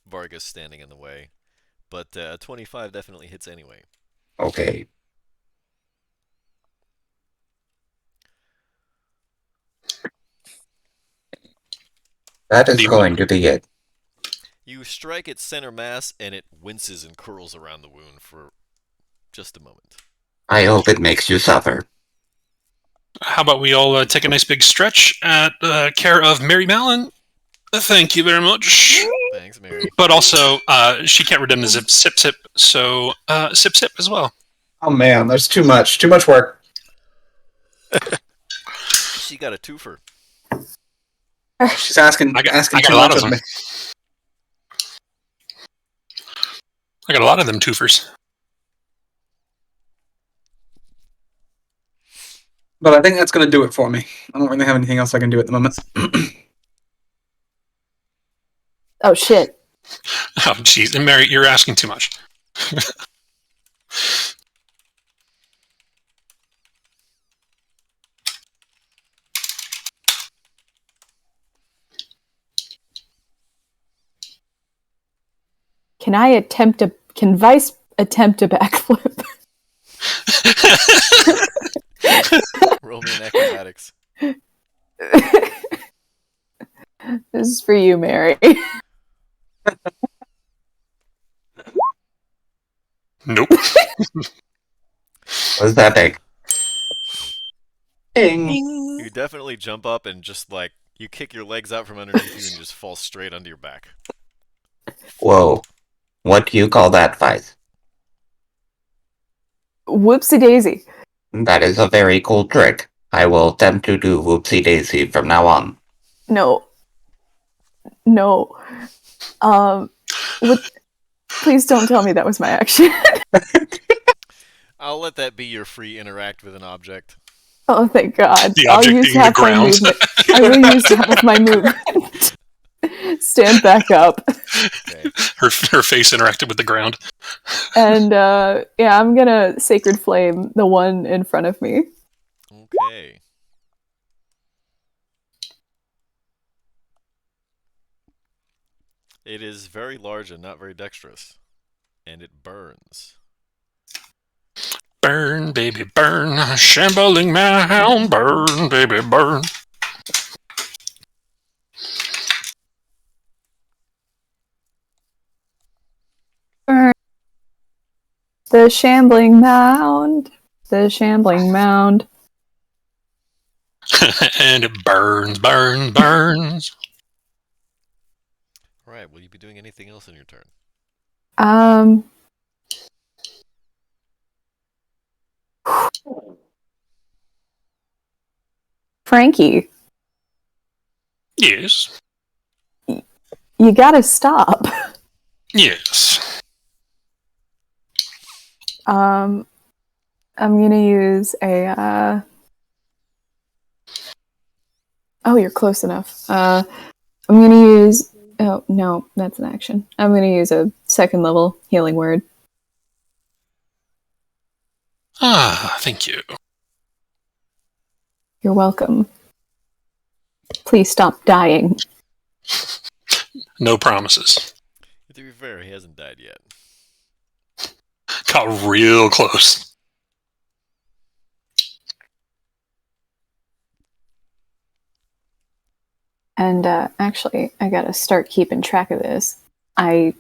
Vargas standing in the way, but 25 definitely hits anyway. Okay. That is going to be it. You strike its center mass, and it winces and curls around the wound for just a moment. I hope it makes you suffer. How about we all take a nice big stretch at care of Mary Mallon? Thank you very much. Thanks, Mary. But also, she can't redeem the sip, so sip as well. Oh man, there's too much work. She got a twofer. She's asking I got too a lot much of of them. me. I got a lot of them twofers. But I think that's going to do it for me. I don't really have anything else I can do at the moment. Oh shit. Oh, jeez. And Mary, you're asking too much. Can Vice attempt a backflip? Roll me an acrobatics. This is for you, Mary. Nope. What does that take? Ding. You definitely jump up and just like you kick your legs out from underneath you and just fall straight onto your back. Whoa. What do you call that, Vice? Whoopsie daisy. That is a very cool trick. I will attempt to do whoopsie daisy from now on. No. Please don't tell me that was my action. I'll let that be your free interact with an object. Oh, thank God. The I'll object use being the half my ground. movement. I will use half of my movement. Stand back up. Okay. Her face interacted with the ground. And, yeah, I'm gonna Sacred Flame the one in front of me. Okay. It is very large and not very dexterous. And it burns. Burn, baby, burn. Shambling mound, burn, baby, burn. Burn. The shambling mound. The shambling mound. And it burns, burns, burns. All right. Will you be doing anything else in your turn? Frankie, Yes. you gotta stop. Yes. I'm gonna use a. Oh, you're close enough. I'm gonna use. Oh no, that's an action. I'm gonna use a second level healing word. Ah, thank you. You're welcome. Please stop dying. No promises. To be fair, he hasn't died yet. Got real close. And actually, I gotta start keeping track of this. I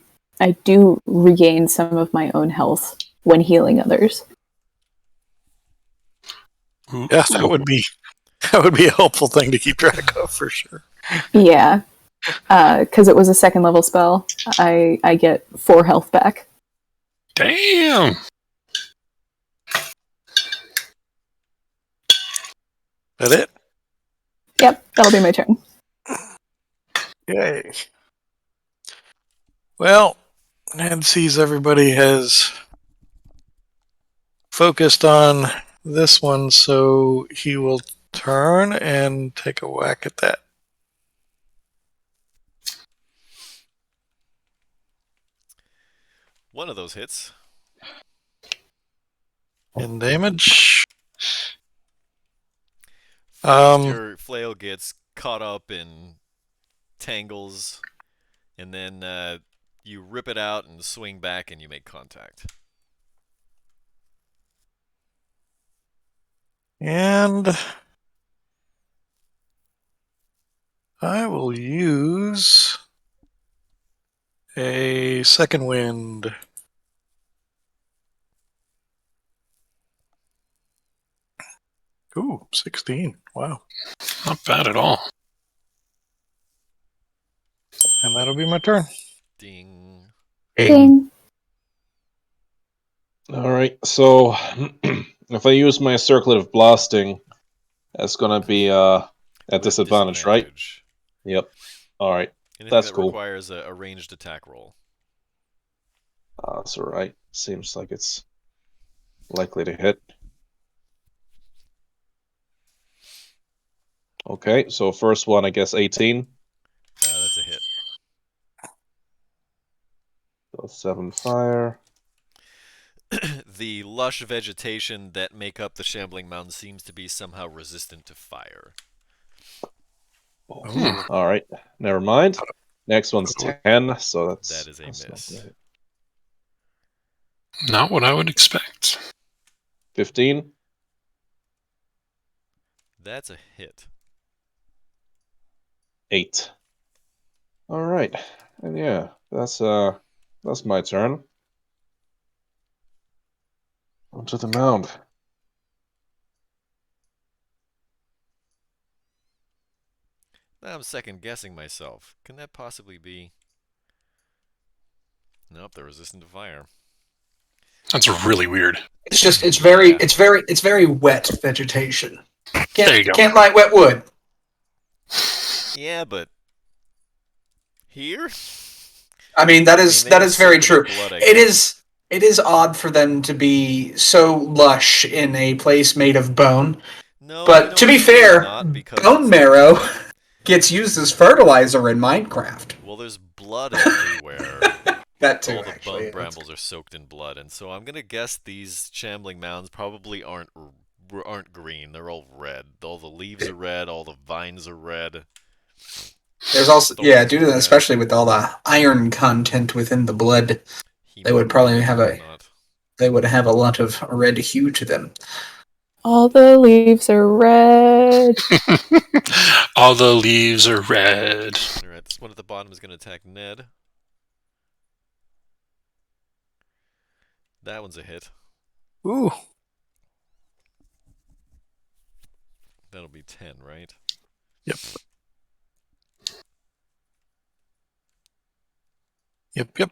do regain some of my own health when healing others. Yeah, that would be a helpful thing to keep track of for sure. Yeah, because it was a second level spell. I get 4 health back. Damn. That it? Yep, that'll be my turn. Yay. Well, Ned sees everybody has focused on this one, so he will turn and take a whack at that. One of those hits. And damage. Your flail gets caught up in tangles, and then you rip it out and swing back, and you make contact. And I will use a second wind. Ooh, 16. Wow. Not bad at all. And that'll be my turn. Ding. Ding. Alright, so if I use my circlet of blasting, that's gonna be at With disadvantage, right? disadvantage. Yep. Alright, Anything That's that cool. requires a ranged attack roll. that's alright. Seems like it's likely to hit. Okay, so first one, I guess 18. That's a hit. So 7 fire. The lush vegetation that make up the shambling mound seems to be somehow resistant to fire. Alright, never mind. Next one's 10, so That is a that's miss. not great. Not what I would expect. 15. That's a hit. 8. Alright. And yeah, that's my turn. Onto the mound. Now I'm second guessing myself. Can that possibly be? Nope, they're resistant to fire. That's really weird. It's just it's very wet vegetation. There you go. Can't light wet wood. Yeah, but here? I mean that is they have very circular true. blood, I It guess. is odd for them to be so lush in a place made of bone. No, But to be it's really fair, not, because bone marrow gets used as fertilizer in Minecraft. well, there's blood everywhere. That too, All the actually. bone brambles are soaked in blood, and so I'm gonna guess these shambling mounds probably aren't green. They're all red. All the leaves are red. All the vines are red. There's also Thorns due are to that, red. especially with all the iron content within the blood. They would probably have a- Not. they would have a lot of red hue to them. All the leaves are red. All the leaves are red. Alright, this one at the bottom is going to attack Ned. That one's a hit. Ooh. That'll be 10, right? Yep. Yep.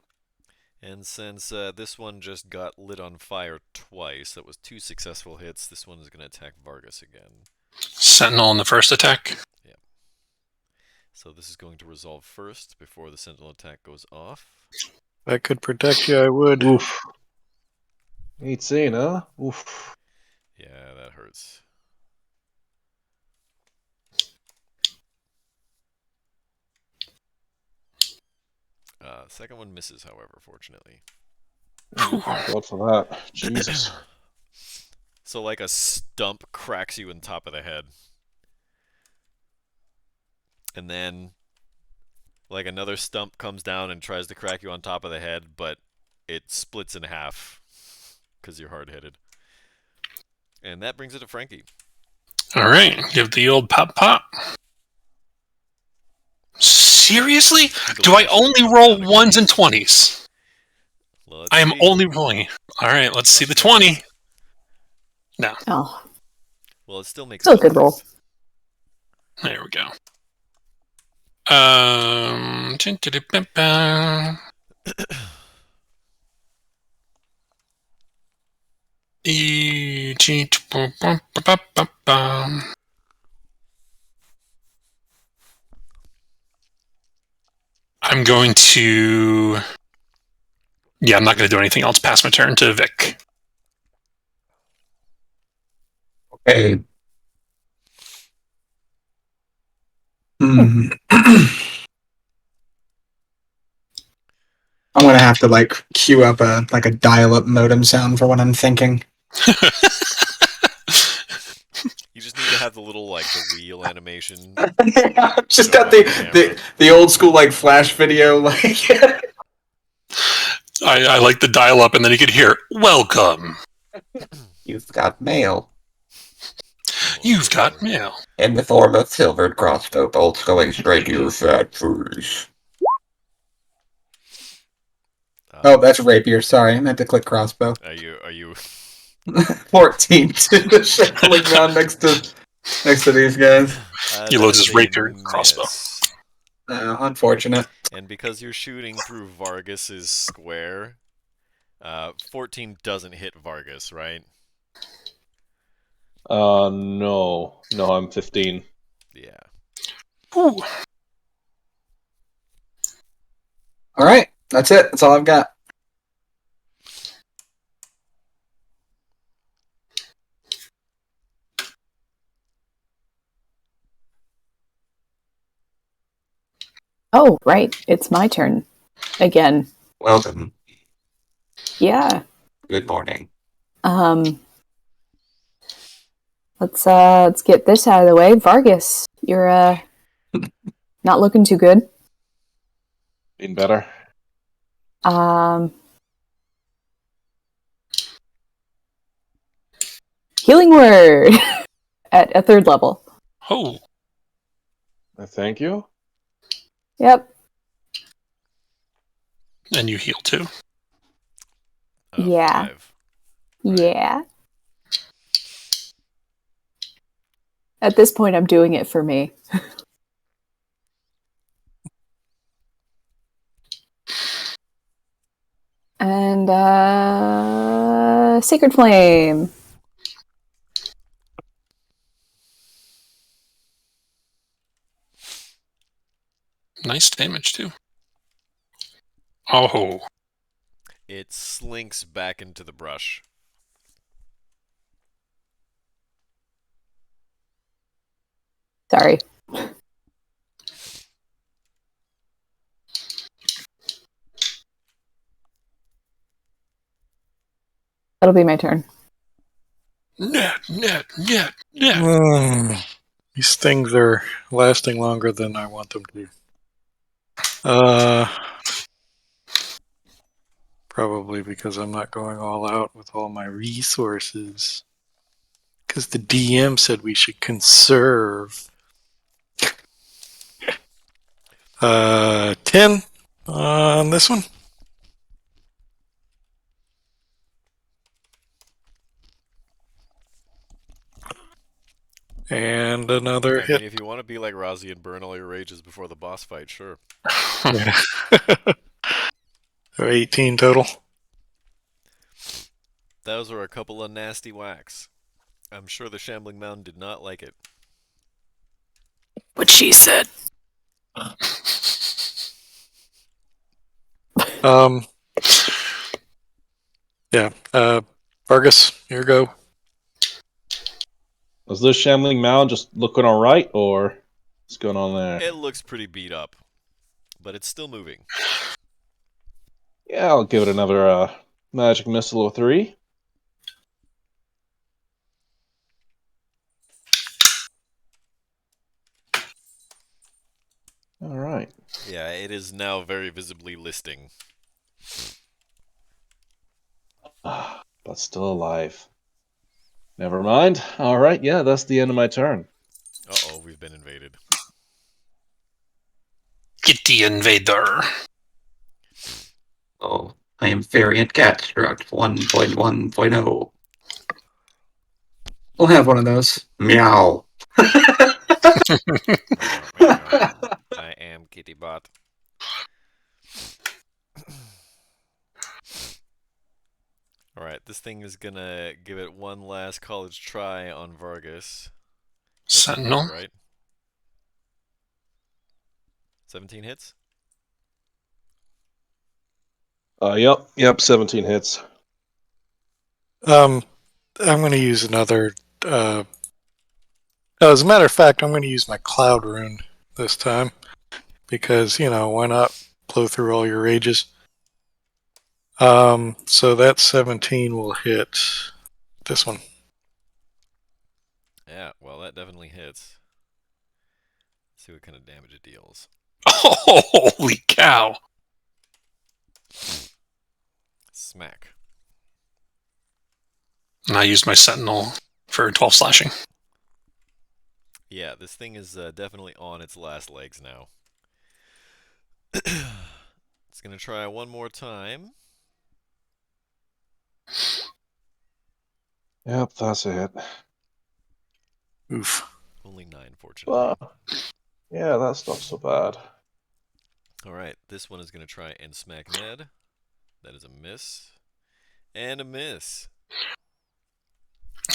And since this one just got lit on fire twice, that was 2 successful hits, this one is going to attack Vargas again. Sentinel in the first attack. So this is going to resolve first before the Sentinel attack goes off. If I could protect you, I would. Oof. 18, huh? Oof. Yeah, that hurts. Second one misses, however, fortunately. God for that. Jesus. So like a stump cracks you on top of the head. And then like another stump comes down and tries to crack you on top of the head, but it splits in half because you're hard-headed. And that brings it to Frankie. All right, give the old pop. Seriously? Do I only roll 1s and 20s? I am only rolling. All right, let's see the 20. No. Oh, Well, it still makes still a good roll. There we go. I'm going to... Yeah, I'm not going to do anything else. Pass my turn to Vic. Okay. I'm gonna have to like queue up a dial-up modem sound for what I'm thinking. You just need to have the little like the wheel animation. I've just got the old school like flash video like. I like the dial-up, and then you could hear, "Welcome. You've got mail. You've got mail." In the form of silvered crossbow bolts going straight to your fat furs. Oh, that's rapier. Sorry, I meant to click crossbow. Are you 14 to the shuffling ground next to these guys. He loads his rapier and crossbow. Unfortunate. And because you're shooting through Vargas's square, 14 doesn't hit Vargas, right? No, I'm 15. Yeah. Ooh. All right, that's it. That's all I've got. Oh, right. It's my turn again. Welcome. Yeah. Good morning. Let's get this out of the way. Vargas, you're not looking too good. Been better. Healing word at a 3rd level. Oh. Thank you. Yep. And you heal too. Yeah. 5. Yeah. At this point, I'm doing it for me. And, Sacred Flame. Nice damage too. Oh. It slinks back into the brush. Sorry. That'll be my turn. Net. These things are lasting longer than I want them to. Probably because I'm not going all out with all my resources. Because the DM said we should conserve. 10 on this one. And another I hit. mean, if you want to be like Razi and burn all your rages before the boss fight, sure. Yeah. So 18 total. Those were a couple of nasty whacks. I'm sure the Shambling Mountain did not like it. What she said. Yeah. Vargas, here go. Was this Shambling Mound just looking alright, or what's going on there? It looks pretty beat up, but it's still moving. Yeah, I'll give it another magic missile of 3. Alright. Yeah, it is now very visibly listing. But still alive. Never mind. Alright, yeah, that's the end of my turn. Uh-oh, we've been invaded. Get the invader. Oh, I am Variant Catstruct 1.1.0. We'll have one of those. Meow. I am Kittybot. Alright, this thing is gonna give it one last college try on Vargas. That's a hit, Sentinel. right? 17 hits? Yep, 17 hits. I'm going to use another. As a matter of fact, I'm going to use my Cloud Rune this time. Because, why not blow through all your rages? So that 17 will hit this one. Yeah, well, that definitely hits. Let's see what kind of damage it deals. Oh, holy cow. Smack. And I used my Sentinel for 12 slashing. Yeah, this thing is definitely on its last legs now. It's gonna try one more time. Yep, that's a hit. Oof. Only 9, fortunately. Yeah, that's not so bad. Alright, this one is gonna try and smack Ned. That is a miss. And a miss.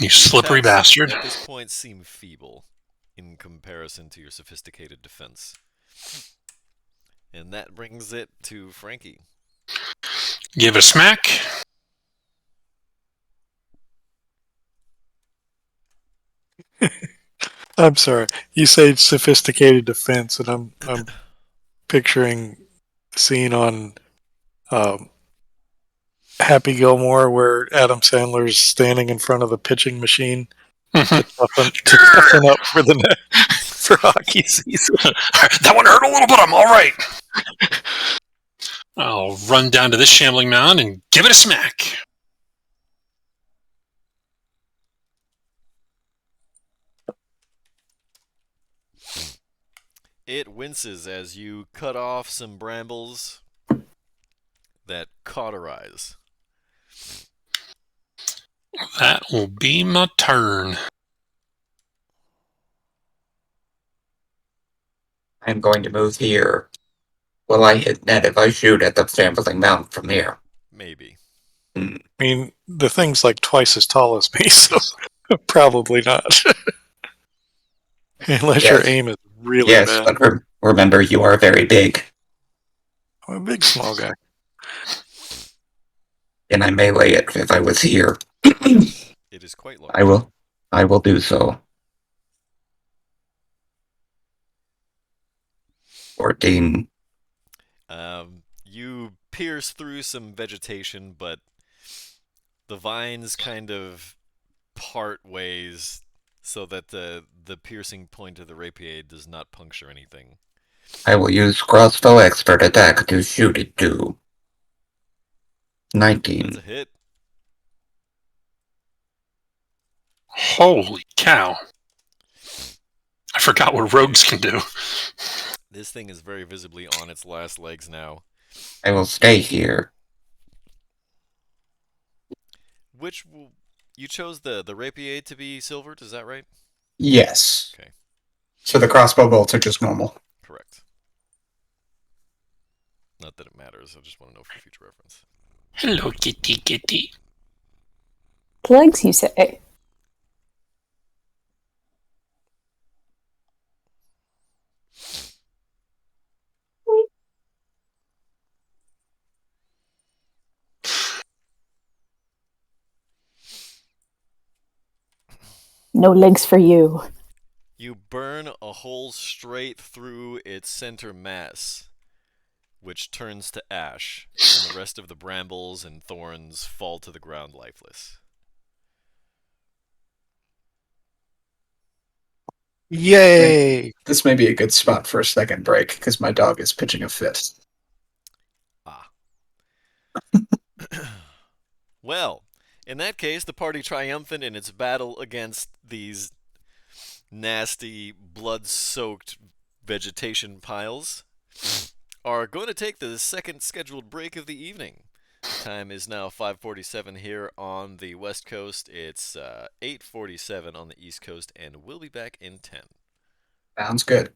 You The slippery attacks bastard. at this point seem feeble in comparison to your sophisticated defense. And that brings it to Frankie. Give it a smack. I'm sorry. You say sophisticated defense, and I'm picturing the scene on Happy Gilmore where Adam Sandler's standing in front of the pitching machine to toughen up for for hockey season. That one hurt a little, but I'm all right. I'll run down to this shambling mound and give it a smack. It winces as you cut off some brambles that cauterize. That will be my turn. I'm going to move here. Will I hit net if I shoot at the Shambling Mountain from here? Maybe. I mean, the thing's like twice as tall as me, so probably not. Unless your Yes. aim is really Yes, bad. but remember, you are very big, I'm a big small guy. and I melee it if I was here. It is quite large. I will do so. 14. You pierce through some vegetation, but the vines kind of part ways so that the piercing point of the rapier does not puncture anything. I will use crossbow expert attack to shoot it too. 19. That's a hit. Holy cow. I forgot what rogues can do. This thing is very visibly on its last legs now. I will stay here. You chose the rapier to be silvered, is that right? Yes. Okay. So the crossbow bolts are just normal. Correct. Not that it matters, I just want to know for future reference. Hello, kitty kitty. Legs, you say? No legs for you. You burn a hole straight through its center mass, which turns to ash, and the rest of the brambles and thorns fall to the ground lifeless. Yay! This may be a good spot for a second break because my dog is pitching a fit. Ah. Well, in that case, the party triumphant in its battle against these nasty, blood-soaked vegetation piles are going to take the second scheduled break of the evening. The time is now 5:47 here on the West Coast. It's 8:47 on the East Coast, and we'll be back in 10. Sounds good.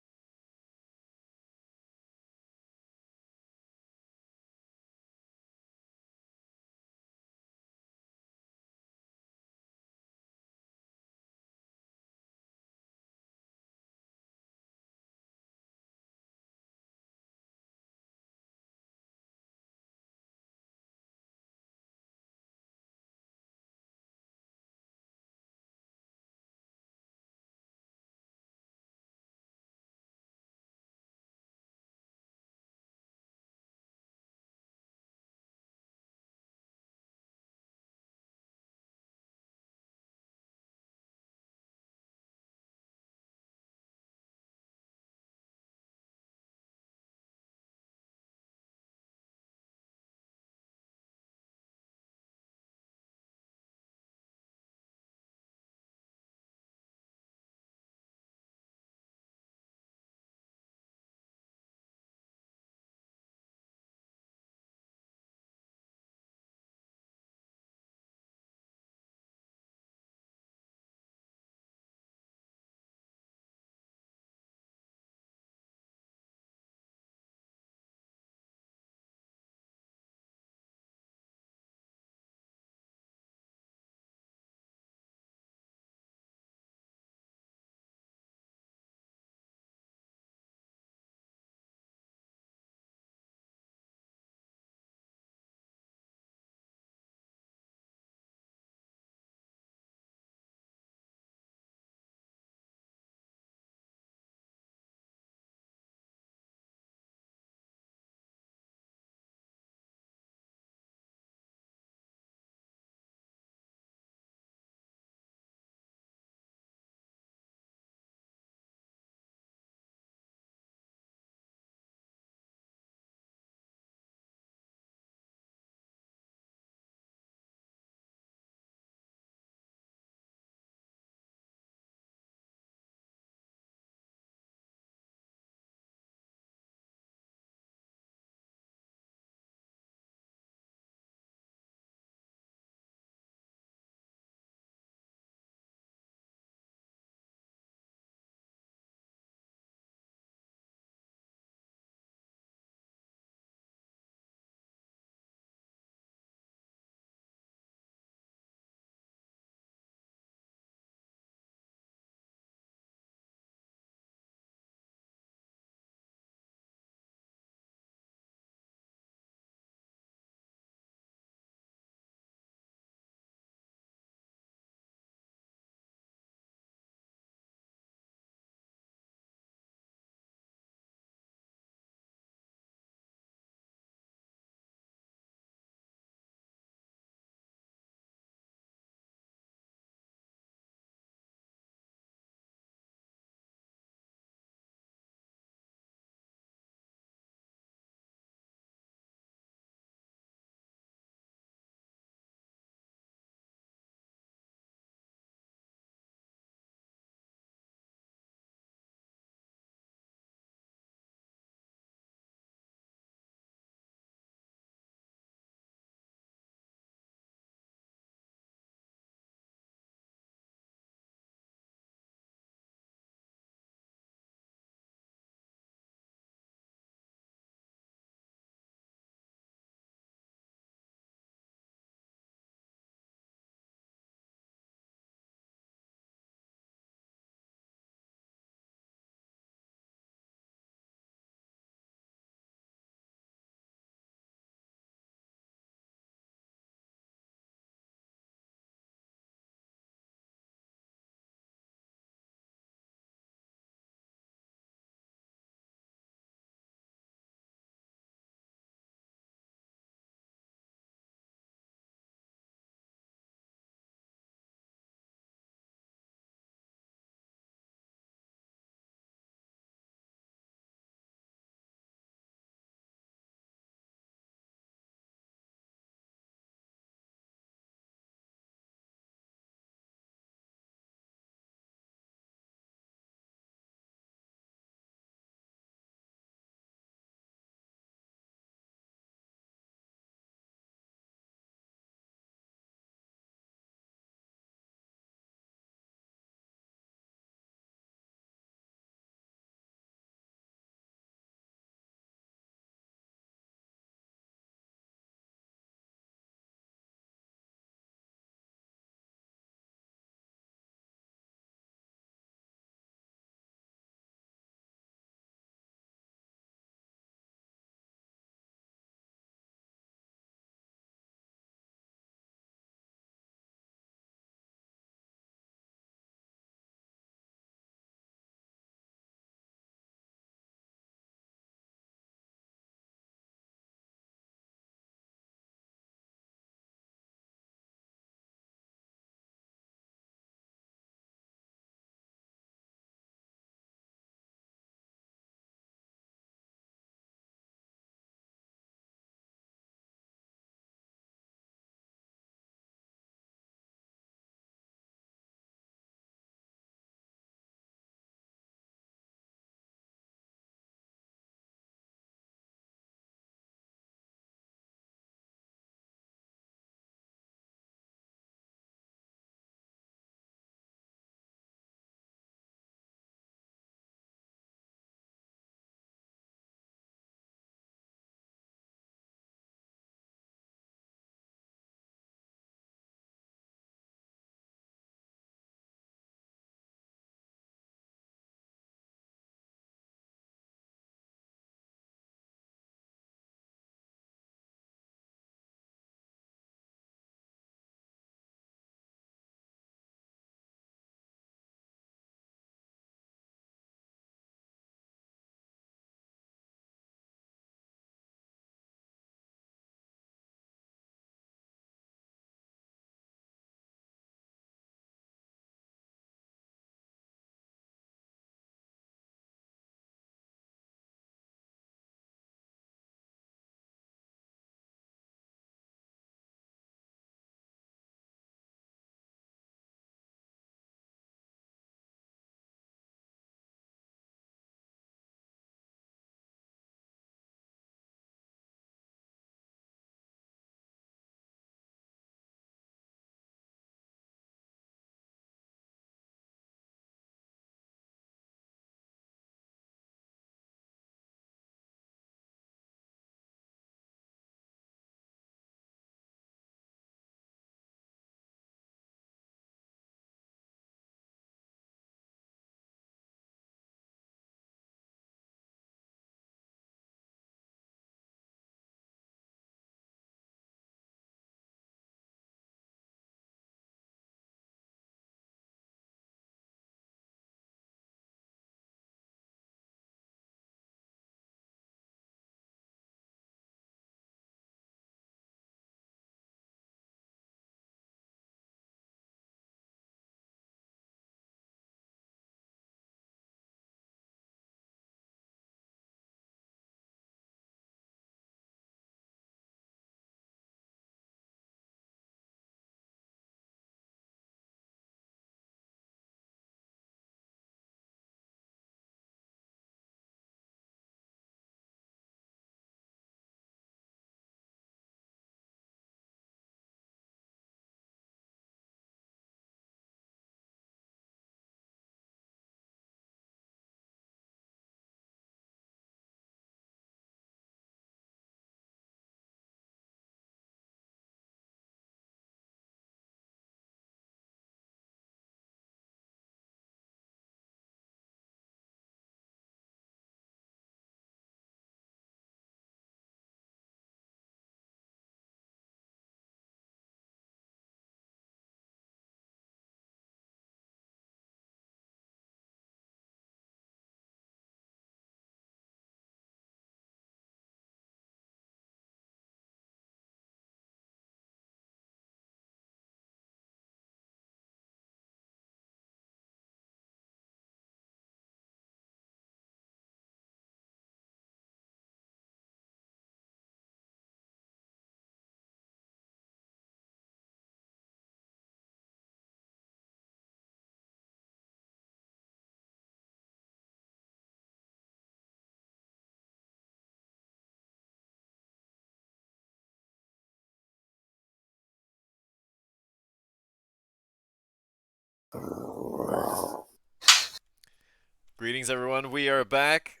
Greetings, everyone. We are back,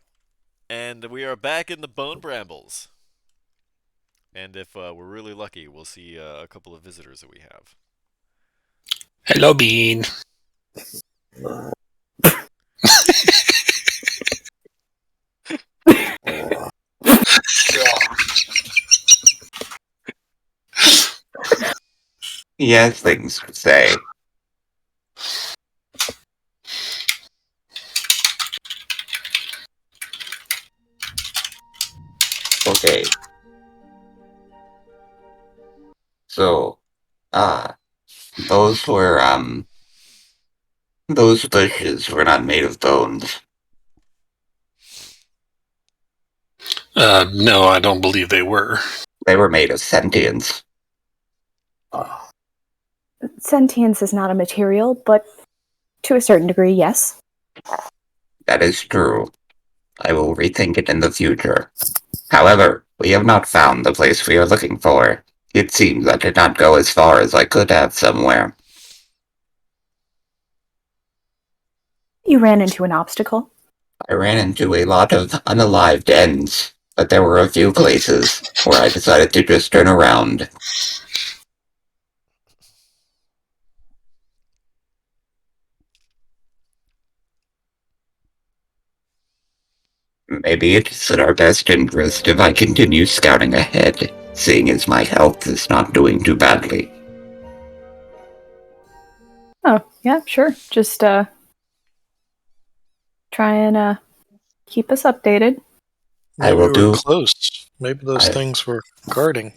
and we are back in the Bone Brambles. And if we're really lucky, we'll see a couple of visitors that we have. Hello, Bean. He has things to say. Okay. So, those were, those bushes were not made of bones. No, I don't believe they were. They were made of sentience. Sentience is not a material, but to a certain degree, yes. That is true. I will rethink it in the future. However, we have not found the place we are looking for. It seems I did not go as far as I could have somewhere. You ran into an obstacle. I ran into a lot of unalived ends, but there were a few places where I decided to just turn around. Maybe it is in our best interest if I continue scouting ahead, seeing as my health is not doing too badly. Oh, yeah, sure. Just try and keep us updated. I Maybe will we're do. close. Maybe those I- things were guarding.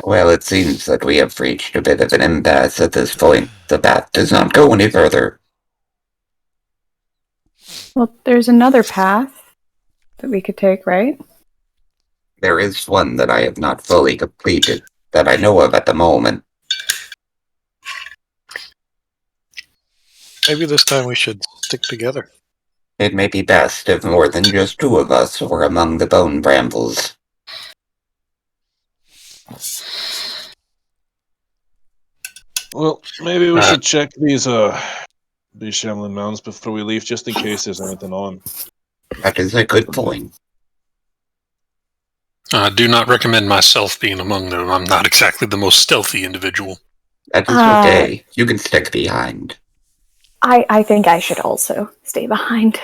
Well, it seems that we have reached a bit of an impasse at this point. The path does not go any further. Well, there's another path that we could take, right? There is one that I have not fully completed, that I know of at the moment. Maybe this time we should stick together. It may be best if more than just two of us were among the bone brambles. Well, maybe we should check these Shambling Mounds before we leave, just in case there's anything on. That is a good point. I do not recommend myself being among them. I'm not exactly the most stealthy individual. That is okay. You can stick behind. I think I should also stay behind.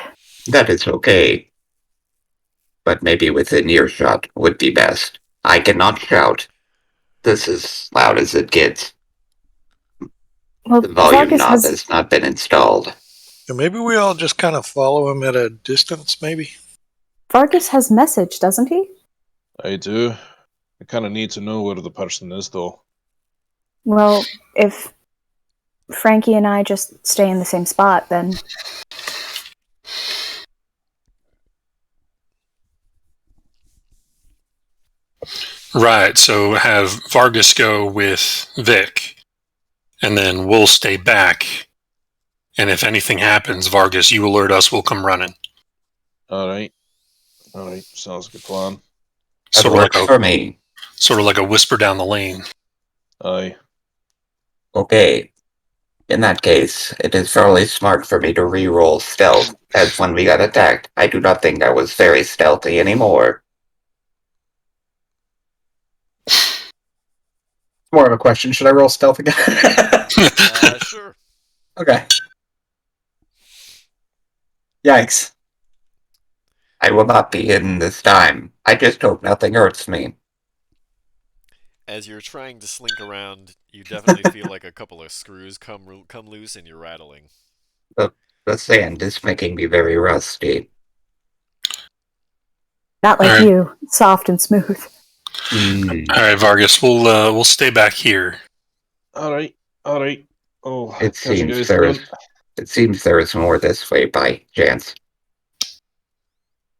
That is okay. But maybe within earshot would be best. I cannot shout. This is as loud as it gets. Well, The volume Vargas knob has not been installed. And maybe we all just kind of follow him at a distance, maybe? Vargas has message, doesn't he? I do. I kind of need to know where the person is, though. Well, if Frankie and I just stay in the same spot, then Right, so have Vargas go with Vic, and then we'll stay back. And if anything happens, Vargas, you alert us, we'll come running. Alright. Alright, sounds like a plan. That works for me. Sort of like a whisper down the lane. Aye. Okay. In that case, it is fairly smart for me to re-roll stealth, as when we got attacked, I do not think I was very stealthy anymore. More of a question. Should I roll stealth again? Sure. Okay. Yikes. I will not be hidden this time. I just hope nothing hurts me. As you're trying to slink around, you definitely feel like a couple of screws come loose and you're rattling. The sand is making me very rusty. not like you, soft and smooth. All right, Vargas, we'll stay back here. Alright. Oh, It catch you seems guys there then. is. It seems there is more this way by chance.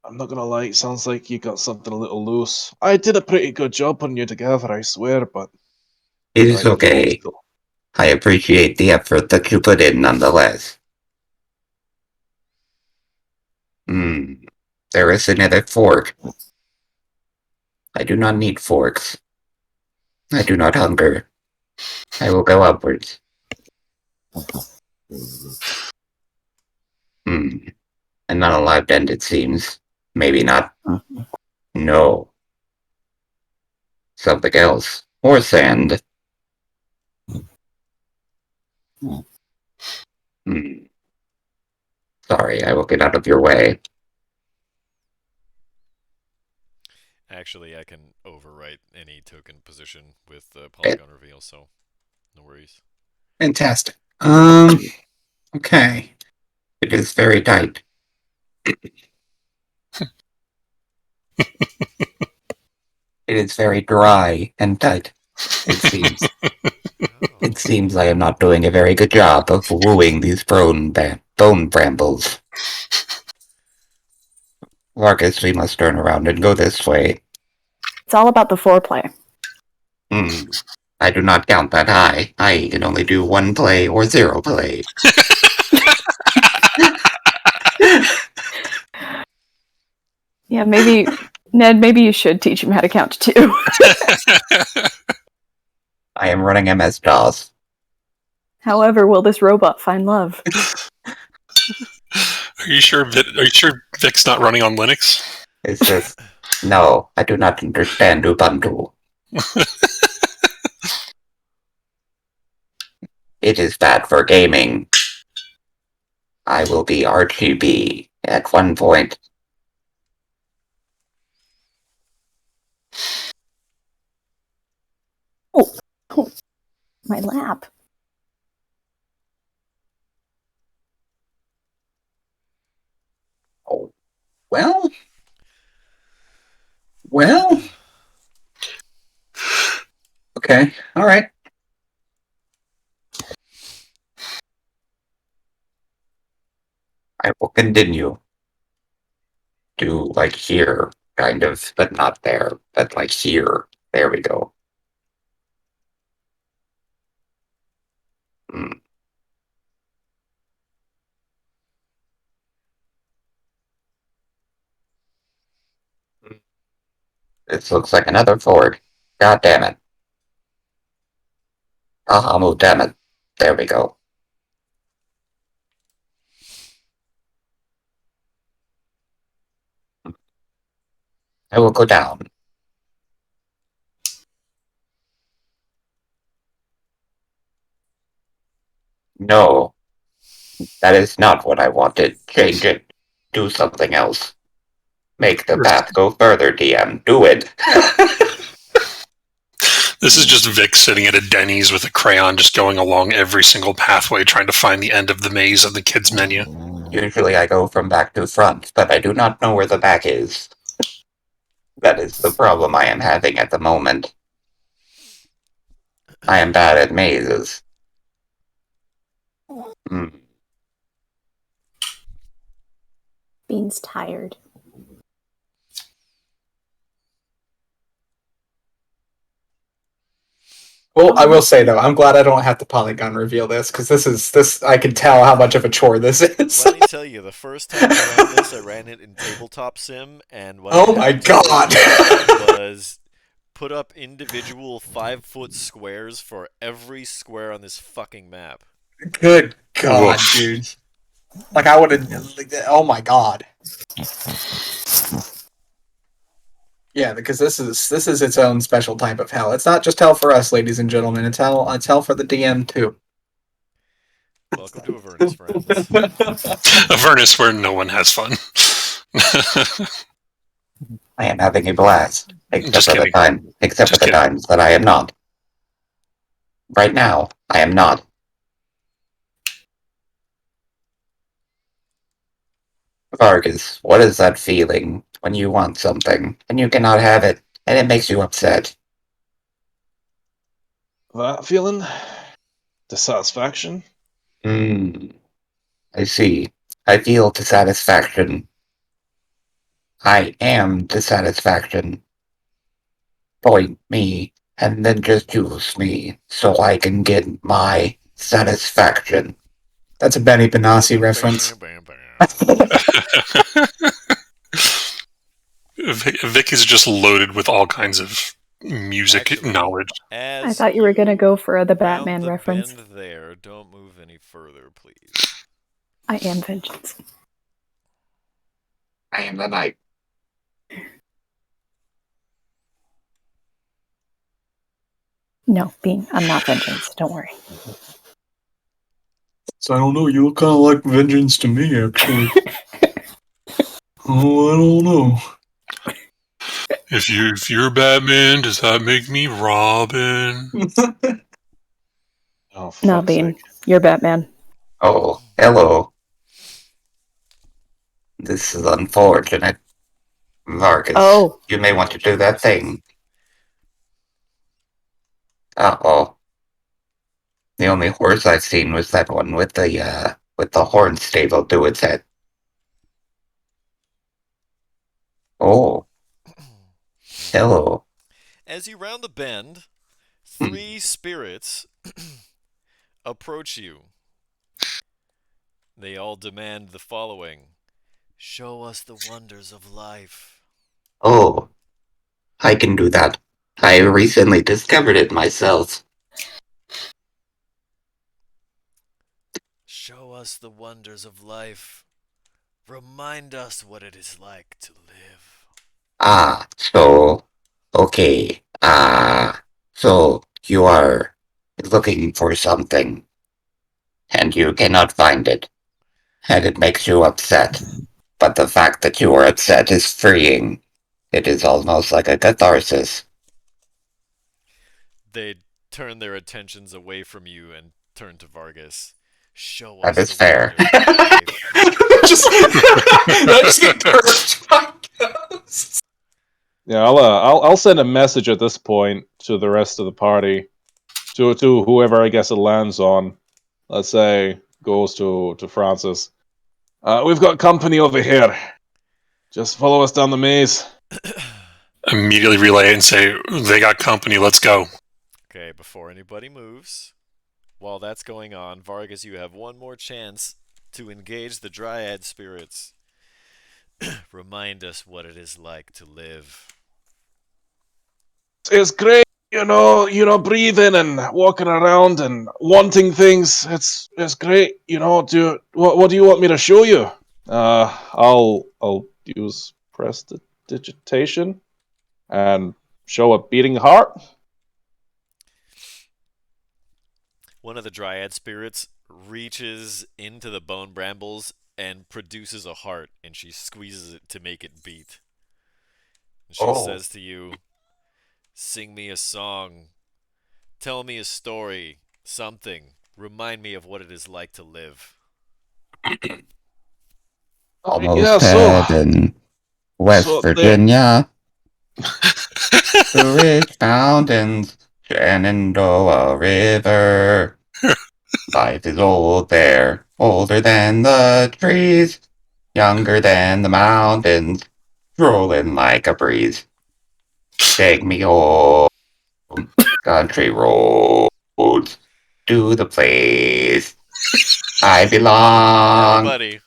I'm not gonna lie, it sounds like you got something a little loose. I did a pretty good job on you together, I swear, but It is okay. I appreciate the effort that you put in nonetheless. There is another fork. I do not need forks. I do not hunger. I will go upwards. An unalived end, it seems. Maybe not. No. Something else. More sand. Hmm. Sorry, I will get out of your way. Actually, I can overwrite any token position with the Eh. polygon reveal, so no worries. Fantastic. Okay. It is very tight. It is very dry and tight, it seems. It seems I am not doing a very good job of wooing these bone brambles. Vargas, we must turn around and go this way. It's all about the foreplay. I do not count that high. I can only do 1 play or 0 play. Yeah, maybe, Ned, maybe you should teach him how to count to 2. I am running MS-DOS. However, will this robot find love? Are you sure Vic's not running on Linux? Is this... No, I do not understand Ubuntu. It is bad for gaming. I will be RGB at one point. Oh, my lap. Oh, well. Well. Okay. All right. I will continue to, like, here, kind of, but not there, but like here. There we go. This looks like another ford. God damn it. Ahamu, damn it. There we go. I will go down. No. That is not what I wanted. Change it. Do something else. Make the path go further, DM. Do it. This is just Vic sitting at a Denny's with a crayon, just going along every single pathway, trying to find the end of the maze of the kids' menu. Usually I go from back to front, but I do not know where the back is. That is the problem I am having at the moment. I am bad at mazes. Bean's tired. Well, I will say though, I'm glad I don't have to polygon reveal this because this. I can tell how much of a chore this is. Let me tell you, the first time I ran this, I ran it in Tabletop Sim, and what Oh I my had to God. do was put up individual 5-foot squares for every square on this fucking map. Good God, Woof. dude! Like I would have. Oh my God. Yeah, because this is its own special type of hell. It's not just hell for us, ladies and gentlemen. It's hell for the DM too. Welcome to Avernus, friends. Avernus, where no one has fun. I am having a blast. Just Except kidding. for Just the kidding. times that I am not. Right now, I am not. Vargas, what is that feeling when you want something and you cannot have it and it makes you upset? That feeling? Dissatisfaction? I see. I feel dissatisfaction. I am dissatisfaction. Point me and then just use me so I can get my satisfaction. That's a Benny Benassi reference. Vic is just loaded with all kinds of music Actually, knowledge. I thought you were going to go for the Batman reference. Bend there. Don't move any further, please. I am vengeance. I am the knight. No, Bean, I'm not vengeance. Don't worry. So I don't know. You look kind of like vengeance to me, actually. Oh, I don't know. If you're Batman, does that make me Robin? Oh, for No, fuck's Bean, sake. you're Batman. Oh, hello. This is unfortunate. Vargas, Oh. you may want to do that thing. Uh-oh. The only horse I've seen was that one with the horn stable to its head. Oh, hello. As you round the bend, 3 spirits approach you. They all demand the following: show us the wonders of life. Oh, I can do that. I recently discovered it myself. Show us the wonders of life. Remind us what it is like to live. Okay. So you are looking for something, and you cannot find it, and it makes you upset. But the fact that you are upset is freeing. It is almost like a catharsis. They turn their attentions away from you and turn to Vargas. Show That us is the fair. wonders of life. I just get cursed by ghosts. Yeah, I'll send a message at this point to the rest of the party, to whoever I guess it lands on. Let's say goes to Francis. We've got company over here. Just follow us down the maze. Immediately relay it and say, they got company, let's go. Okay, before anybody moves, while that's going on, Vargas, you have one more chance to engage the Dryad spirits. Remind us what it is like to live. It's great, breathing and walking around and wanting things. It's great, what do you want me to show you? I'll use prestidigitation and show a beating heart. One of the Dryad spirits reaches into the bone brambles and produces a heart, and she squeezes it to make it beat. And she says to you, sing me a song. Tell me a story. Something. Remind me of what it is like to live. Almost heaven. West Virginia. The rich mountains, Shenandoah River. Life is old there, older than the trees, younger than the mountains, rolling like a breeze. Take me home, country roads, to the place I belong. Everybody.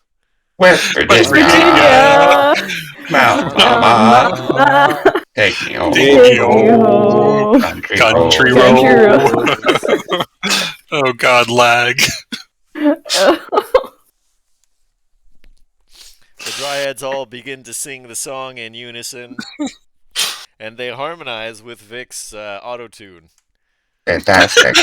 West West Virginia, Virginia. Mountain Mama, Mama, take me home, take me home. country Country roads. road. Oh god, lag. The Dryads all begin to sing the song in unison, and they harmonize with Vic's auto-tune. Fantastic.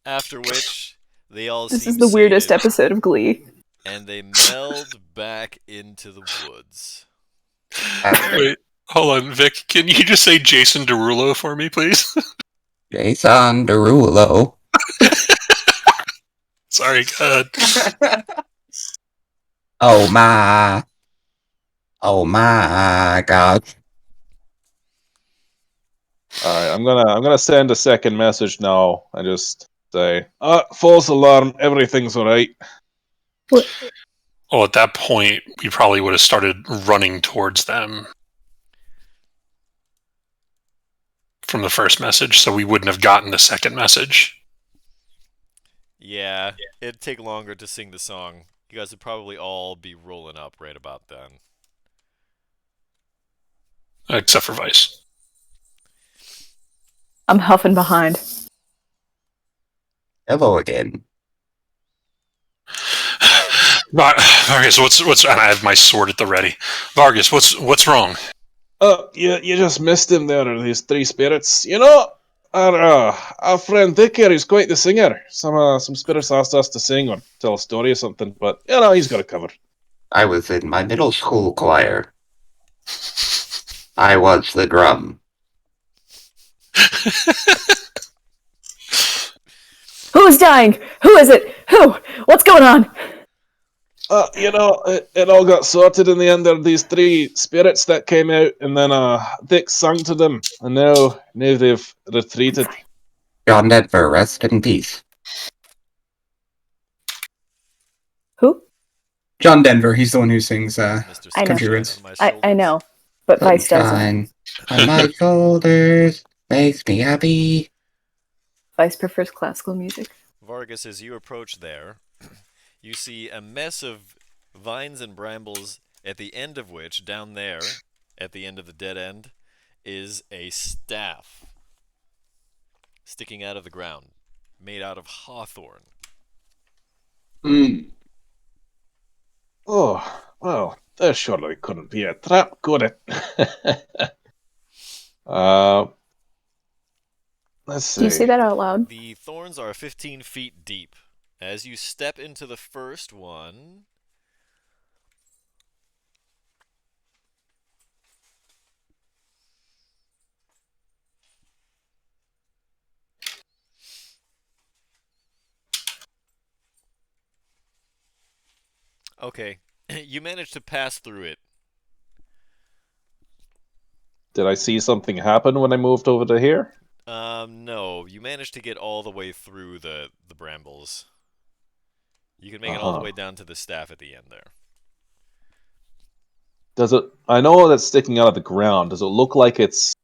After which, they all This seem is the weirdest sated, episode of Glee. and they meld back into the woods. Wait, hold on, Vic. Can you just say Jason Derulo for me, please? Jason Derulo. Sorry, God. Oh my. Oh my gosh. Alright, I'm gonna send a second message now and just say, false alarm, everything's alright. Well, at that point, we probably would have started running towards them from the first message, so we wouldn't have gotten the second message. Yeah, it'd take longer to sing the song. You guys would probably all be rolling up right about then. Except for Vice. I'm huffing behind. Hello again. Vargas, what's? And I have my sword at the ready. Vargas, what's wrong? You just missed him there, these three spirits. Our friend Dick here is quite the singer. Some spirits asked us to sing or tell a story or something, but he's got it covered. I was in my middle school choir. I was the drum. Who is dying? Who is it? Who? What's going on? It all got sorted in the end. There were these three spirits that came out, and then Dick sung to them, and now they've retreated. John Denver, rest in peace. Who? John Denver, he's the one who sings Mr. I know. Country Sunshine Roads. on my I shoulders. know, but Vice doesn't. Sunshine on my shoulders makes me happy. Vice prefers classical music. Vargas, as you approach there, you see a mess of vines and brambles, at the end of which, down there, at the end of the dead end, is a staff sticking out of the ground, made out of hawthorn. Mm. Oh, well, there surely couldn't be a trap, could it? Let's see. Do you say that out loud? The thorns are 15 feet deep. As you step into the first one, okay, you managed to pass through it. Did I see something happen when I moved over to here? No, you managed to get all the way through the brambles. You can make it all the way down to the staff at the end there. Does it? I know that's sticking out of the ground. Does it look like it's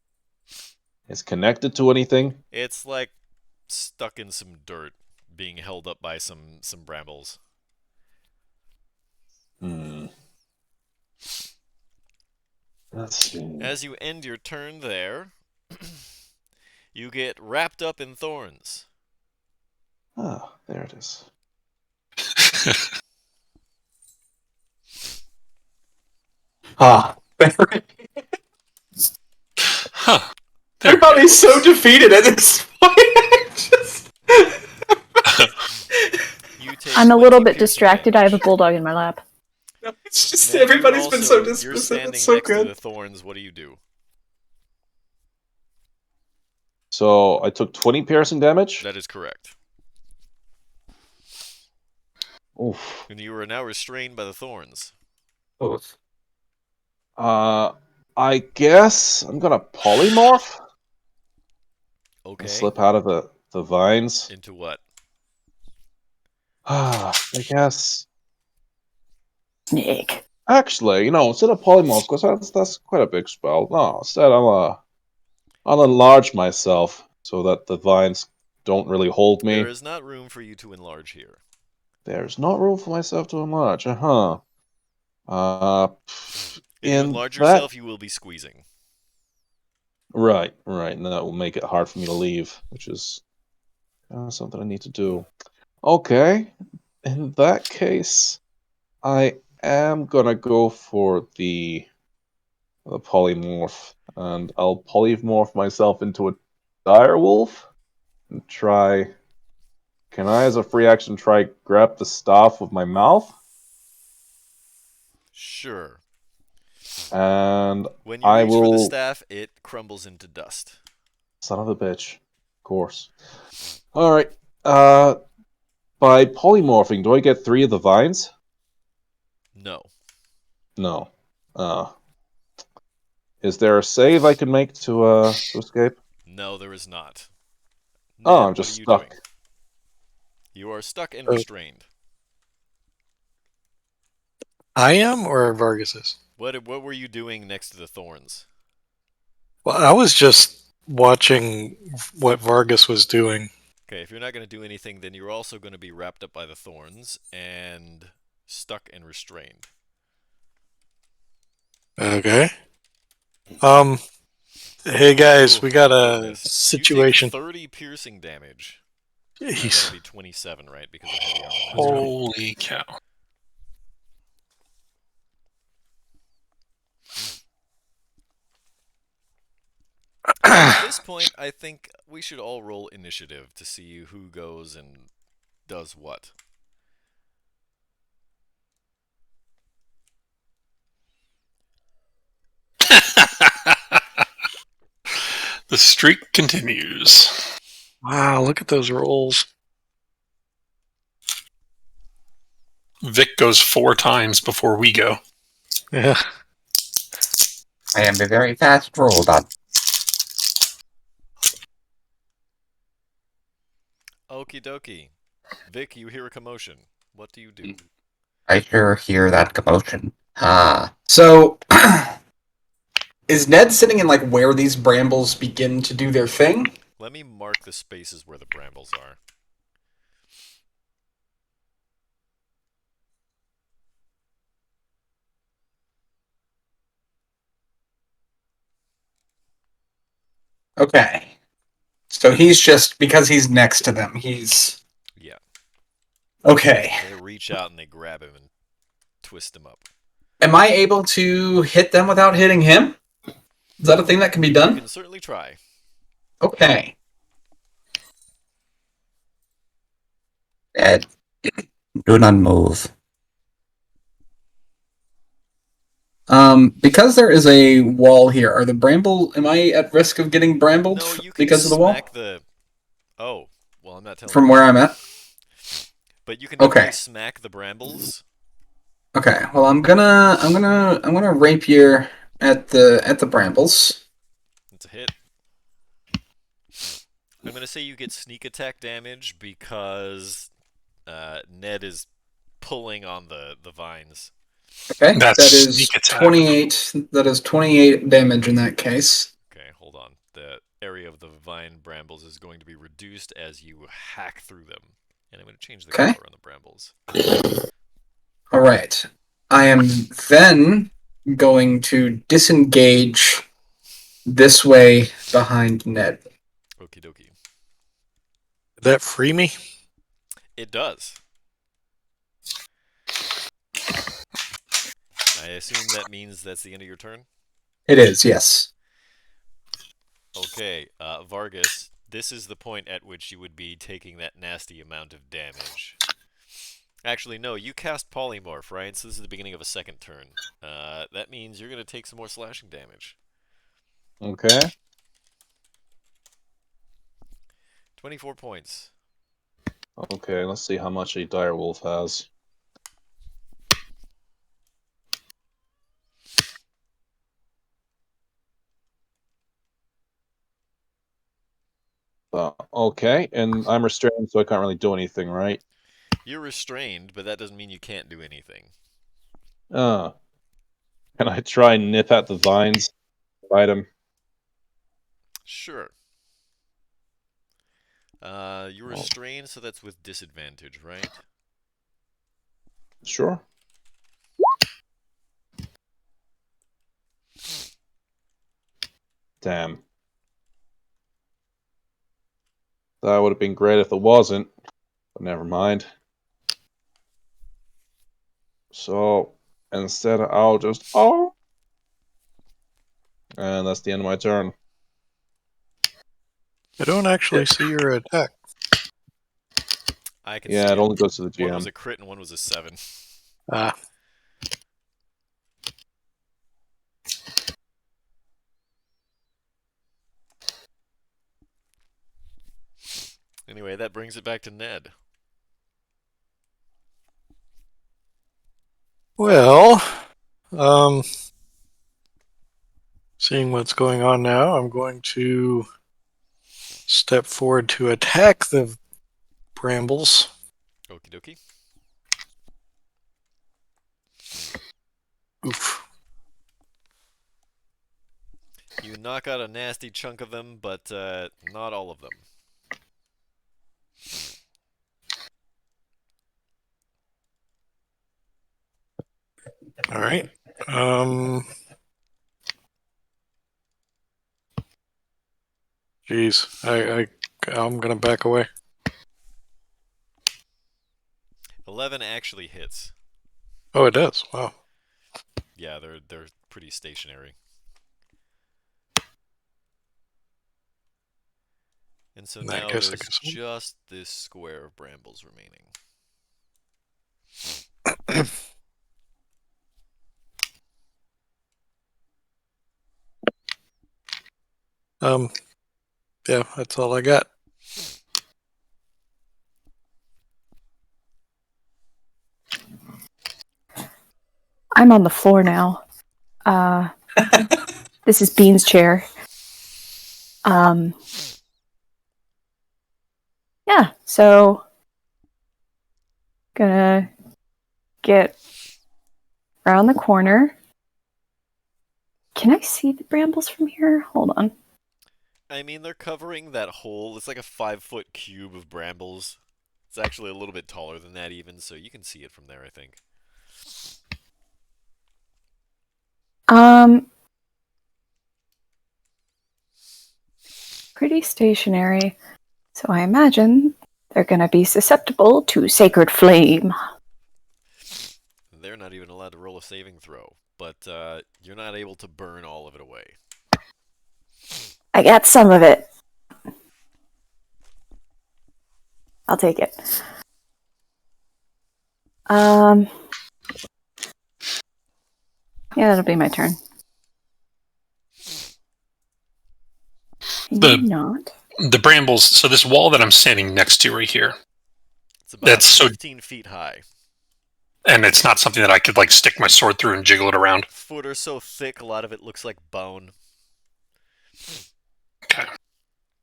connected to anything? It's like stuck in some dirt, being held up by some brambles. Let's see. As you end your turn there, you get wrapped up in thorns. Ah, there it is. Ah, Huh. everybody's so defeated at this point. Just... You take I'm a little 20 bit piercing distracted. I have a damage. bulldog in my lap. No, it's just Now, everybody's you're been so also- You're dismissive. standing It's so next to good. the thorns. What do you do? So I took 20 piercing damage. That is correct. Oof. And you are now restrained by the thorns. Oh, I guess I'm gonna polymorph. Okay. And slip out of the vines. Into what? I guess. Snake. Actually, instead of polymorph, because that's quite a big spell. No, instead I'll enlarge myself so that the vines don't really hold me. There is not room for you to enlarge here. There's not room for myself to enlarge. If you In enlarge that- yourself, you will be squeezing. Right, and that will make it hard for me to leave, which is something I need to do. Okay, in that case, I am gonna go for the polymorph, and I'll polymorph myself into a dire wolf and try. Can I, as a free action, try grab the staff with my mouth? Sure. And When you I reach for the will. staff, it crumbles into dust. Son of a bitch. Of course. Alright. By polymorphing, do I get 3 of the vines? No. No. Is there a save I can make to escape? No, there is not. Oh, Ned, I'm just what are you stuck. doing? You are stuck and Oh. restrained. I am, or Vargas is? What were you doing next to the thorns? Well, I was just watching what Vargas was doing. Okay, if you're not going to do anything, then you're also going to be wrapped up by the thorns and stuck and restrained. Okay. Hey guys, we got a Goodness. situation. You take 30 piercing damage. Jeez. That'll be 27, right? Because of heavy armor. Holy cow. At this point, I think we should all roll initiative to see who goes and does what. The streak continues. Wow, look at those rolls. Vic goes 4 times before we go. Yeah. I am a very fast roll dot. Okie dokie. Vic, you hear a commotion. What do you do? I sure hear that commotion. So, is Ned sitting in like where these brambles begin to do their thing? Let me mark the spaces where the brambles are. Okay. So he's just because he's next to them. He's Yeah. okay. They reach out and they grab him and twist him up. Am I able to hit them without hitting him? Is that a thing that can be You done? can certainly try. Okay. Ed, do not move. Because there is a wall here, are the bramble? Am I at risk of getting brambled No, you can because of the wall smack the. Oh, well, I'm not telling from you. where I'm at? But you can Okay. definitely smack the brambles. Okay. Well, I'm gonna rapier at the brambles. It's a hit. I'm gonna say you get sneak attack damage because Ned is pulling on the vines. Okay. That's That is sneak attack. 28. That is 28 damage in that case. Okay, hold on. The area of the vine brambles is going to be reduced as you hack through them. And I'm going to change the Okay. color on the brambles. All right. I am then going to disengage this way behind Ned. Okie dokie. Did that free me? It does. I assume that means that's the end of your turn? It is, yes. Okay, Vargas, this is the point at which you would be taking that nasty amount of damage. Actually, no, you cast Polymorph, right? So this is the beginning of a second turn. That means you're going to take some more slashing damage. Okay. 24 points. Okay, let's see how much a dire wolf has. Okay, and I'm restrained, so I can't really do anything, right? You're restrained, but that doesn't mean you can't do anything. Can I try and nip at the vines? Fight him? Sure. You're restrained, so that's with disadvantage, right? Sure. Damn. That would have been great if it wasn't, but never mind. So instead, I'll just and that's the end of my turn. I don't actually see your attack. I can Yeah, see it only goes to the One was GM. a crit and one was a 7. Ah, Anyway, that brings it back to Ned. well, seeing what's going on now, I'm going to step forward to attack the brambles. Okie dokie. Oof. You knock out a nasty chunk of them, but not all of them. All right. Jeez, I'm gonna back away. 11 actually hits. Oh, it does. Wow. Yeah, they're pretty stationary. And so In that now case, I there's guess- just this square of brambles remaining. Yeah, that's all I got. I'm on the floor now. This is Bean's chair. Yeah, so gonna get around the corner. Can I see the brambles from here? Hold on. I mean, they're covering that hole. It's like a 5-foot cube of brambles. It's actually a little bit taller than that even, so you can see it from there, I think. Pretty stationary. So I imagine they're gonna be susceptible to sacred flame. They're not even allowed to roll a saving throw, but you're not able to burn all of it away. I got some of it. I'll take it. Yeah, that'll be my turn. Can you not? The brambles. So this wall that I'm standing next to right here. It's about That's so- 15 feet high. And it's not something that I could like stick my sword through and jiggle it around. Foot or so thick, a lot of it looks like bone. Okay.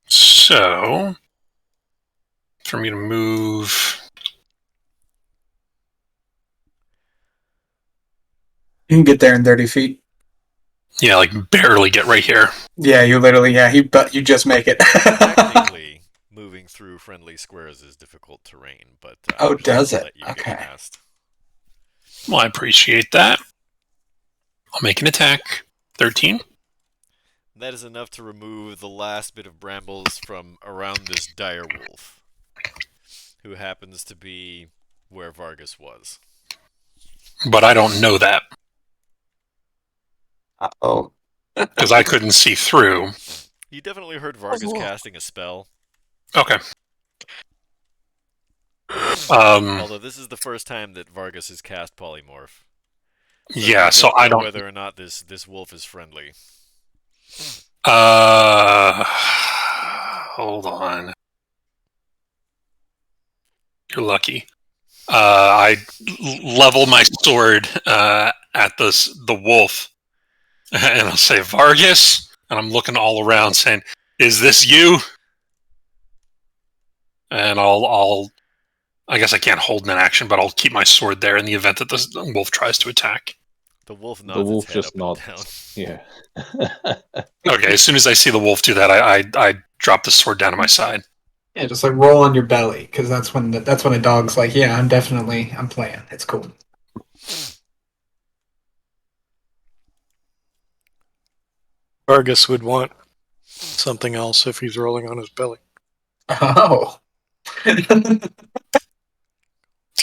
So for me to move, You can get there in 30 feet. yeah, like barely get right here. Yeah, you literally, you just make it. Technically, moving through friendly squares is difficult terrain, but Oh, I'm just does gonna it? let you get Okay. past. Well, I appreciate that. I'll make an attack. 13. That is enough to remove the last bit of brambles from around this dire wolf, who happens to be where Vargas was. But I don't know that Uh-oh. because I couldn't see through. You definitely heard Vargas casting a spell, Okay. although this is the first time that Vargas has cast Polymorph. Yeah, you so I know don't. whether or not this wolf is friendly. Hold on. You're lucky. I level my sword at the wolf, and I'll say Vargas, and I'm looking all around, saying, "Is this you?" And I guess I can't hold an action, but I'll keep my sword there in the event that the wolf tries to attack. The wolf nods The wolf its head just up and down. Yeah. Okay, as soon as I see the wolf do that, I drop the sword down to my side. Yeah, just like roll on your belly, because that's when a dog's like, yeah, I'm playing. It's cool. Vargas would want something else if he's rolling on his belly. Oh.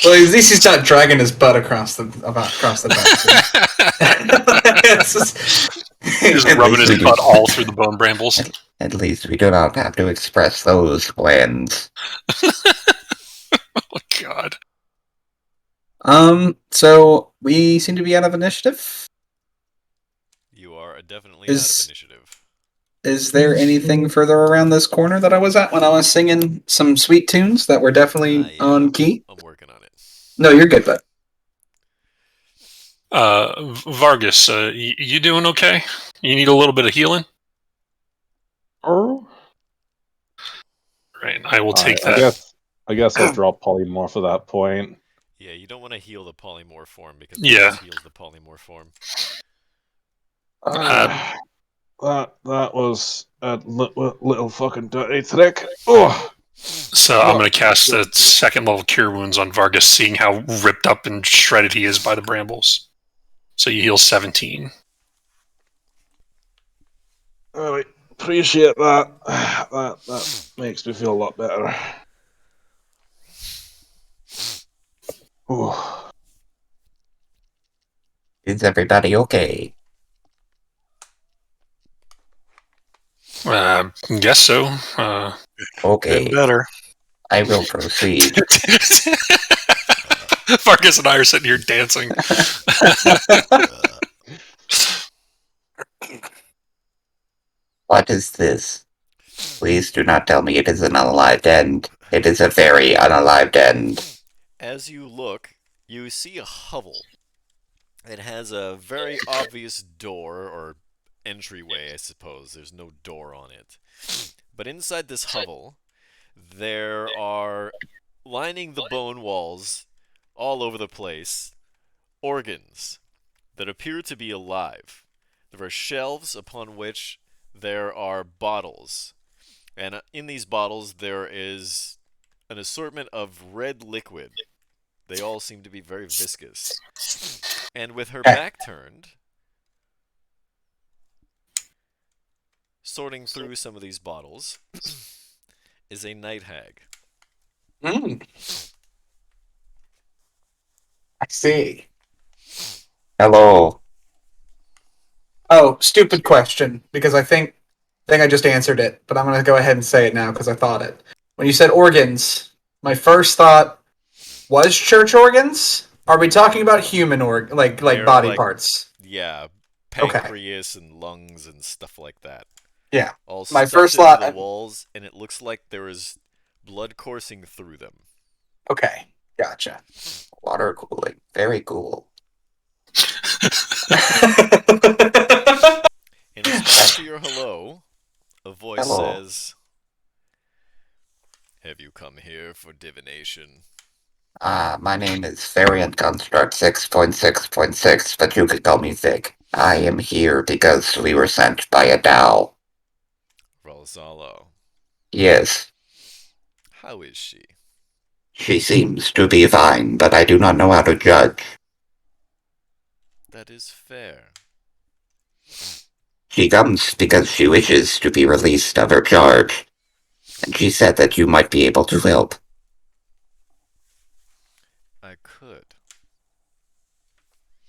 Well, at least he's not dragging his butt across the back. It's He's just- rubbing his butt all through the bone brambles. At least we do not have to express those plans. Oh God. So we seem to be out of initiative. You are definitely out Is- of initiative. Is there anything further around this corner that I was at when I was singing some sweet tunes that were definitely Yeah, on key? I'm working on it. No, you're good, bud. Vargas, you doing okay? You need a little bit of healing? Oh. Right, I will take I that. guess I'll drop polymorph at that point. Yeah, you don't want to heal the polymorph form because Yeah. it heals the polymorph form. That was a little fucking dirty trick. Oh, So I'm going to cast a second level Cure Wounds on Vargas, seeing how ripped up and shredded he is by the brambles. So you heal 17. I appreciate that. That makes me feel a lot better. Oh, Is everybody okay? Guess so. Okay, Getting better. I will proceed. Vargas and I are sitting here dancing. What is this? Please do not tell me it is an unalived end. It is a very unalived end. As you look, you see a hovel. It has a very obvious door or entryway, I suppose. There's no door on it. But inside this hovel, there are, lining the bone walls all over the place, organs that appear to be alive. There are shelves upon which there are bottles. And in these bottles, there is an assortment of red liquid. They all seem to be very viscous. And with her back turned, sorting through some of these bottles, is a night hag. I see. Hello. Oh, stupid question, because I think I just answered it, but I'm gonna go ahead and say it now because I thought it. When you said organs, my first thought was church organs. Are we talking about human like They're body like- parts? Yeah, Okay. pancreas and lungs and stuff like that. Yeah. All My stuffed first into thought- the walls, and it looks like there is blood coursing through them. Okay, gotcha. Water cooling. Very cool. In response to your hello, a voice Hello. says, "Have you come here for divination?" My name is Variant Construct 6.6.6, but you could call me Vic. I am here because we were sent by a Dow. Ralzalo, Yes, how is she? she seems to be fine, but I do not know how to judge. That is fair. She comes because she wishes to be released of her charge, and she said that you might be able to help. I could.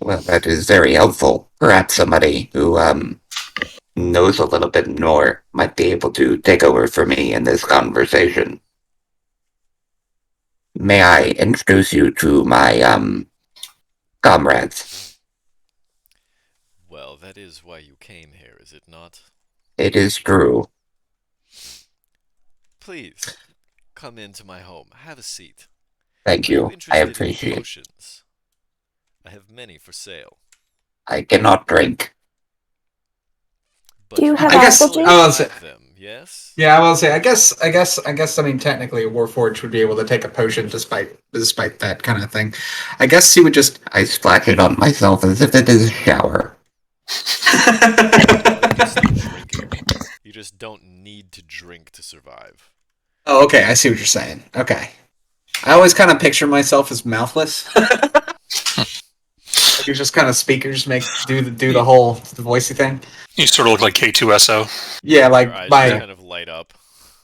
Well, that is very helpful. Perhaps somebody who, knows a little bit more might be able to take over for me in this conversation. May I introduce you to my, comrades? Well, that is why you came here, is it not? It is true. Please, come into my home. Have a seat. Thank Are you you. I interested in appreciate it. potions? I have many for sale. I cannot drink. But Do you have can apple still juice? I was- imbibe them, yes? Yeah, I will say. I guess. I mean, technically, a Warforged would be able to take a potion despite that kind of thing. I guess he would just. I splash it on myself as if it is a shower. You can still drink it. You just don't need to drink to survive. Oh, okay. I see what you're saying. Okay. I always kind of picture myself as mouthless. Like it's just kind of speakers do the whole voicey thing. You sort of look like K2SO. Yeah, like Your eyes my just kind of light up.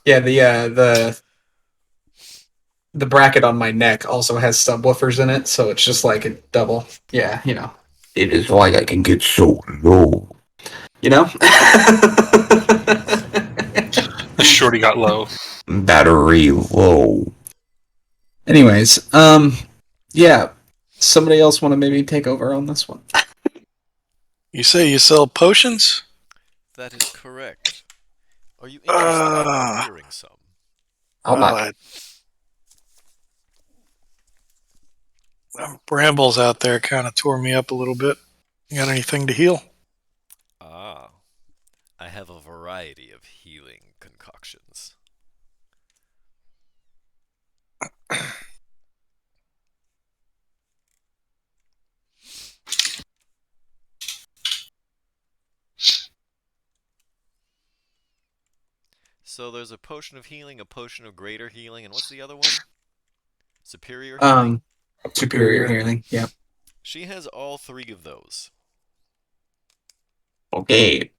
yeah the bracket on my neck also has subwoofers in it, so it's just like a double. Yeah, you know. It is why I can get so low. You know. The shorty got low. Battery low. Anyways, yeah. Somebody else want to maybe take over on this one? You say you sell potions? That is correct. Are you interested in hearing some? How much? Brambles out there kind of tore me up a little bit. You got anything to heal? Ah, I have a variety of healing concoctions. So there's a potion of healing, a potion of greater healing, and what's the other one? Superior healing? Superior healing. Yeah. She has all three of those. Okay.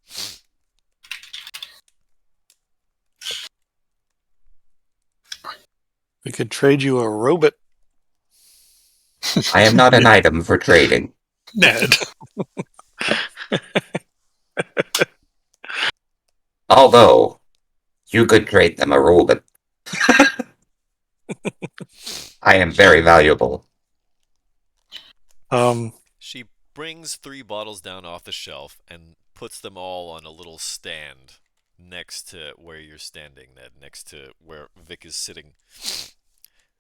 We could trade you a robot. I am not an item for trading. Ned. Although, You could trade them a Reuben. I am very valuable. She brings 3 bottles down off the shelf and puts them all on a little stand next to where you're standing, Ned, next to where Vic is sitting.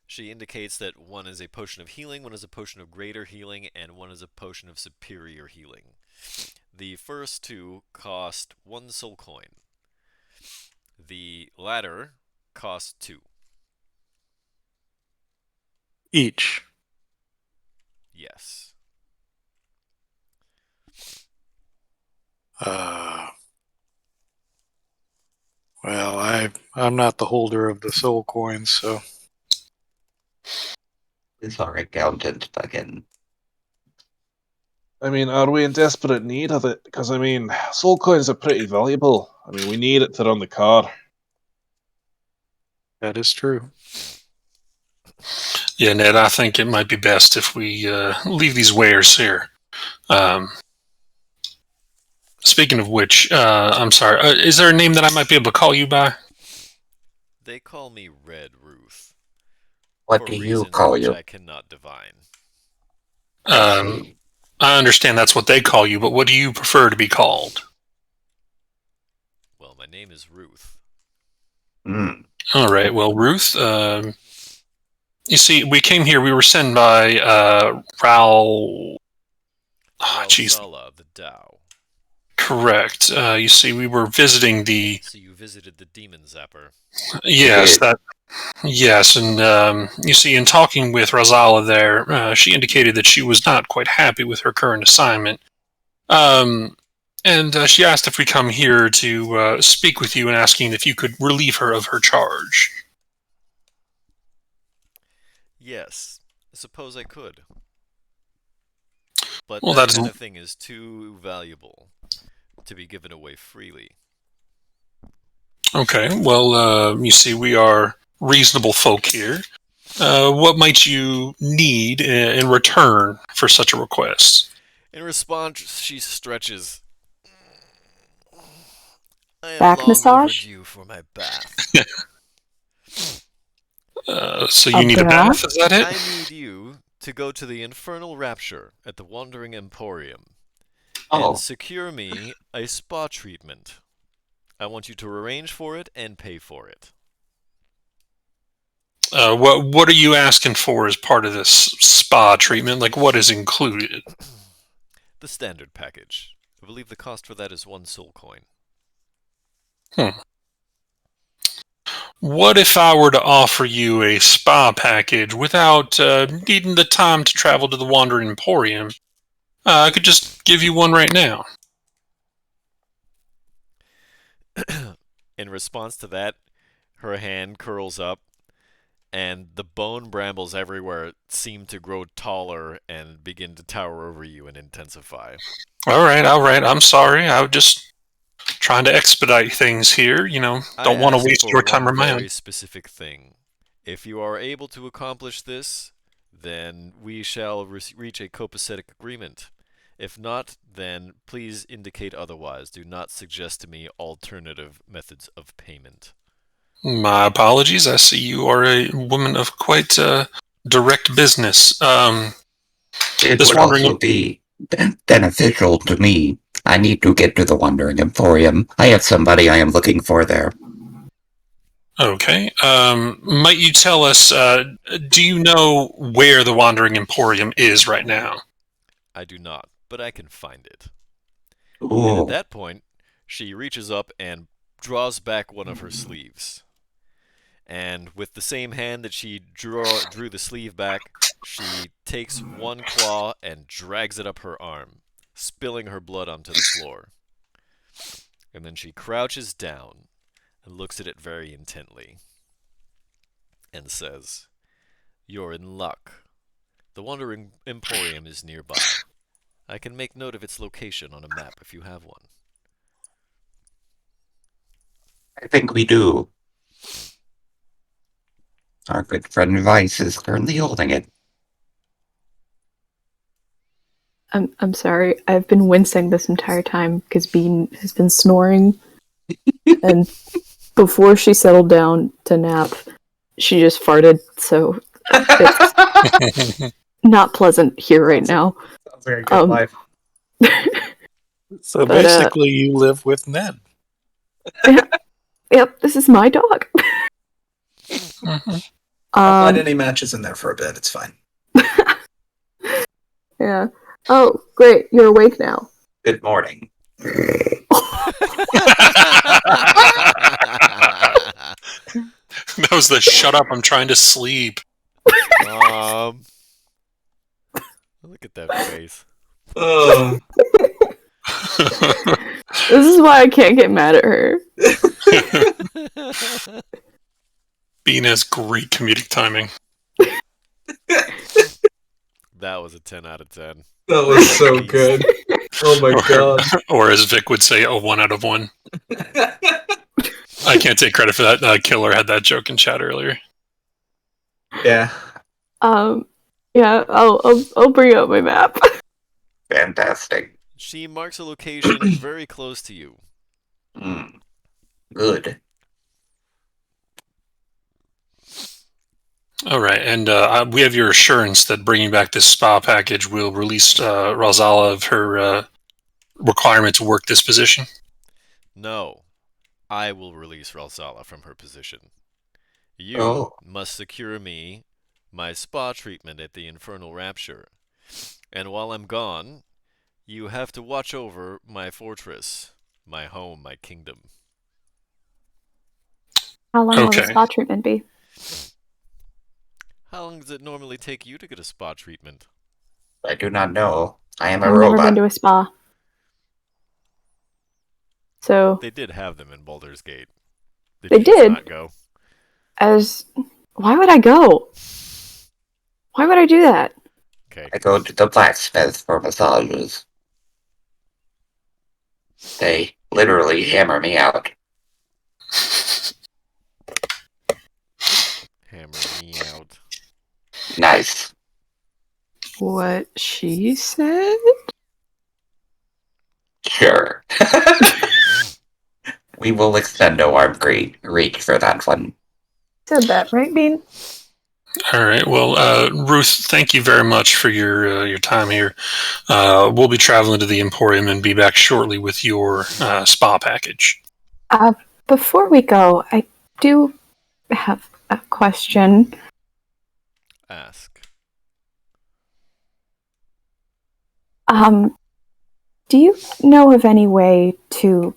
She indicates that one is a potion of healing, one is a potion of greater healing, and one is a potion of superior healing. The first 2 cost 1 soul coin. The latter cost 2. Each. Yes. Well, I'm not the holder of the soul coins, so It's our accountant again. I mean, are we in desperate need of it? Because, I mean, soul coins are pretty valuable. I mean, we need it to run the car. that is true. Yeah, Ned, I think it might be best if we leave these wares here. Speaking of which, I'm sorry, is there a name that I might be able to call you by? They call me Red Ruth. What for do you reasons call which you? I cannot divine. I understand that's what they call you, but what do you prefer to be called? Well, my name is Ruth. All right, well, Ruth, you see, we came here, we were sent by Raul... Ralzala, the Tao. Correct. You see, we were visiting the... So you visited the Demon Zapper. Yes, that... Yes, and you see, in talking with Razala there, she indicated that she was not quite happy with her current assignment. And she asked if we come here to speak with you and asking if you could relieve her of her charge. Yes, I suppose I could. But Well, that that's... kind of thing is too valuable to be given away freely. Okay, well, you see, we are reasonable folk here. What might you need in return for such a request? In response, she stretches. I am Back long massage? overdue for my bath. So you need a bath, is that it? I need you to go to the Infernal Rapture at the Wandering Emporium and secure me a spa treatment. I want you to arrange for it and pay for it. What are you asking for as part of this spa treatment? Like, what is included? The standard package. I believe the cost for that is 1 soul coin. What if I were to offer you a spa package without needing the time to travel to the Wandering Emporium? I could just give you one right now. In response to that, her hand curls up, and the bone brambles everywhere seem to grow taller and begin to tower over you and intensify. All right. I'm sorry. I was just trying to expedite things here. You know, don't want to waste your time or mine. Very specific thing. If you are able to accomplish this, then we shall reach a copacetic agreement. If not, then please indicate otherwise. Do not suggest to me alternative methods of payment. My apologies. I see you are a woman of quite direct business. It would also be beneficial to me. I need to get to the Wandering Emporium. I have somebody I am looking for there. Okay. Might you tell us, do you know where the Wandering Emporium is right now? I do not, but I can find it. Ooh. And at that point, she reaches up and draws back one of her sleeves. And with the same hand that she drew the sleeve back, she takes one claw and drags it up her arm, spilling her blood onto the floor. And then she crouches down and looks at it very intently and says, "You're in luck. The Wandering Emporium is nearby. I can make note of its location on a map if you have one." I think we do. Our good friend Vice is currently holding it. I'm sorry. I've been wincing this entire time because Bean has been snoring, and before she settled down to nap, she just farted, so it's not pleasant here right now. Sounds like a good life. So But, basically, you live with Ned. Yep, this is my dog. I'll find any matches in there for a bit. It's fine. Yeah. Oh, great. You're awake now. Good morning. That was the shut up, I'm trying to sleep. Look at that face. This is why I can't get mad at her. Bean has great comedic timing. That was a 10 out of 10. That was so good. Oh my god. Or as Vic would say, a 1 out of 1. I can't take credit for that. Killer had that joke in chat earlier. Yeah. Yeah, I'll bring up my map. Fantastic. She marks a location very close to you. Good. All right, and we have your assurance that bringing back this spa package will release Rosala of her requirement to work this position? No. I will release Ralsala from her position. You must secure me my spa treatment at the Infernal Rapture. And while I'm gone, you have to watch over my fortress, my home, my kingdom. How long will the spa treatment be? How long does it normally take you to get a spa treatment? I do not know. I am a I've robot. never been to a spa. So They did have them in Baldur's Gate. They you did? Not go? Why would I go? Why would I do that? Okay. I go to the blacksmith for massages. They literally hammer me out. Hammer me out. Nice. What she said? Sure. We will extend no arm reach for that one. Said that, right, Bean? All right. Well, Ruth, thank you very much for your time here. We'll be traveling to the Emporium and be back shortly with your spa package. Before we go, I do have a question. Ask. Do you know of any way to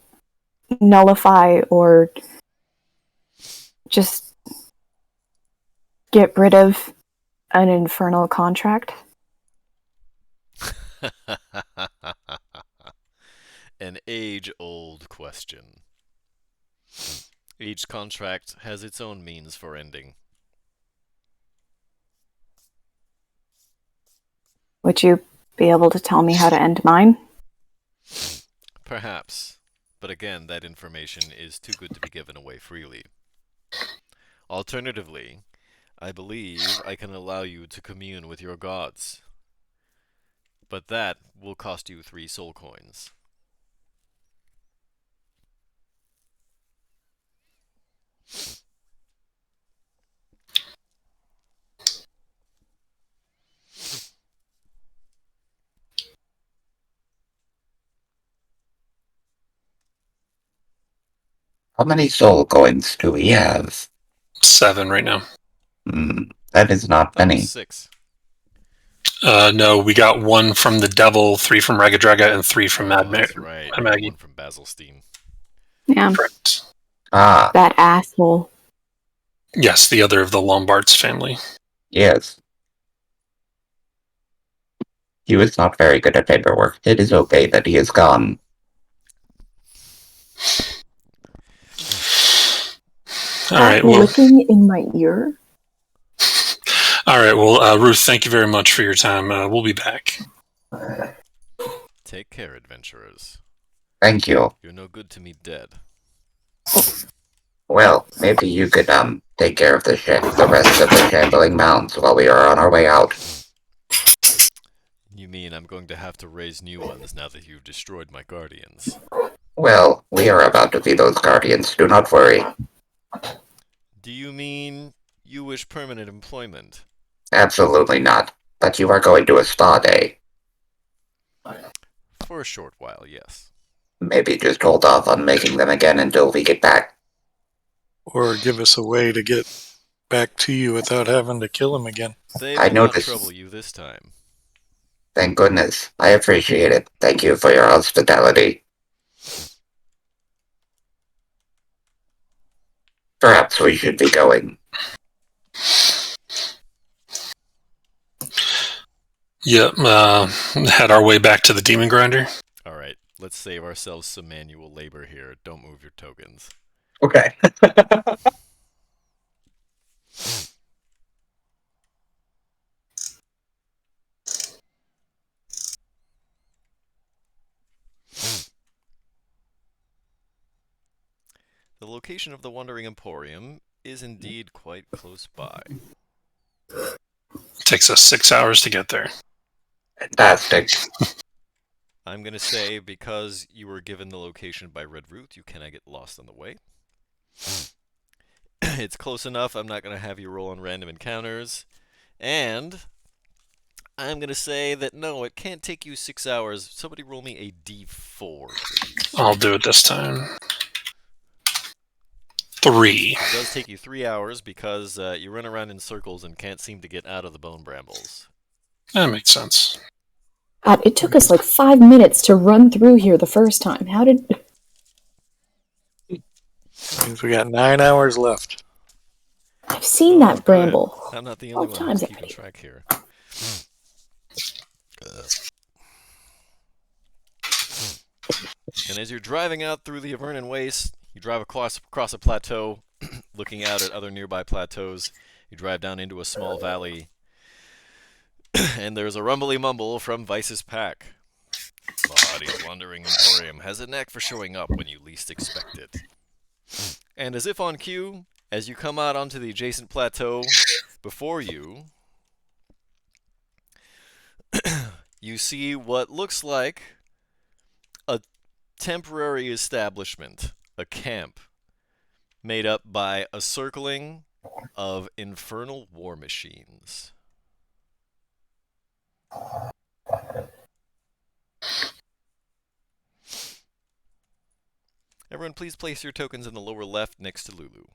nullify or just get rid of an infernal contract? An age-old question. Each contract has its own means for ending. Would you be able to tell me how to end mine? Perhaps. But again, that information is too good to be given away freely. Alternatively, I believe I can allow you to commune with your gods. But that will cost you 3 soul coins. How many soul coins do we have? 7 right now. That is not many. 6. No, we got 1 from the Devil, 3 from Ragadraga, and 3 from Mad That's right. Maggie. 1 from Basilstein. Yeah. Correct. That asshole. Yes, the other of the Lombards family. Yes. He was not very good at paperwork. It is okay that he is gone. All right. Well, Licking in my ear? all right. Well, Ruth, thank you very much for your time. We'll be back. Take care, adventurers. Thank you. You're no good to me dead. Well, maybe you could take care of the rest of the shambling mounds while we are on our way out. You mean I'm going to have to raise new ones now that you've destroyed my guardians? Well, we are about to be those guardians, do not worry. Do you mean you wish permanent employment? Absolutely not. But you are going to a spa day. For a short while, yes. Maybe just hold off on making them again until we get back. Or give us a way to get back to you without having to kill him again. They I will not noticed. trouble you this time. Thank goodness. I appreciate it. Thank you for your hospitality. Perhaps we should be going. Yep, had our way back to the Demon Grinder. Alright, let's save ourselves some manual labor here. Don't move your tokens. Okay. The location of the Wandering Emporium is indeed quite close by. Takes us 6 hours to get there. Fantastic. I'm going to say, because you were given the location by Red Root, you cannot get lost on the way. It's close enough, I'm not going to have you roll on random encounters. And I'm going to say that no, it can't take you 6 hours. Somebody roll me a d4, please. I'll do it this time. 3. It does take you 3 hours because you run around in circles and can't seem to get out of the bone brambles. That makes sense. God, it took us like 5 minutes to run through here the first time. How did... Means we got 9 hours left. I've seen that bramble. I'm not the only one times who's keeping already. track here. And as you're driving out through the Avernus Waste, you drive across a plateau, looking out at other nearby plateaus. You drive down into a small valley, and there's a rumbly mumble from Vice's pack. Bahadi's Wandering Emporium has a knack for showing up when you least expect it. And as if on cue, as you come out onto the adjacent plateau before you, you see what looks like a temporary establishment, a camp, made up by a circling of infernal war machines. Everyone, please place your tokens in the lower left next to Lulu.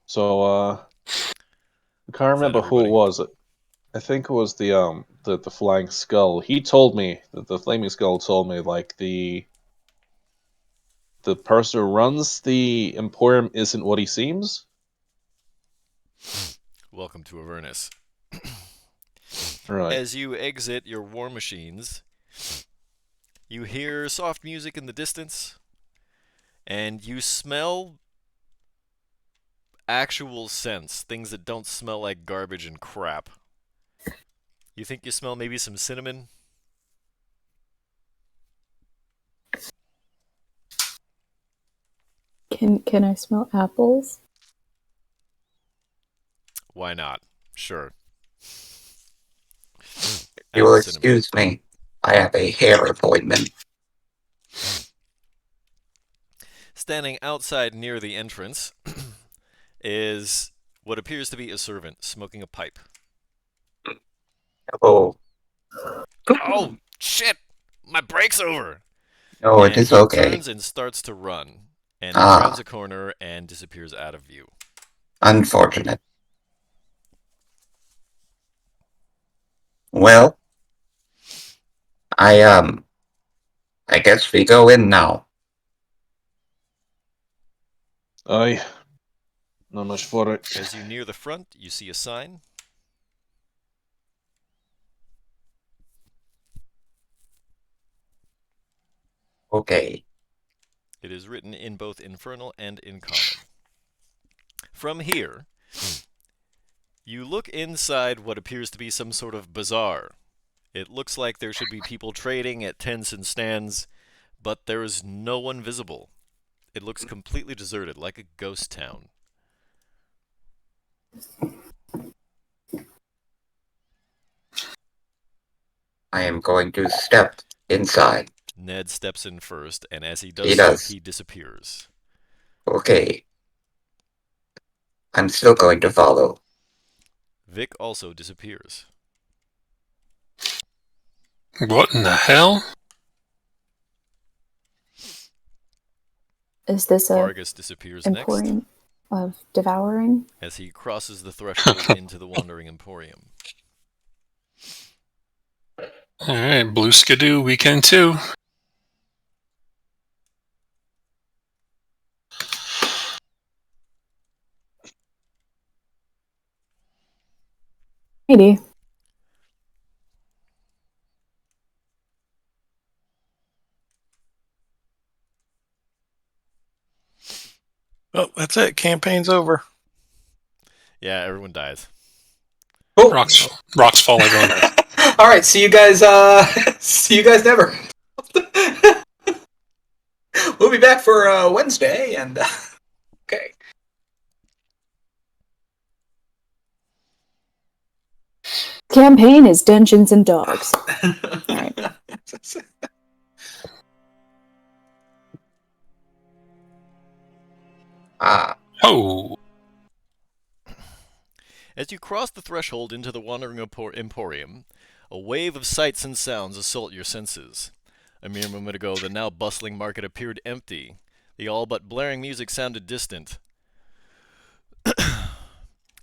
So, I can't remember who everybody? it was. I think it was the flying skull. He told me that the flaming skull told me like the person who runs the Emporium isn't what he seems. Welcome to Avernus. Right. As you exit your war machines, you hear soft music in the distance, and you smell actual scents, things that don't smell like garbage and crap. You think you smell maybe some cinnamon? Can I smell apples? Why not? Sure. You will Apple cinnamon. excuse me. I have a hair appointment. Standing outside near the entrance is what appears to be a servant smoking a pipe. Oh, Oh, shit! My brake's over! no, it And is he okay. turns and starts to run. And he Ah. rounds a corner and disappears out of view. Unfortunate. Well, I guess we go in now. Aye. Not much for it. As you near the front, you see a sign. Okay. It is written in both Infernal and in Common. From here, you look inside what appears to be some sort of bazaar. It looks like there should be people trading at tents and stands, but there is no one visible. It looks completely deserted, like a ghost town. I am going to step inside. Ned steps in first, and as he He does so, does. he disappears. Okay. I'm still going to follow. Vic also disappears. What in the hell? Is this a Vargas disappears next emporium of devouring? as he crosses the threshold into the Wandering Emporium. All right, Blue Skidoo weekend 2. Maybe. Oh, that's it. Campaign's over. Yeah, everyone dies. Oh. Rocks fall, everyone dies. All right, see you guys. See you guys never. We'll be back for Wednesday, and okay. Campaign is Dungeons and Dogs. Alright. Oh. As you cross the threshold into the Wandering Emporium, a wave of sights and sounds assault your senses. A mere moment ago, the now bustling market appeared empty. The all but blaring music sounded distant.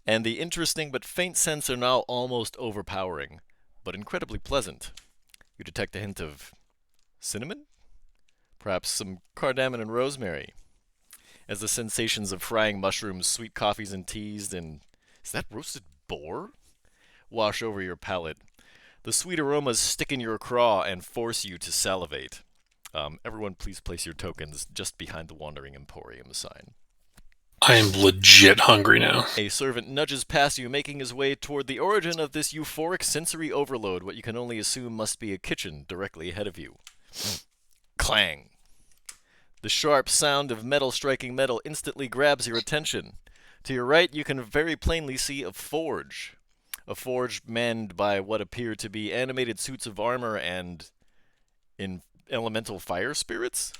And the interesting but faint scents are now almost overpowering, but incredibly pleasant. You detect a hint of cinnamon? Perhaps some cardamom and rosemary. As the sensations of frying mushrooms, sweet coffees and teas, and is that roasted boar? Wash over your palate. The sweet aromas stick in your craw and force you to salivate. Everyone please place your tokens just behind the Wandering Emporium sign. I am legit hungry now. A servant nudges past you, making his way toward the origin of this euphoric sensory overload, what you can only assume must be a kitchen directly ahead of you. Clang! The sharp sound of metal striking metal instantly grabs your attention. To your right, you can very plainly see a forge. A forge manned by what appear to be animated suits of armor and elemental fire spirits.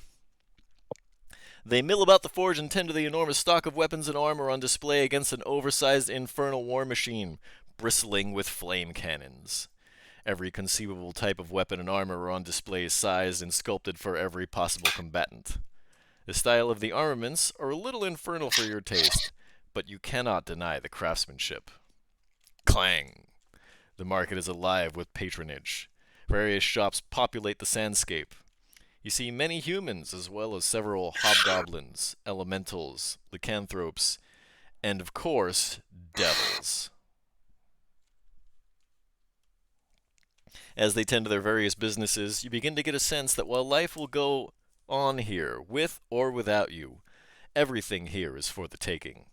They mill about the forge and tend to the enormous stock of weapons and armor on display against an oversized infernal war machine, bristling with flame cannons. Every conceivable type of weapon and armor are on display, sized and sculpted for every possible combatant. The style of the armaments are a little infernal for your taste, but you cannot deny the craftsmanship. Clang! The market is alive with patronage. Various shops populate the sandscape. You see many humans, as well as several hobgoblins, elementals, lycanthropes, and of course, devils. As they tend to their various businesses, you begin to get a sense that while life will go on here, with or without you, everything here is for the taking.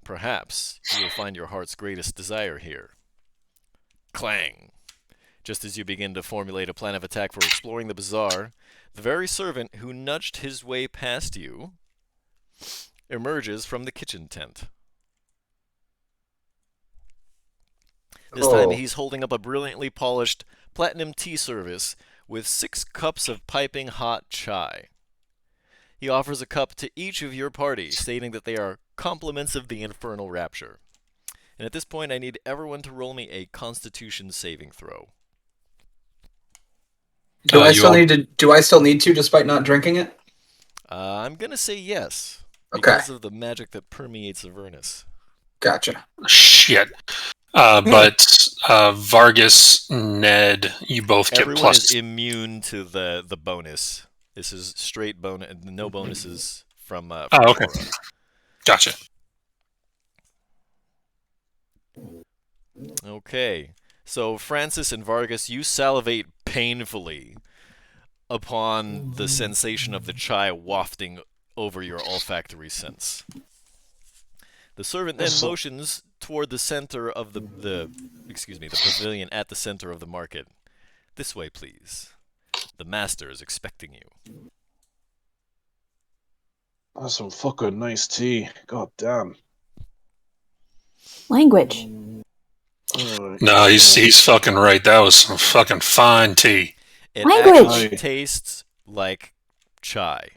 Perhaps you will find your heart's greatest desire here. Clang! Just as you begin to formulate a plan of attack for exploring the bazaar, the very servant who nudged his way past you emerges from the kitchen tent. This time he's holding up a brilliantly polished platinum tea service with 6 cups of piping hot chai. He offers a cup to each of your party, stating that they are compliments of the infernal rapture. And at this point, I need everyone to roll me a Constitution saving throw. Do I still need to? Do I still need to, despite not drinking it? I'm gonna say yes, Okay. because of the magic that permeates Avernus. Gotcha. Shit. But Vargas, Ned, you both get Everyone plus. is immune to the bonus. This is straight bonus, no bonuses from Oh, okay. Aura. Gotcha. Okay, so Francis and Vargas, you salivate painfully upon the sensation of the chai wafting over your olfactory sense. The servant then motions toward the center of the pavilion at the center of the market. This way, please. The master is expecting you. That's some fucking nice tea. God damn. Language. Alright. No, he's fucking right. That was some fucking fine tea. It Language! actually tastes like chai.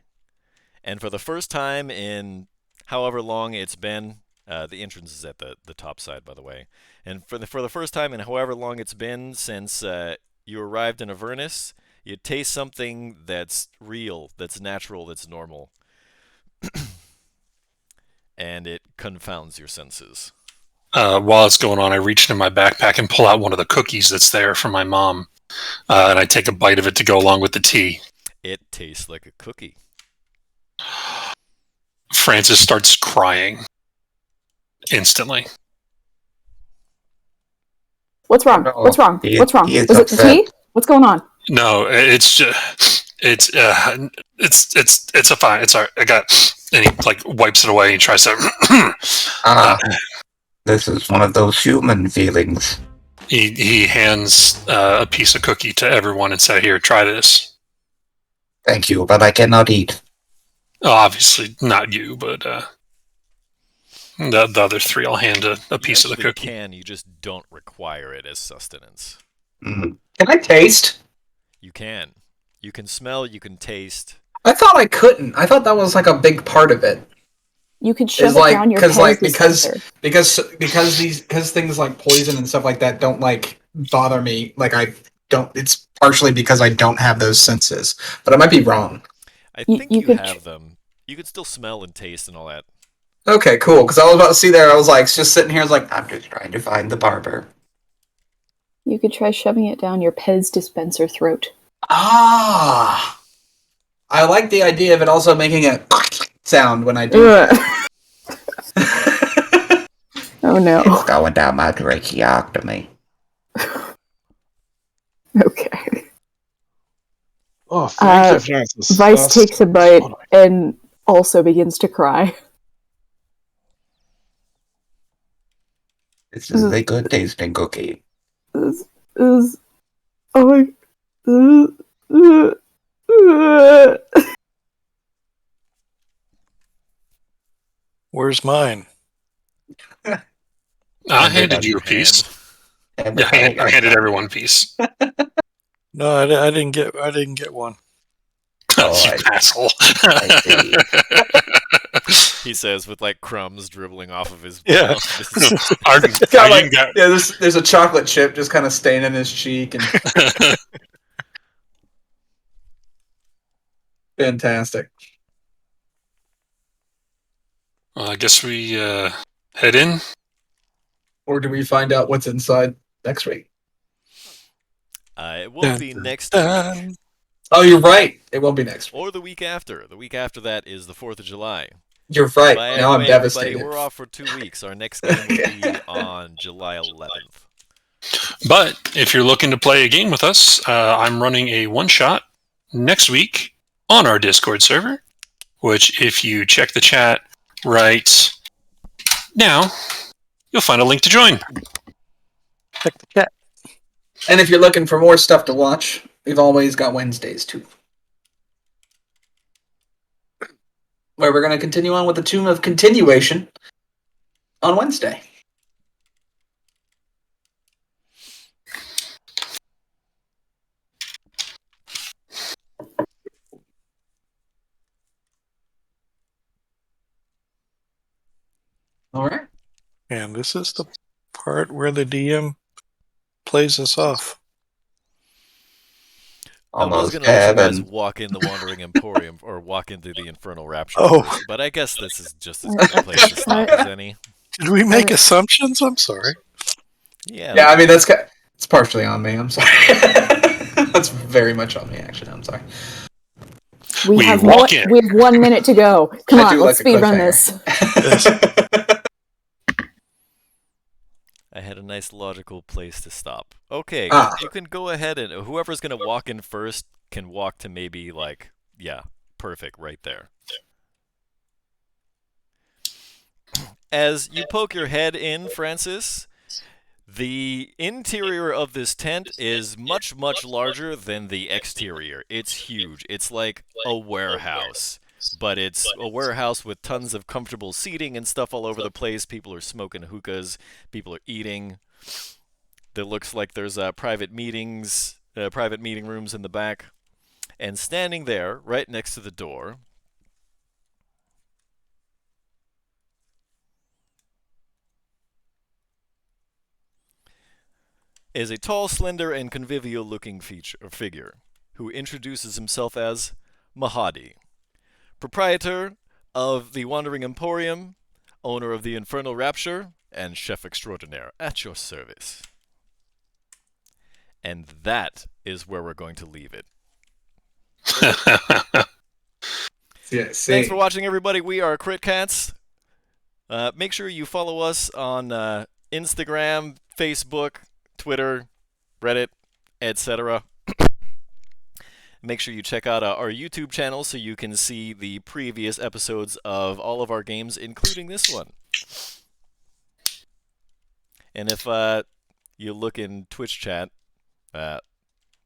And for the first time in however long it's been, the entrance is at the top side, by the way. And for the first time in however long it's been since you arrived in Avernus, you taste something that's real, that's natural, that's normal. And it confounds your senses. While it's going on, I reach into my backpack and pull out one of the cookies that's there from my mom, and I take a bite of it to go along with the tea. It tastes like a cookie. Francis starts crying instantly. What's wrong? No, What's wrong? he- What's wrong? he is Is it the upset. tea? What's going on? No, it's just it's a fine. It's all right. I got, and he like wipes it away and tries to. Ah, this is one of those human feelings. He hands a piece of cookie to everyone and said, "Here, try this." Thank you, but I cannot eat. Oh, obviously not you, but the other three. I'll hand a piece of the You cookie. can, you just don't require it as sustenance. Mm. Can I taste? You can. You can smell, you can taste. I thought I couldn't. I thought that was like a big part of it. You could shove Is it like down your because Pez like because dispenser. because things like poison and stuff like that don't like bother me. Like I don't. It's partially because I don't have those senses, but I might be wrong. I You- think you you could have them. You can still smell and taste and all that. Okay, cool. Because I was about to see there. I was like just sitting here. I was like, I'm just trying to find the barber. You could try shoving it down your Pez dispenser throat. Ah, I like the idea of it also making a sound when I do. Ugh. Oh no. It's going down my tracheotomy. Okay. Oh, thank Uh, you, Francis. Vice That's- takes a bite and also begins to cry. This is a good tasting cookie. This is oh Where's mine? I Hand it handed out you your a piece. hand. Yeah, I handed everyone a piece. No, I didn't get one. Oh, You asshole. I see. He says with like crumbs dribbling off of his Yeah. mouth. This is- It's got Arden like yeah, there's a chocolate chip just kind of staining his cheek and fantastic. Well, I guess we head in. Or do we find out what's inside next week? it will Dun, be dun, next week. dun. Oh, you're right. It won't be next week. Or the week after. The week after that is the 4th of July. You're right. By Now the I'm way, devastated. everybody, we're off for 2 weeks. Our next game will be on July 11th. But if you're looking to play a game with us, I'm running a one-shot next week on our Discord server, which if you check the chat right now, you'll find a link to join. Check the chat. And if you're looking for more stuff to watch, we've always got Wednesdays too. Where we're going to continue on with the Tomb of Continuation on Wednesday. All right. And this is the part where the DM plays us off. I was Almost going to let you guys heaven. walk in the Wandering Emporium or walk into the Infernal Rapture Oh. first, but I guess this is just as good a place to stop as any. Did we make assumptions? I'm sorry. Yeah. I mean, it's partially on me. I'm sorry. That's very much on me, actually. I'm sorry. We have walk in. we have 1 minute to go. Come I on, do let's like a speed run cliffhanger. this. I had a nice logical place to stop. Okay, Ah. you can go ahead and whoever's going to walk in first can walk to maybe like, yeah, perfect right there. As you poke your head in, Francis, the interior of this tent is much, much larger than the exterior. It's huge. It's like a warehouse. but it's a warehouse with tons of comfortable seating and stuff all over the place. People are smoking hookahs. People are eating. There looks like there's private meeting rooms in the back. And standing there, right next to the door, is a tall, slender, and convivial-looking figure who introduces himself as Mahadi, proprietor of the Wandering Emporium, owner of the Infernal Rapture, and chef extraordinaire at your service. And that is where we're going to leave it. Yeah, Thanks for watching, everybody. We are Crit Cats. Make sure you follow us on Instagram, Facebook, Twitter, Reddit, etc. Make sure you check out our YouTube channel so you can see the previous episodes of all of our games, including this one. And if you look in Twitch chat,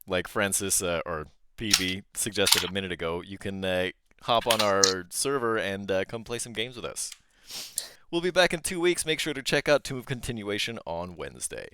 like Francis or PB suggested a minute ago, you can hop on our server and come play some games with us. We'll be back in 2 weeks. Make sure to check out Tomb of Continuation on Wednesday.